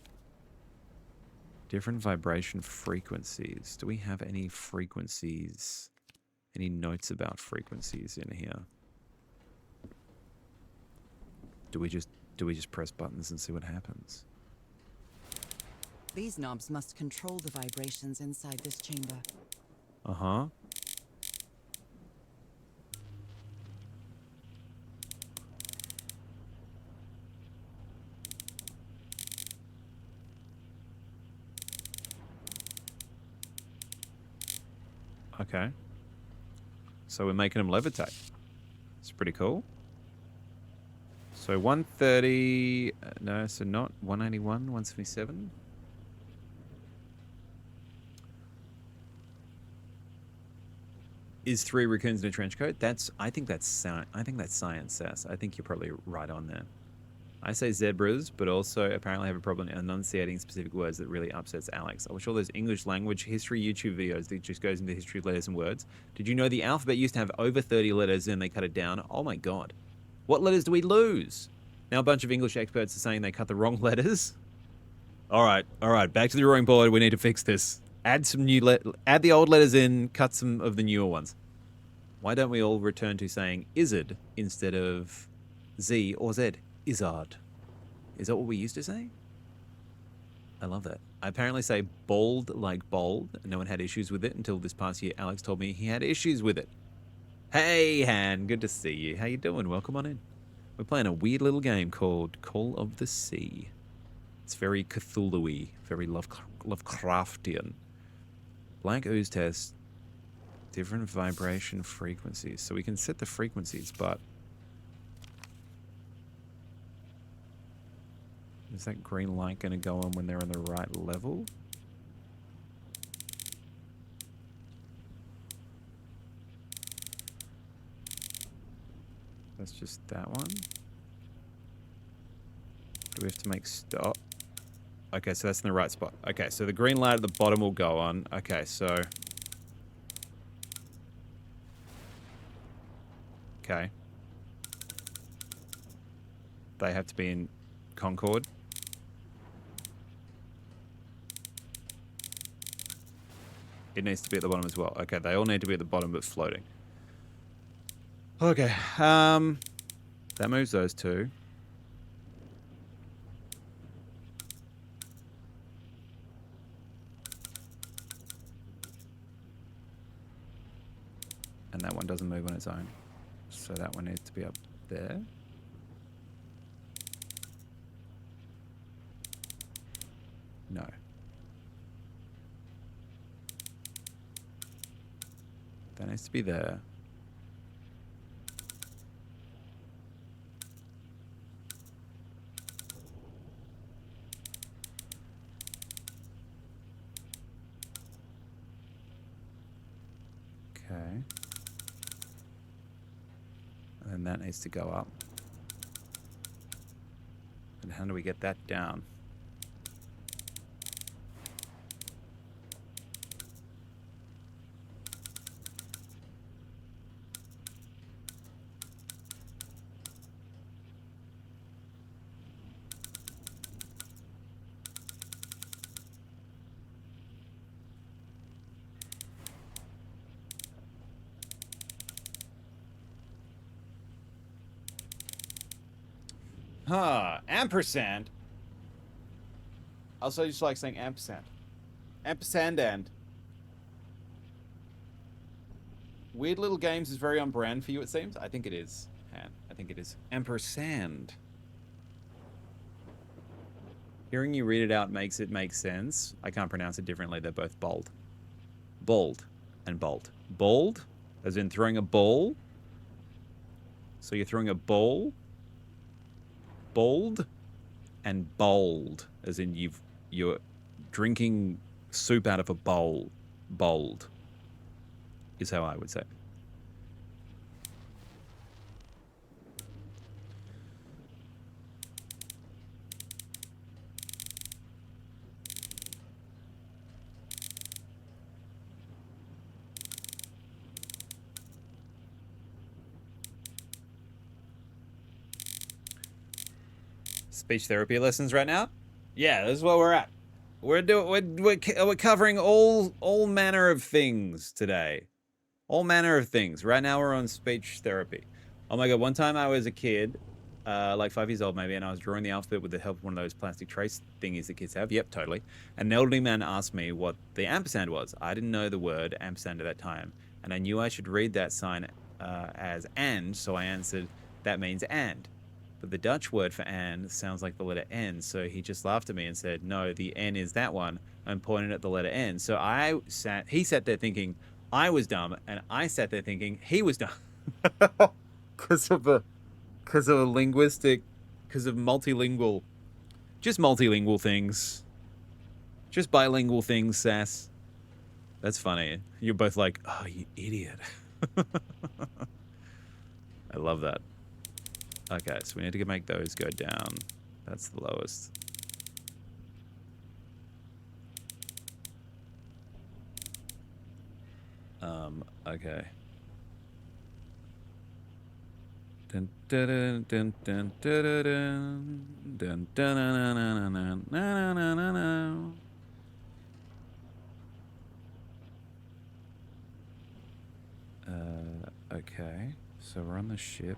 Different vibration frequencies. Do we have any frequencies? Any notes about frequencies in here? Do we just press buttons and see what happens? These knobs must control the vibrations inside this chamber. Uh-huh. Okay. So we're making them levitate. It's pretty cool. So 130, no, so not 181, 177. Is 3 raccoons in a trench coat? I think that's science, Sass. I think you're probably right on there. I say zebras, but also apparently have a problem enunciating specific words that really upsets Alex. I wish all those English language history YouTube videos that just goes into history letters and words. Did you know the alphabet used to have over 30 letters and they cut it down? Oh my god. What letters do we lose? Now a bunch of English experts are saying they cut the wrong letters. All right, back to the drawing board. We need to fix this. Add some new add the old letters in, cut some of the newer ones. Why don't we all return to saying Izzard instead of Z or Z? Izzard. Is that what we used to say? I love that. I apparently say bold like bold, and no one had issues with it until this past year. Alex told me he had issues with it. Hey, Han, good to see you. How you doing? Welcome on in. We're playing a weird little game called Call of the Sea. It's very Cthulhu-y, very Lovecraftian. Black ooze test, different vibration frequencies. So we can set the frequencies, but is that green light going to go on when they're on the right level? That's just that one. Do we have to make stop? Okay, so that's in the right spot. Okay, so the green light at the bottom will go on. Okay, so... Okay. They have to be in Concord. It needs to be at the bottom as well. Okay, they all need to be at the bottom but floating. Okay, that moves those two. And that one doesn't move on its own. So that one needs to be up there. No. That needs to be there. Okay. And then that needs to go up. And how do we get that down? Huh, ampersand. Also, just like saying ampersand. Ampersand and. Weird Little Games is very on brand for you, it seems. I think it is, Han. I think it is. Ampersand. Hearing you read it out makes it make sense. I can't pronounce it differently. They're both bold. Bold and bold. Bold, as in throwing a ball. So you're throwing a ball. Bold and bold, as in you're drinking soup out of a bowl. Bold is how I would say. Speech therapy lessons right now? Yeah, this is where we're at. We're covering all manner of things today. All manner of things. Right now we're on speech therapy. Oh my god, one time I was a kid, like 5 years old maybe, and I was drawing the alphabet with the help of one of those plastic trace thingies that kids have. Yep, totally. And an elderly man asked me what the ampersand was. I didn't know the word ampersand at that time, and I knew I should read that sign as and, so I answered, that means and. But the Dutch word for and sounds like the letter N, so he just laughed at me and said, no, the N is that one, and pointed at the letter N. So he sat there thinking I was dumb, and I sat there thinking he was dumb. Because of multilingual, just multilingual things. Just bilingual things, Sass. That's funny. You're both like, oh, you idiot. I love that. Okay, so we need to make those go down. That's the lowest. Okay. Dun, dun, dun, dun, dun, dun, dun, dun, dun, dun, dun, dun. Okay, so we're on the ship.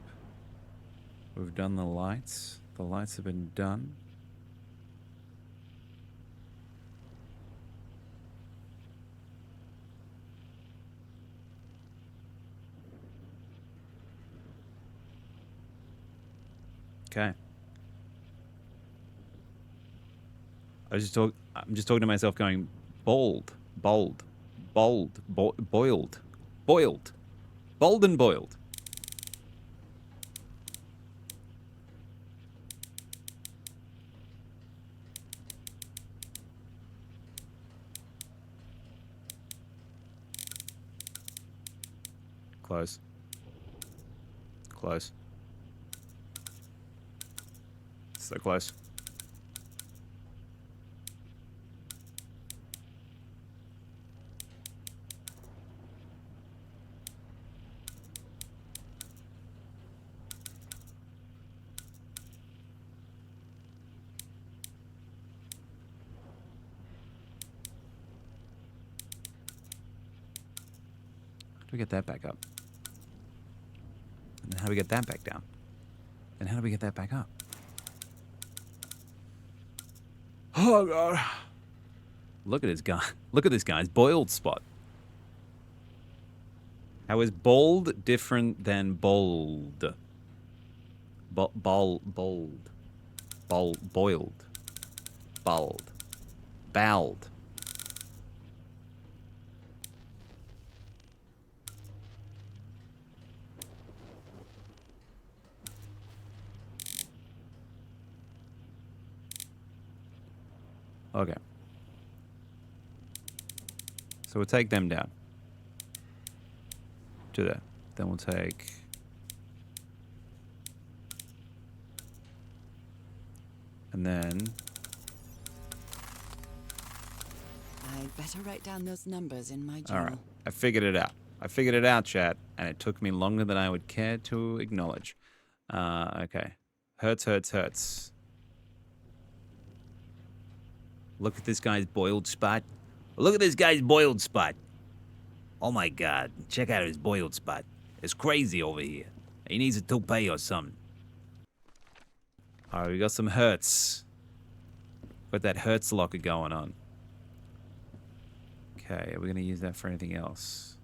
We've done the lights. The lights have been done. Okay. I'm just talking to myself going, bold, bold, bold, boiled, boiled, bold and boiled. Close. Close. So close. How do we get that back up? And then how do we get that back down? And how do we get that back up? Oh god. Look at this guy. Look at this guy's boiled spot. How is bald different than bold? Boiled. Bald. Bald. Okay. So we'll take them down. To there. Then we'll take... And then... I'd better write down those numbers in my journal. Alright. I figured it out. I figured it out, chat. And it took me longer than I would care to acknowledge. Okay. Hurts. Look at this guy's boiled spot. Look at this guy's boiled spot. Oh my god. Check out his boiled spot. It's crazy over here. He needs a toupee or something. Alright, we got some hurts. Got that hurts locker going on. Okay, are we going to use that for anything else?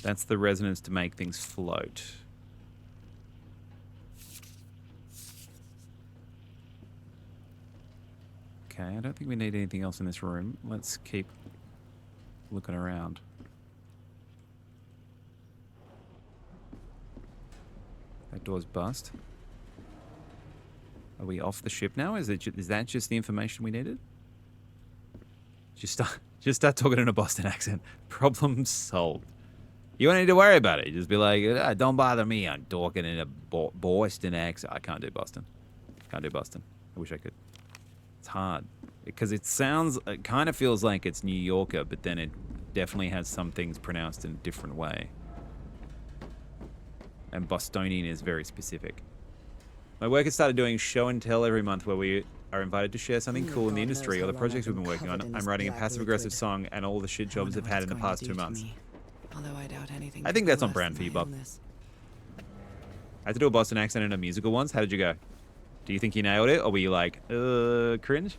That's the resonance to make things float. Okay, I don't think we need anything else in this room. Let's keep looking around. That door's bust. Are we off the ship now? Is that just the information we needed? Just start talking in a Boston accent. Problem solved. You don't need to worry about it. Just be like, don't bother me. I'm talking in a Boston accent. I can't do Boston. Can't do Boston. I wish I could. It's hard because it kind of feels like it's New Yorker, but then it definitely has some things pronounced in a different way. And Bostonian is very specific. My work has started doing show and tell every month where we are invited to share something cool in the industry or the projects we've been working on. I'm writing a passive-aggressive song and all the shit jobs I've had in the past 2 months. Although I doubt anything. I think that's on brand for you, Bob. I had to do a Boston accent in a musical once. How did you go? Do you think you nailed it, or were you like, cringe?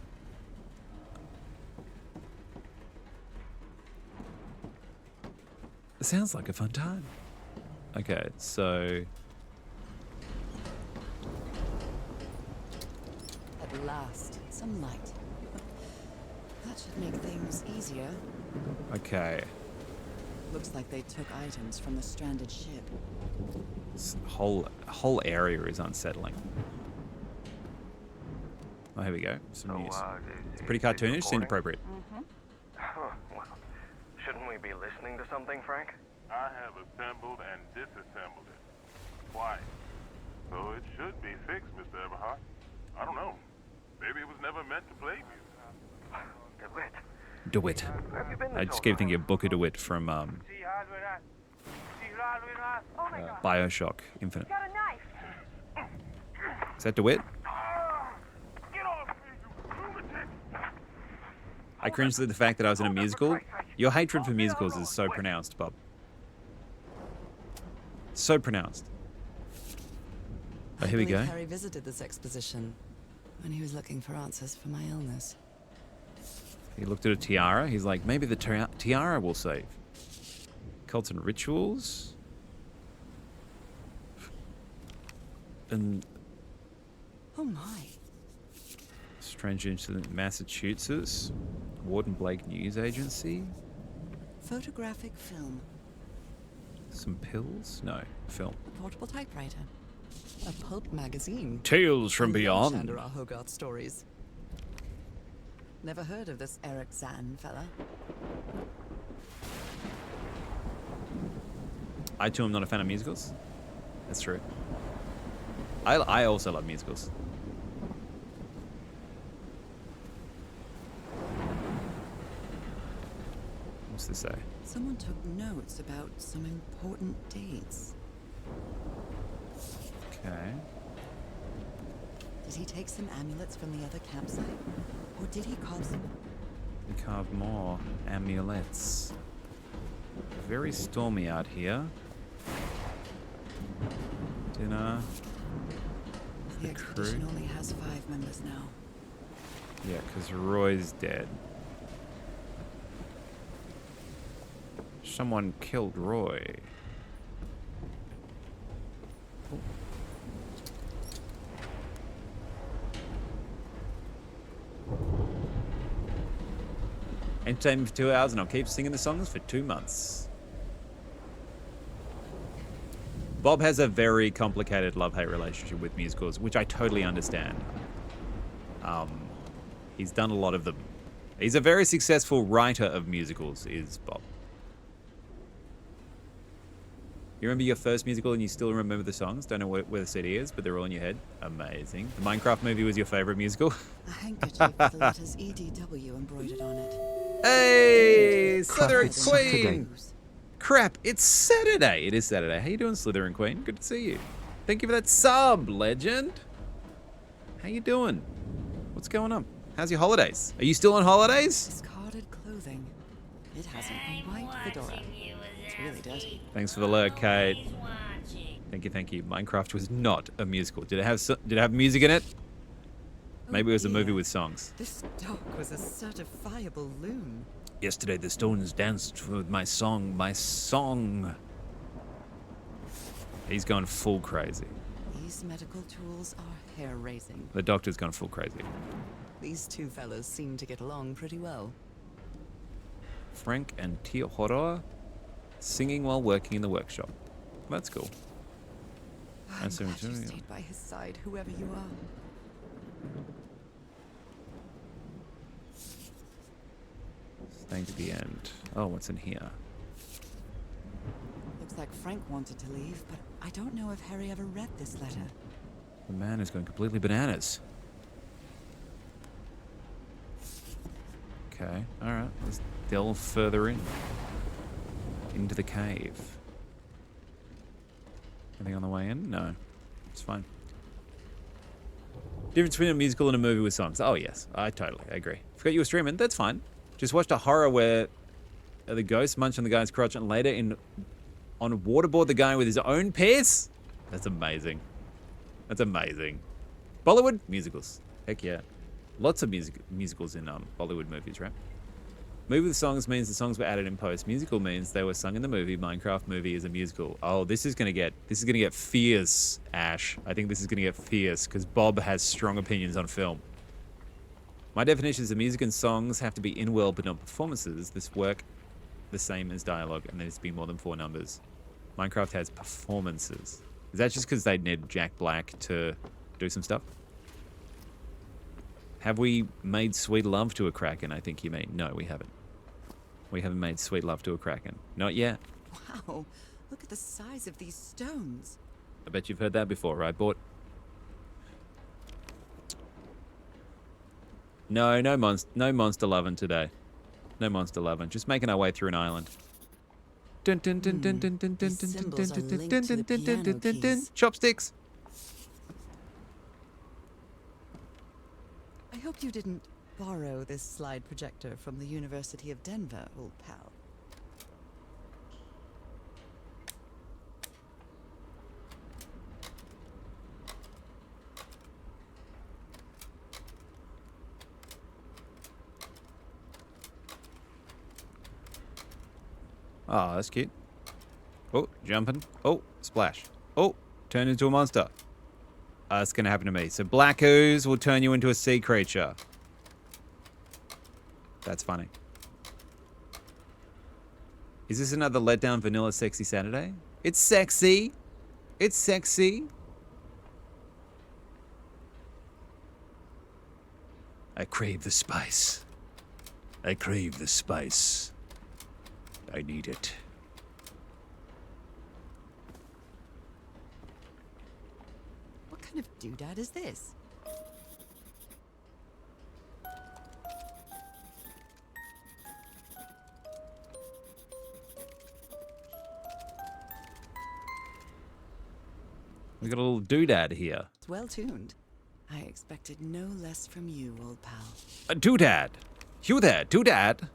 It sounds like a fun time. Okay, so... At last, some light. That should make things easier. Okay. Looks like they took items from the stranded ship. This whole area is unsettling. Oh, here we go. Some news. It's pretty cartoonish, seemed appropriate. Well, shouldn't we be listening to something, Frank? I have assembled and disassembled it. Twice. So it should be fixed, Mr. Everhart. I don't know. Maybe it was never meant to play music. DeWitt. I just keep thinking of Booker DeWitt from Bioshock Infinite. Is that DeWitt? I cringed at the fact that I was in a musical. Your hatred for musicals is so pronounced, Bob. So pronounced. Oh, here we go. Harry visited this exposition when he was looking for answers for my illness. He looked at a tiara. He's like, maybe the tiara will save. Cults and rituals. And... Oh my. Strange incident in Massachusetts. Warden Blake News Agency. Photographic film. Some pills? No, film. A portable typewriter. A pulp magazine. Tales from Beyond. Chandra Hogarth stories. Never heard of this Eric Zahn fella. I too am not a fan of musicals. That's true. I also love musicals. What's this say? Someone took notes about some important dates. Okay. Did he take some amulets from the other campsite? Or did he carve some? We carve more amulets. Very stormy out here. Dinner. The expedition only has 5 members now. Yeah, because Roy's dead. Someone killed Roy. Entertainment for 2 hours and I'll keep singing the songs for 2 months. Bob has a very complicated love-hate relationship with musicals, which I totally understand. He's done a lot of them. He's a very successful writer of musicals, is Bob. You remember your first musical and you still remember the songs? Don't know where the CD is, but they're all in your head. Amazing. The Minecraft movie was your favorite musical? A handkerchief with the letters EDW embroidered on it. Hey, Crap, Slytherin it's Queen! Crap, it's Saturday. It is Saturday. How you doing, Slytherin Queen? Good to see you. Thank you for that sub, legend. How you doing? What's going on? How's your holidays? Are you still on holidays? Discarded clothing. It hasn't been wiped, Fedora. It's really dirty. Thanks for the lurk, Kate. Thank you, thank you. Minecraft was not a musical. Did it have music in it? Maybe it was a movie with songs. This dog was a certifiable loon. Yesterday the stones danced with my song, my song. He's gone full crazy. These medical tools are hair-raising. The doctor's gone full crazy. These two fellows seem to get along pretty well. Frank and Tia Horror singing while working in the workshop. That's cool. I'm glad you stayed by his side, whoever you are. Staying to the end. Oh, what's in here? Looks like Frank wanted to leave, but I don't know if Harry ever read this letter. The man is going completely bananas. Okay, alright. Let's delve further in. Into the cave. Anything on the way in? No. It's fine. Difference between a musical and a movie with songs. Oh, yes. I totally agree. Forgot you were streaming. That's fine. Just watched a horror where the ghost munched on the guy's crotch and later on waterboard the guy with his own piss. That's amazing. That's amazing. Bollywood musicals. Heck yeah. Lots of musicals in Bollywood movies, right? Movie with songs means the songs were added in post. Musical means they were sung in the movie. Minecraft movie is a musical. Oh, this is gonna get fierce, Ash. I think this is gonna get fierce because Bob has strong opinions on film. My definition is that music and songs have to be in world but not performances. This work the same as dialogue and there needs to be more than 4 numbers. Minecraft has performances. Is that just because they need Jack Black to do some stuff? Have we made sweet love to a kraken? I think you mean. No, we haven't. We haven't made sweet love to a kraken. Not yet. Wow, look at the size of these stones. I bet you've heard that before, right, Bort? No monster loving today. No monster loving. Just making our way through an island. Dun dun dun dun dun dun dun dun dun dun dun dun dun dun dun dun. Chopsticks. I hope you didn't borrow this slide projector from the University of Denver, old pal. Oh, that's cute. Oh, jumping. Oh, splash. Oh, turn into a monster. That's going to happen to me. So black ooze will turn you into a sea creature. That's funny. Is this another letdown vanilla sexy Saturday? It's sexy. It's sexy. I crave the spice. I crave the spice. I need it. What kind of doodad is this? We got a little doodad here. It's well tuned. I expected no less from you, old pal. A doodad. You there, doodad.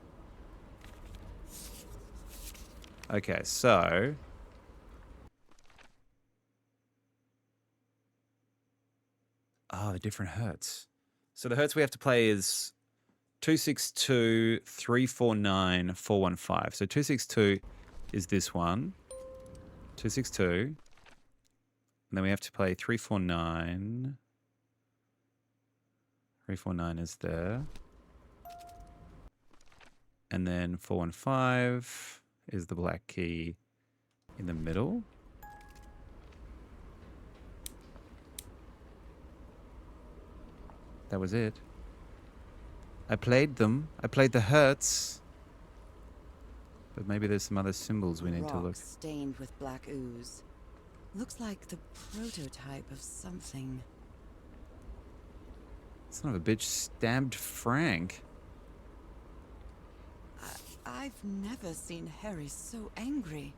Okay, so the different hertz. So the hertz we have to play is 262 349 415. So 262 is this one. 262. And then we have to play 349. 349 is there. And then 415 is the black key in the middle. That was it. I played them. I played the hertz. But maybe there's some other symbols we need to Rock look. stained with black ooze. Looks like the prototype of something. Son of a bitch stabbed Frank. I've never seen Harry so angry.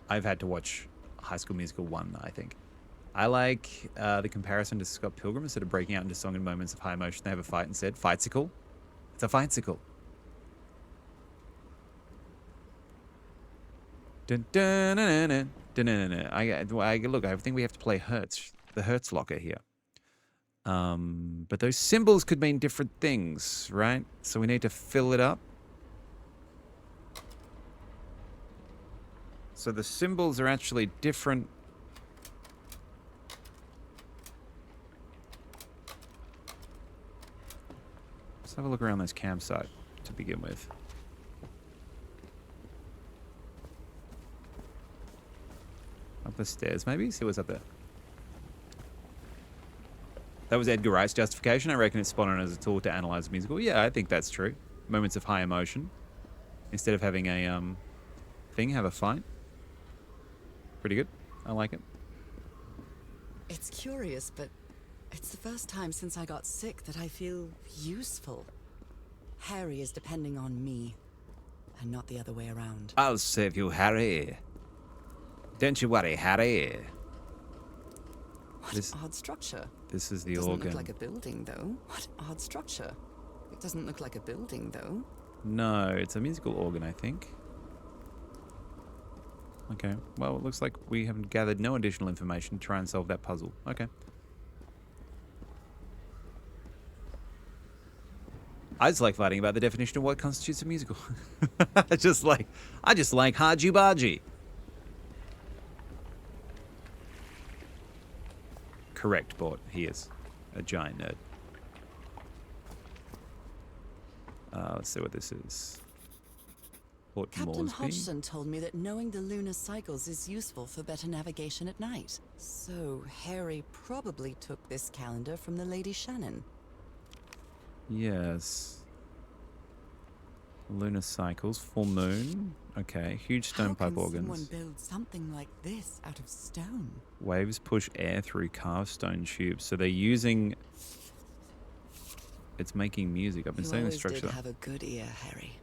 I've had to watch High School Musical 1, I think. I like the comparison to Scott Pilgrim. Instead of breaking out into song in moments of high emotion, they have a fight instead. Fightsicle. It's a fightsicle. Dun, dun, dun, dun, dun, dun, dun, dun. Look, I think we have to play Hertz, the Hertz locker here. But those symbols could mean different things, right? So we need to fill it up. So the symbols are actually different. Let's have a look around this campsite to begin with. Up the stairs, maybe? See what's up there. That was Edgar Wright's justification. I reckon it's spot on as a tool to analyze a musical. Yeah, I think that's true. Moments of high emotion. Instead of having a thing, have a fight. Pretty good. I like it. It's curious, but it's the first time since I got sick that I feel useful. Harry is depending on me, and not the other way around. I'll save you, Harry. Don't you worry, Harry. What odd structure. This is the Doesn't organ. look like a building, though. What odd structure. It doesn't look like a building, though. No, it's a musical organ, I think. Okay, well, it looks like we haven't gathered no additional information to try and solve that puzzle. Okay. I just like fighting about the definition of what constitutes a musical. I just like Haji Baji. Correct, Bort. He is a giant nerd. Let's see what this is. Port Captain Moresby. Hodgson told me that knowing the lunar cycles is useful for better navigation at night. So Harry probably took this calendar from the Lady Shannon. Yes. Lunar cycles, full moon. Okay, huge stone pipe How can organs. someone build something like this out of stone? Waves push air through carved stone tubes. So they're using... It's making music. I've been You saying the always structure. did have a good ear, Harry.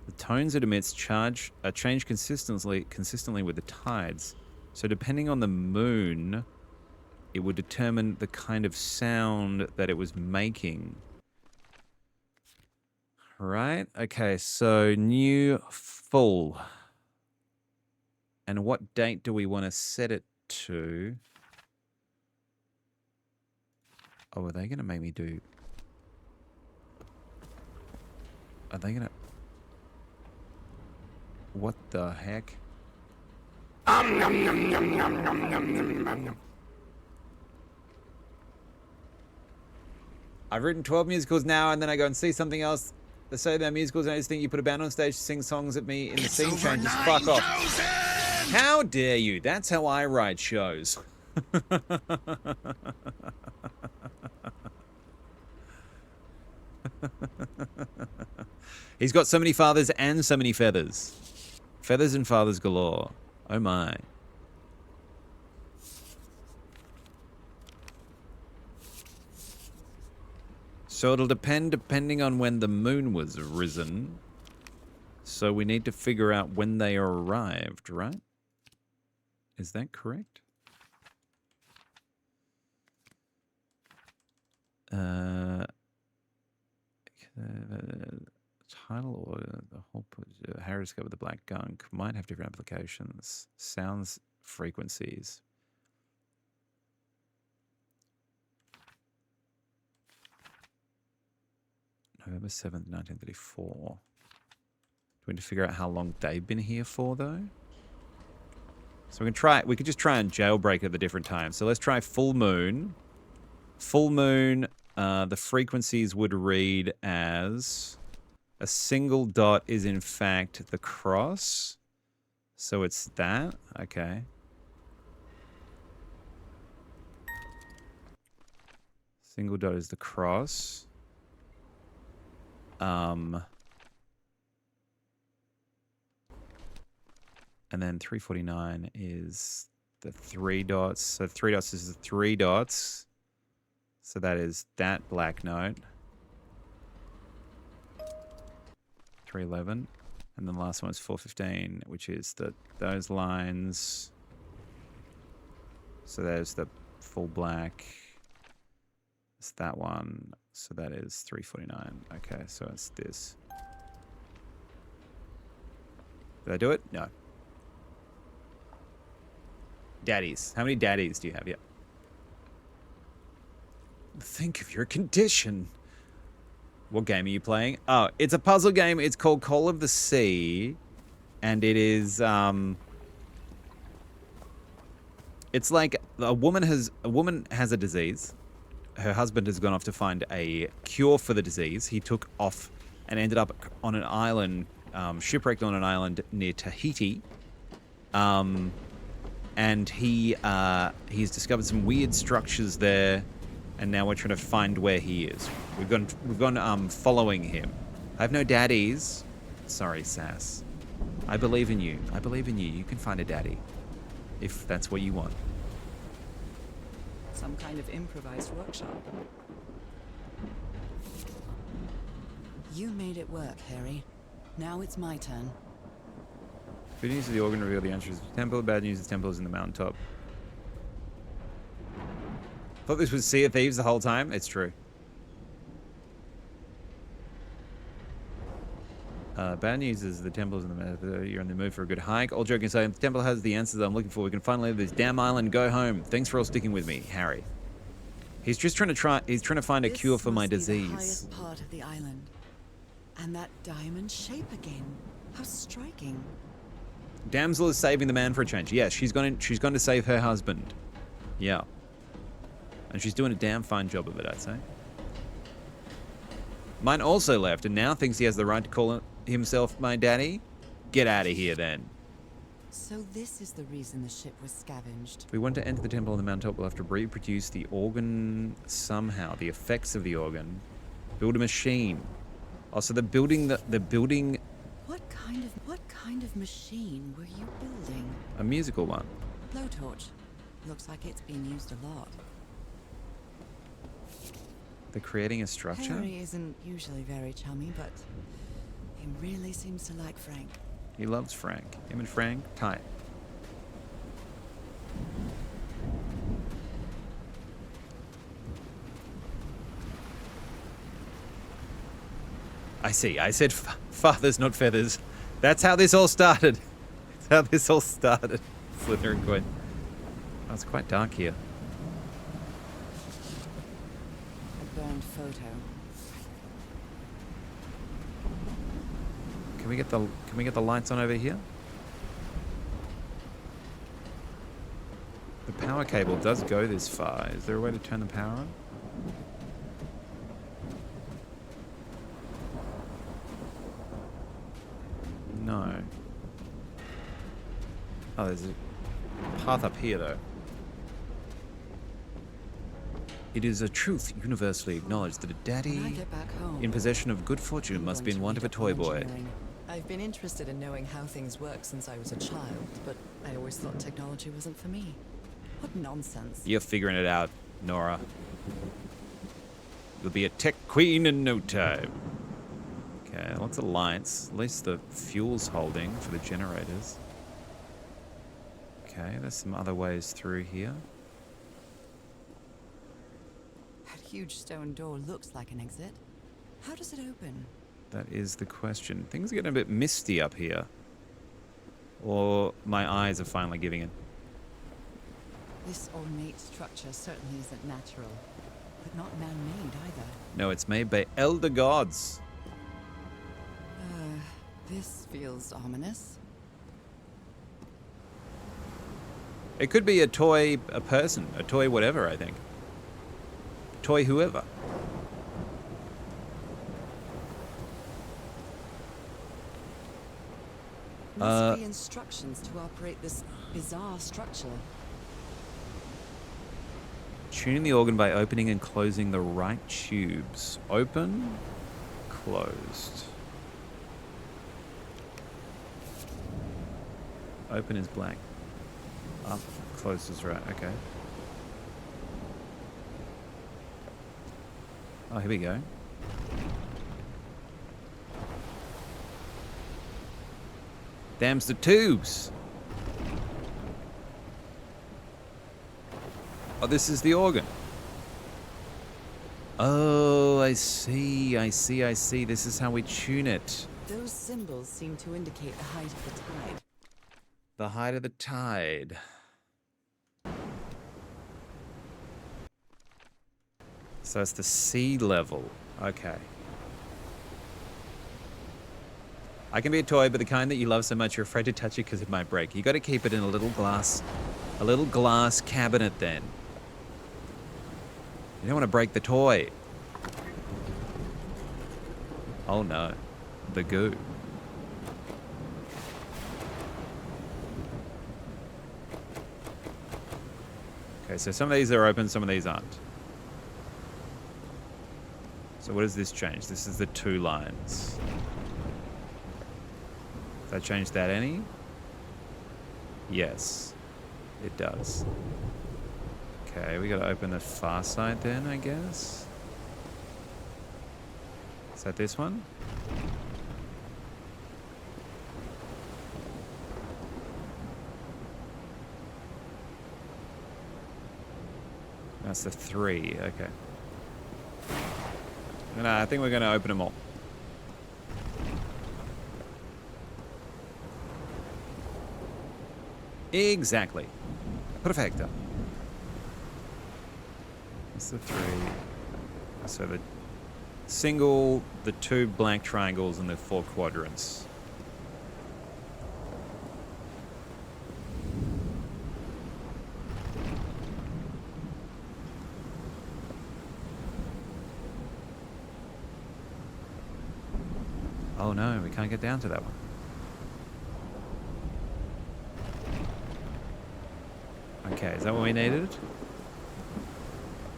The tones it emits change consistently with the tides. So depending on the moon, it would determine the kind of sound that it was making. Right? Okay, so new full. And what date do we want to set it to? Oh, are they going to make me do... Are they going to... What the heck? I've written 12 musicals now, and then I go and see something else. They say they're musicals, and I just think you put a band on stage to sing songs at me in the scene change. Just fuck off. How dare you? That's how I write shows. He's got so many fathers and so many feathers. Feathers and fathers galore. Oh my. So it'll depending on when the moon was risen. So we need to figure out when they arrived, right? Is that correct? Title or the whole Harry discovered the black gunk might have different applications. Sounds frequencies. November 7th, 1934. Do we need to figure out how long they've been here for, though? So we could just try and jailbreak at the different times. So let's try full moon. Full moon, the frequencies would read as a single dot is in fact the cross. So it's that, okay. Single dot is the cross. And then 349 is the 3 dots. So 3 dots is the 3 dots. So that is that black note. 311. And then the last one is 415, which is those lines. So there's the full black. It's that one. So that is 349. Okay, so it's this. Did I do it? No. Daddies. How many daddies do you have? Yeah. Think of your condition. What game are you playing? Oh, it's a puzzle game. It's called Call of the Sea. And it is, it's like a woman has a disease. Her husband has gone off to find a cure for the disease. He took off and ended up on an island, shipwrecked on an island near Tahiti. And he's discovered some weird structures there, and now we're trying to find where he is. We've gone following him. I have no daddies. Sorry, Sass. I believe in you. I believe in you. You can find a daddy, if that's what you want. Some kind of improvised workshop. You made it work, Harry. Now it's my turn. Good news is the organ revealed the answers to the temple. Bad news is the temple is in the mountaintop. Thought this was Sea of Thieves the whole time. It's true. Bad news is the temple is in the you're in the mood for a good hike. All joking aside, the temple has the answers I'm looking for. We can finally leave this damn island and go home. Thanks for all sticking with me, Harry. He's just trying to find a cure for my disease. The highest part of the island. And that diamond shape again. How striking. Damsel is saving the man for a change. Yes, she's going to save her husband. Yeah. And she's doing a damn fine job of it, I'd say. Mine also left and now thinks he has the right to call himself my daddy. Get out of here then. So this is the reason the ship was scavenged. If we want to enter the temple on the mountaintop, we'll have to reproduce the organ somehow. The effects of the organ. Build a machine. Oh, so they're building What kind of machine were you building? a musical one. Blowtorch. Looks like it's been used a lot. They're creating a structure? Harry isn't usually very chummy, but he really seems to like Frank. He loves Frank. Him and Frank, tight. I see. I said fathers, not feathers. That's how this all started. That's how this all started. Slytherin coin. Oh, it's quite dark here. A burned photo. Can we get the lights on over here? The power cable does go this far. Is there a way to turn the power on? No. Oh, there's a path up here, though. It is a truth universally acknowledged that a daddy When I get back home, in possession of good fortune I'm must going be in to want read of a up toy on boy. engineering. I've been interested in knowing how things work since I was a child, but I always thought technology wasn't for me. What nonsense. You're figuring it out, Nora. You'll be a tech queen in no time. Okay, lots of lights. At least the fuel's holding for the generators. Okay, there's some other ways through here. That huge stone door looks like an exit. How does it open? That is the question. Things are getting a bit misty up here. Or my eyes are finally giving it. This ornate structure certainly isn't natural. but not man-made either. No, it's made by elder gods. This feels ominous. It could be a toy, a person, a toy whatever, I think. Toy whoever. Must be instructions to operate this bizarre structure. Tuning the organ by opening and closing the right tubes. Open, closed. Open is blank. Up, closed is right, okay. Oh, here we go. Damns the tubes. Oh, this is the organ. Oh, I see. This is how we tune it. Those symbols seem to indicate the height of the tide. The height of the tide. So it's the sea level. Okay. I can be a toy, but the kind that you love so much you're afraid to touch it because it might break. You got to keep it in a little glass cabinet then. You don't want to break the toy. Oh no, the goo. Okay, so some of these are open, some of these aren't. So what does this change? This is the 2 lines. Does that change that any? Yes, it does. Okay, we gotta open the far side then, I guess. Is that this one? That's the 3, okay. No, I think we're gonna open them all. Exactly. Perfecto. That's the 3. So the single, the 2 blank triangles, and the 4 quadrants. Oh no, we can't get down to that one. Okay, is that what we needed?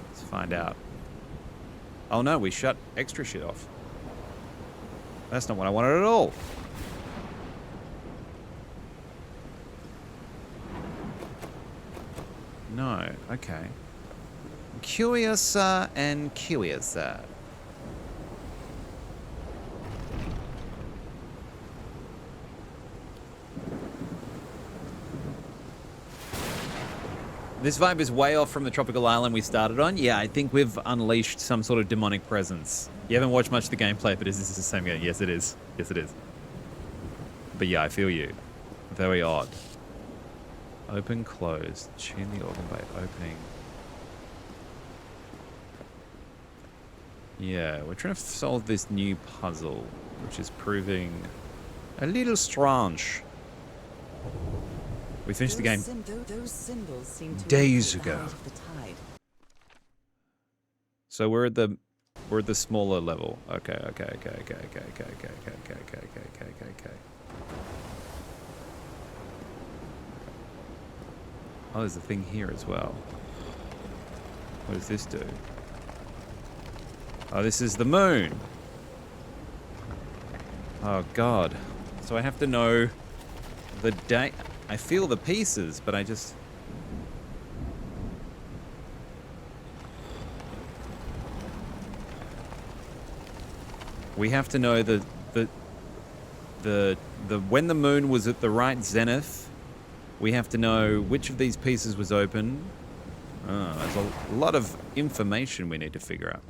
Let's find out. Oh no, we shut extra shit off. That's not what I wanted at all. No, okay. Curiouser and curiouser. This vibe is way off from the tropical island we started on. Yeah, I think we've unleashed some sort of demonic presence. You haven't watched much of the gameplay, but is this the same game? Yes, it is. Yes, it is. But yeah, I feel you. Very odd. Open, close. Tune the organ by opening. Yeah, we're trying to solve this new puzzle, which is proving a little strange. We finished the game Those symbols seem to days indicate the ago. height of the tide. So we're at the smaller level. Okay. Oh, there's a thing here as well. What does this do? Oh, this is the moon. Oh God. So I have to know the date. I feel the pieces, but I just... We have to know the when the moon was at the right zenith. We have to know which of these pieces was open. Oh, there's a lot of information we need to figure out.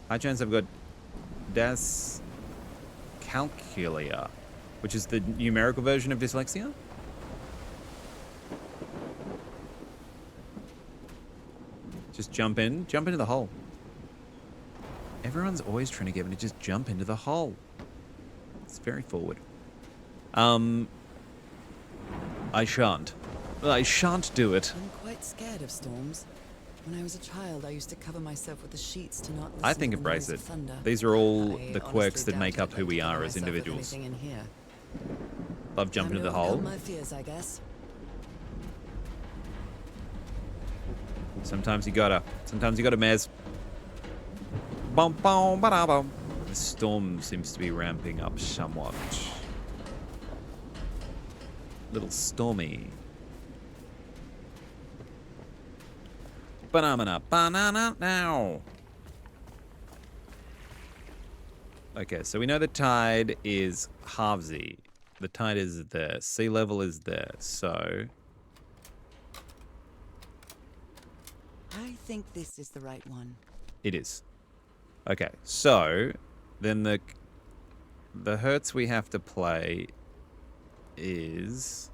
High chance I've got Das Calculia, which is the numerical version of dyslexia. Just jump in. Jump into the hole. Everyone's always trying to get me to just jump into the hole. It's very forward. I shan't. I shan't do it. I'm quite scared of storms. When I was a child, I used to cover myself with the sheets to not listen I think to the embrace noise it. of thunder. These are all I the quirks honestly that make doubt up I'd who like we to cover are as myself with individuals. anything in here. Love jumping Time into the to hole. overcome my fears, I guess. Sometimes you gotta. Sometimes you gotta, Mez. Bum, bum, ba-da-bum. The storm seems to be ramping up somewhat. Little stormy. Banana, banana now. Okay, so we know the tide is halvesy. The tide is there. Sea level is there. So I think this is the right one. it is. Okay, so then the hertz we have to play is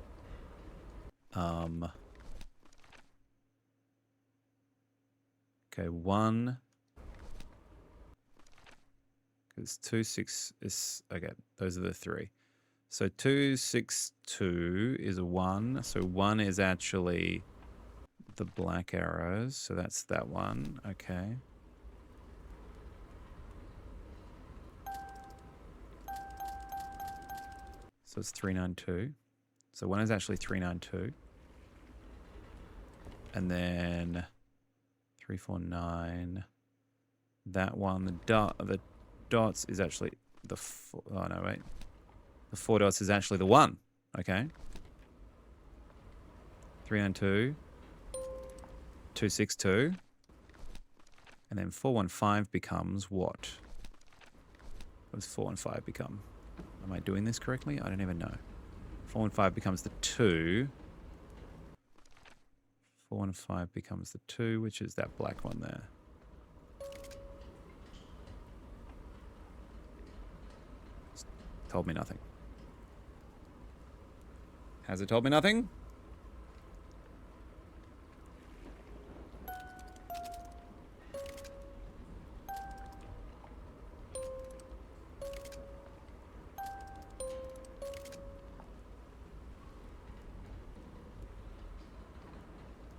okay, 1 because 2 6 is okay, those are the 3. So 2 6 2 is a 1. So 1 is actually the black arrows, so that's that one. Okay. So it's 392. So 1 is actually 392. And then 349. That one, the dots is actually the oh no, wait. The 4 dots is actually the 1. Okay. 392. 262. And then 415 becomes what? What does 415 become? Am I doing this correctly? I don't even know. 415 becomes the 2. 415 becomes the 2, which is that black one there. Told me nothing. Has it told me nothing?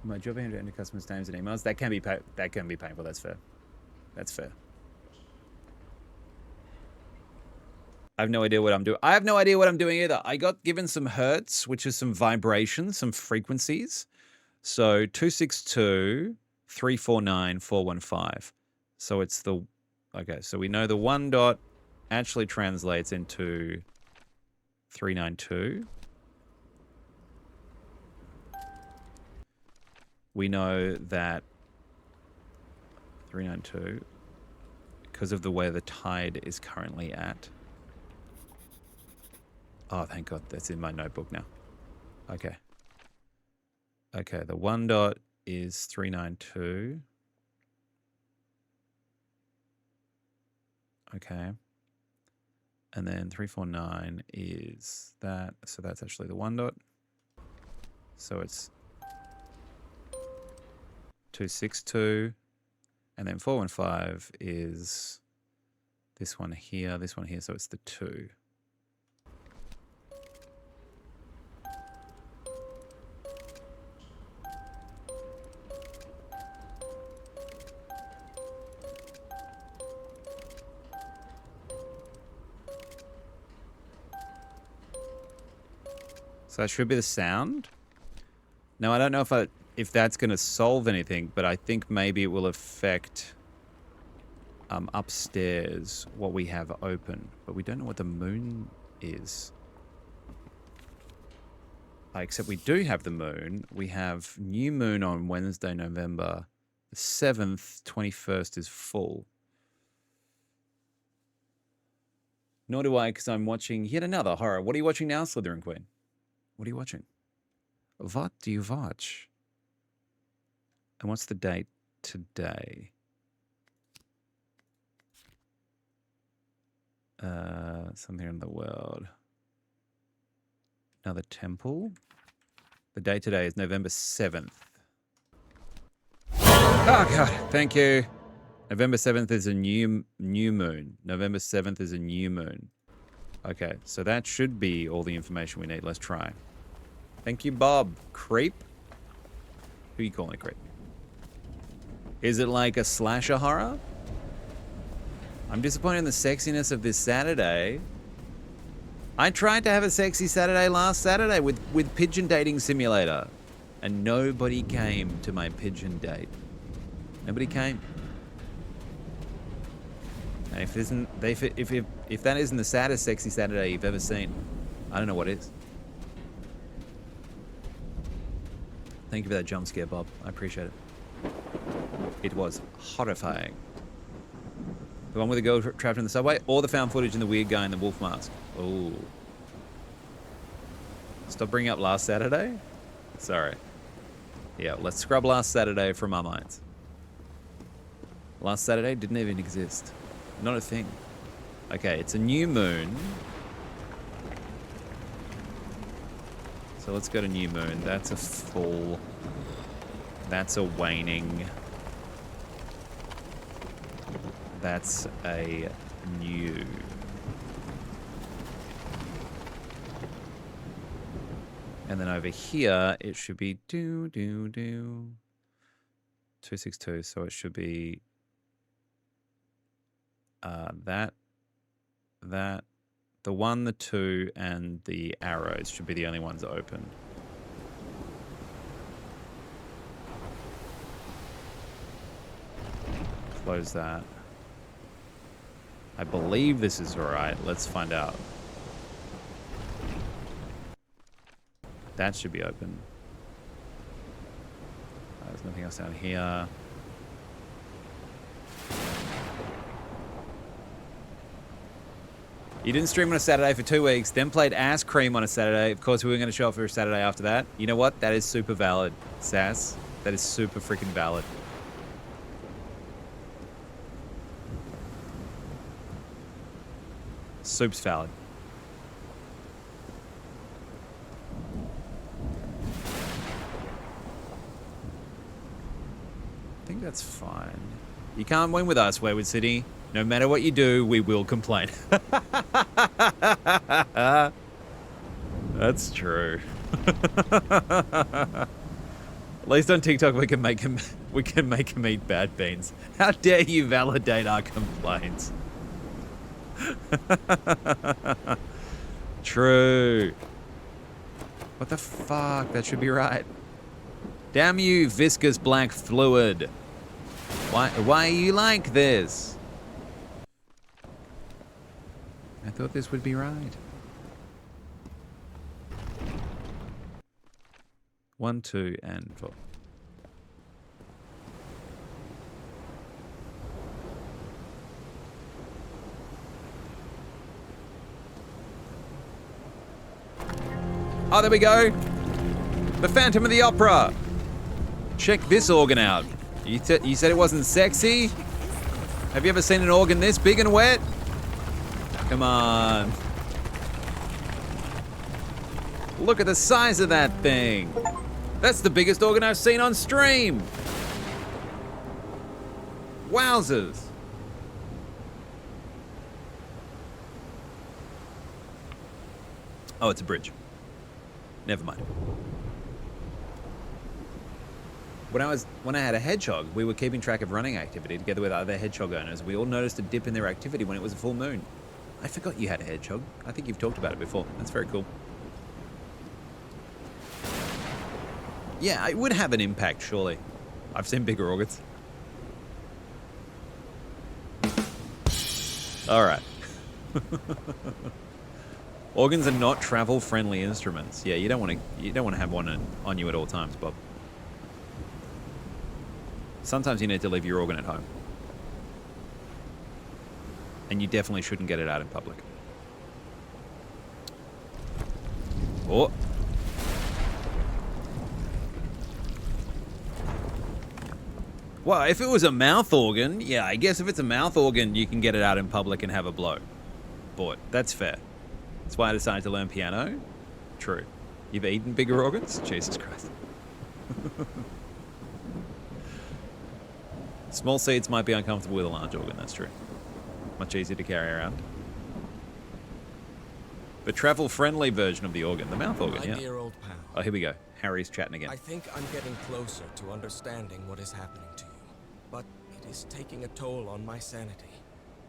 My job here to enter customers' names and emails. That can be painful. That's fair. That's fair. I have no idea what I'm doing. I have no idea what I'm doing either. I got given some hertz, which is some vibrations, some frequencies. So 262, 349, 415. So it's the okay. So we know the 1 dot actually translates into 392. We know that 392, because of the way the tide is currently at. Oh, thank God, that's in my notebook now. Okay. Okay, the 1 dot is 392. Okay. And then 349 is that. So that's actually the 1 dot. So it's 262. And then 415 is this one here, so it's the 2. So that should be the sound. Now, I don't know if that's going to solve anything, but I think maybe it will affect upstairs what we have open. But we don't know what the moon is. Except we do have the moon. We have new moon on Wednesday, November the 7th. 21st is full. Nor do I, because I'm watching yet another horror. What are you watching now, Slytherin Queen? What are you watching? What do you watch? And what's the date today? Something in the world. Another temple. The date today is November 7th. Oh god, thank you. November 7th is a new moon. November 7th is a new moon. Okay, so that should be all the information we need. Let's try. Thank you, Bob. Creep? Who are you calling a creep? Is it like a slasher horror? I'm disappointed in the sexiness of this Saturday. I tried to have a sexy Saturday last Saturday with Pigeon Dating Simulator. And nobody came to my pigeon date. Nobody came. And if that isn't the saddest sexy Saturday you've ever seen, I don't know what is. Thank you for that jump scare, Bob. I appreciate it. It was horrifying. The one with the girl trapped in the subway, or the found footage in the weird guy in the wolf mask. Oh. Stop bringing up last Saturday? Sorry. Yeah, let's scrub last Saturday from our minds. Last Saturday didn't even exist. Not a thing. Okay, it's a new moon. So let's go to new moon. That's a full. That's a waning. That's a new. And then over here, it should be 262. So it should be that, the 1, the 2, and the arrows should be the only ones open. Close that. I believe this is right. Let's find out. That should be open. There's nothing else down here. You didn't stream on a Saturday for 2 weeks, then played ass cream on a Saturday. Of course, we were going to show up for a Saturday after that. You know what? That is super valid, Sass. That is super freaking valid. Soup's valid. I think that's fine. You can't win with us, Wayward City. No matter what you do, we will complain. That's true. At least on TikTok we can make him eat bad beans. How dare you validate our complaints? True. What the fuck? That should be right. Damn you, viscous black fluid. Why are you like this? I thought this would be right. 1, 2, and 4. Oh, there we go. The Phantom of the Opera. Check this organ out. You said it wasn't sexy? Have you ever seen an organ this big and wet? Come on. Look at the size of that thing. That's the biggest organ I've seen on stream. Wowzers. Oh, it's a bridge. Never mind. When I had a hedgehog, we were keeping track of running activity together with other hedgehog owners. We all noticed a dip in their activity when it was a full moon. I forgot you had a hedgehog. I think you've talked about it before. That's very cool. Yeah, it would have an impact, surely. I've seen bigger organs. All right. Organs are not travel-friendly instruments. Yeah, you don't want to have one on you at all times, Bob. Sometimes you need to leave your organ at home. And you definitely shouldn't get it out in public. Oh. Well, if it was a mouth organ, yeah, I guess if it's a mouth organ, you can get it out in public and have a blow. But that's fair. That's why I decided to learn piano. True. You've eaten bigger organs? Jesus Christ. Small seeds might be uncomfortable with a large organ, that's true. Much easier to carry around. The travel-friendly version of the organ, the mouth organ, My yeah. dear old pal. Oh, here we go. Harry's chatting again. I think I'm getting closer to understanding what is happening to you, but it is taking a toll on my sanity.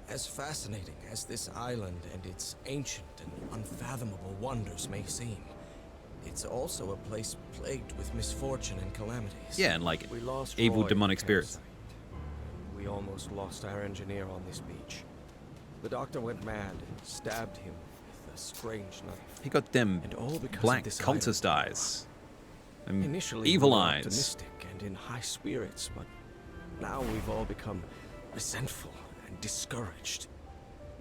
As fascinating as this island and its ancient and unfathomable wonders may seem, it's also a place plagued with misfortune and calamities. Yeah, and like We lost evil Roy demonic at spirits. campsite. We almost lost our engineer on this beach. The doctor went mad and stabbed him with a strange knife. He got them And all because black of this cultist island. eyes. And Initially, evil we were eyes. optimistic and in high spirits, but now we've all become resentful and discouraged.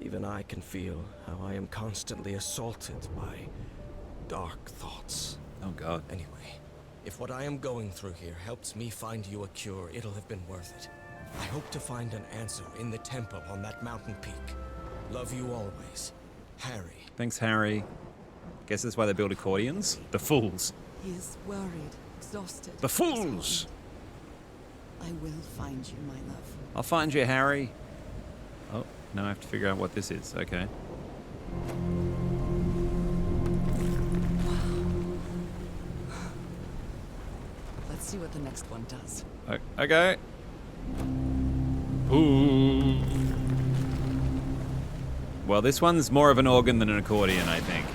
Even I can feel how I am constantly assaulted by dark thoughts. Oh God. Anyway, if what I am going through here helps me find you a cure, it'll have been worth it. I hope to find an answer in the temple on that mountain peak. Love you always, Harry. Thanks, Harry. Guess that's why they build accordions? The fools. He is worried, exhausted. The fools! I will find you, my love. I'll find you, Harry. Oh, now I have to figure out what this is. Okay. Let's see what the next one does. Okay. Ooh. Well, this one's more of an organ than an accordion, I think.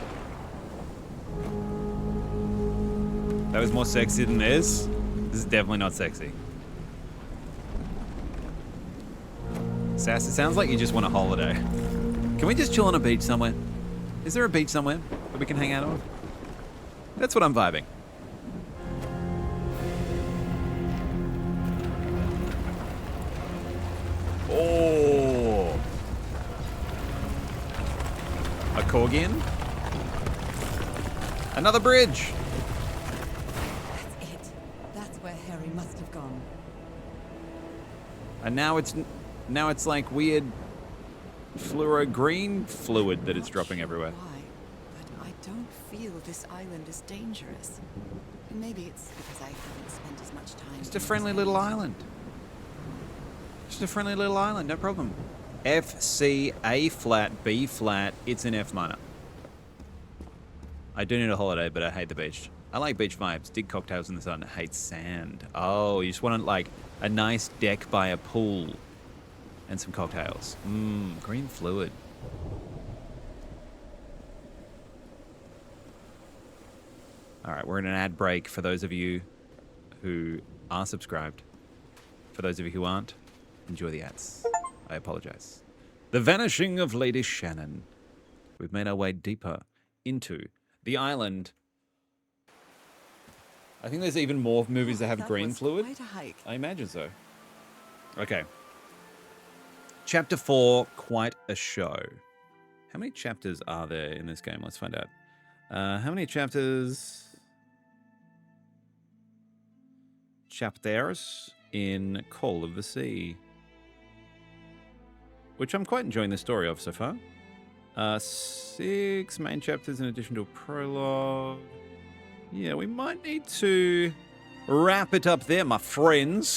That was more sexy than this. This is definitely not sexy. Sass, it sounds like you just want a holiday. Can we just chill on a beach somewhere? Is there a beach somewhere that we can hang out on? That's what I'm vibing. Oh. A Corgian? Another bridge. That's it. That's where Harry must have gone. And now it's like weird fluoro green fluid that it's dropping everywhere. Why? But I don't feel this island is dangerous. Maybe it's because I haven't spent as much time. Just a friendly little island. Just a friendly little island, no problem. F, C, A flat, B flat, it's an F minor. I do need a holiday, but I hate the beach. I like beach vibes, dig cocktails in the sun, I hate sand. Oh, you just want like a nice deck by a pool and some cocktails. Green fluid. All right, we're in an ad break for those of you who are subscribed. For those of you who aren't, enjoy the ads. I apologize. The Vanishing of Lady Shannon. We've made our way deeper into the island. I think there's even more movies that have That green was fluid. quite a hike. I imagine so. Okay. Chapter 4, quite a show. How many chapters are there in this game? Let's find out. How many chapters in Call of the Sea? Which I'm quite enjoying the story of so far. 6 main chapters in addition to a prologue. Yeah, we might need to wrap it up there, my friends.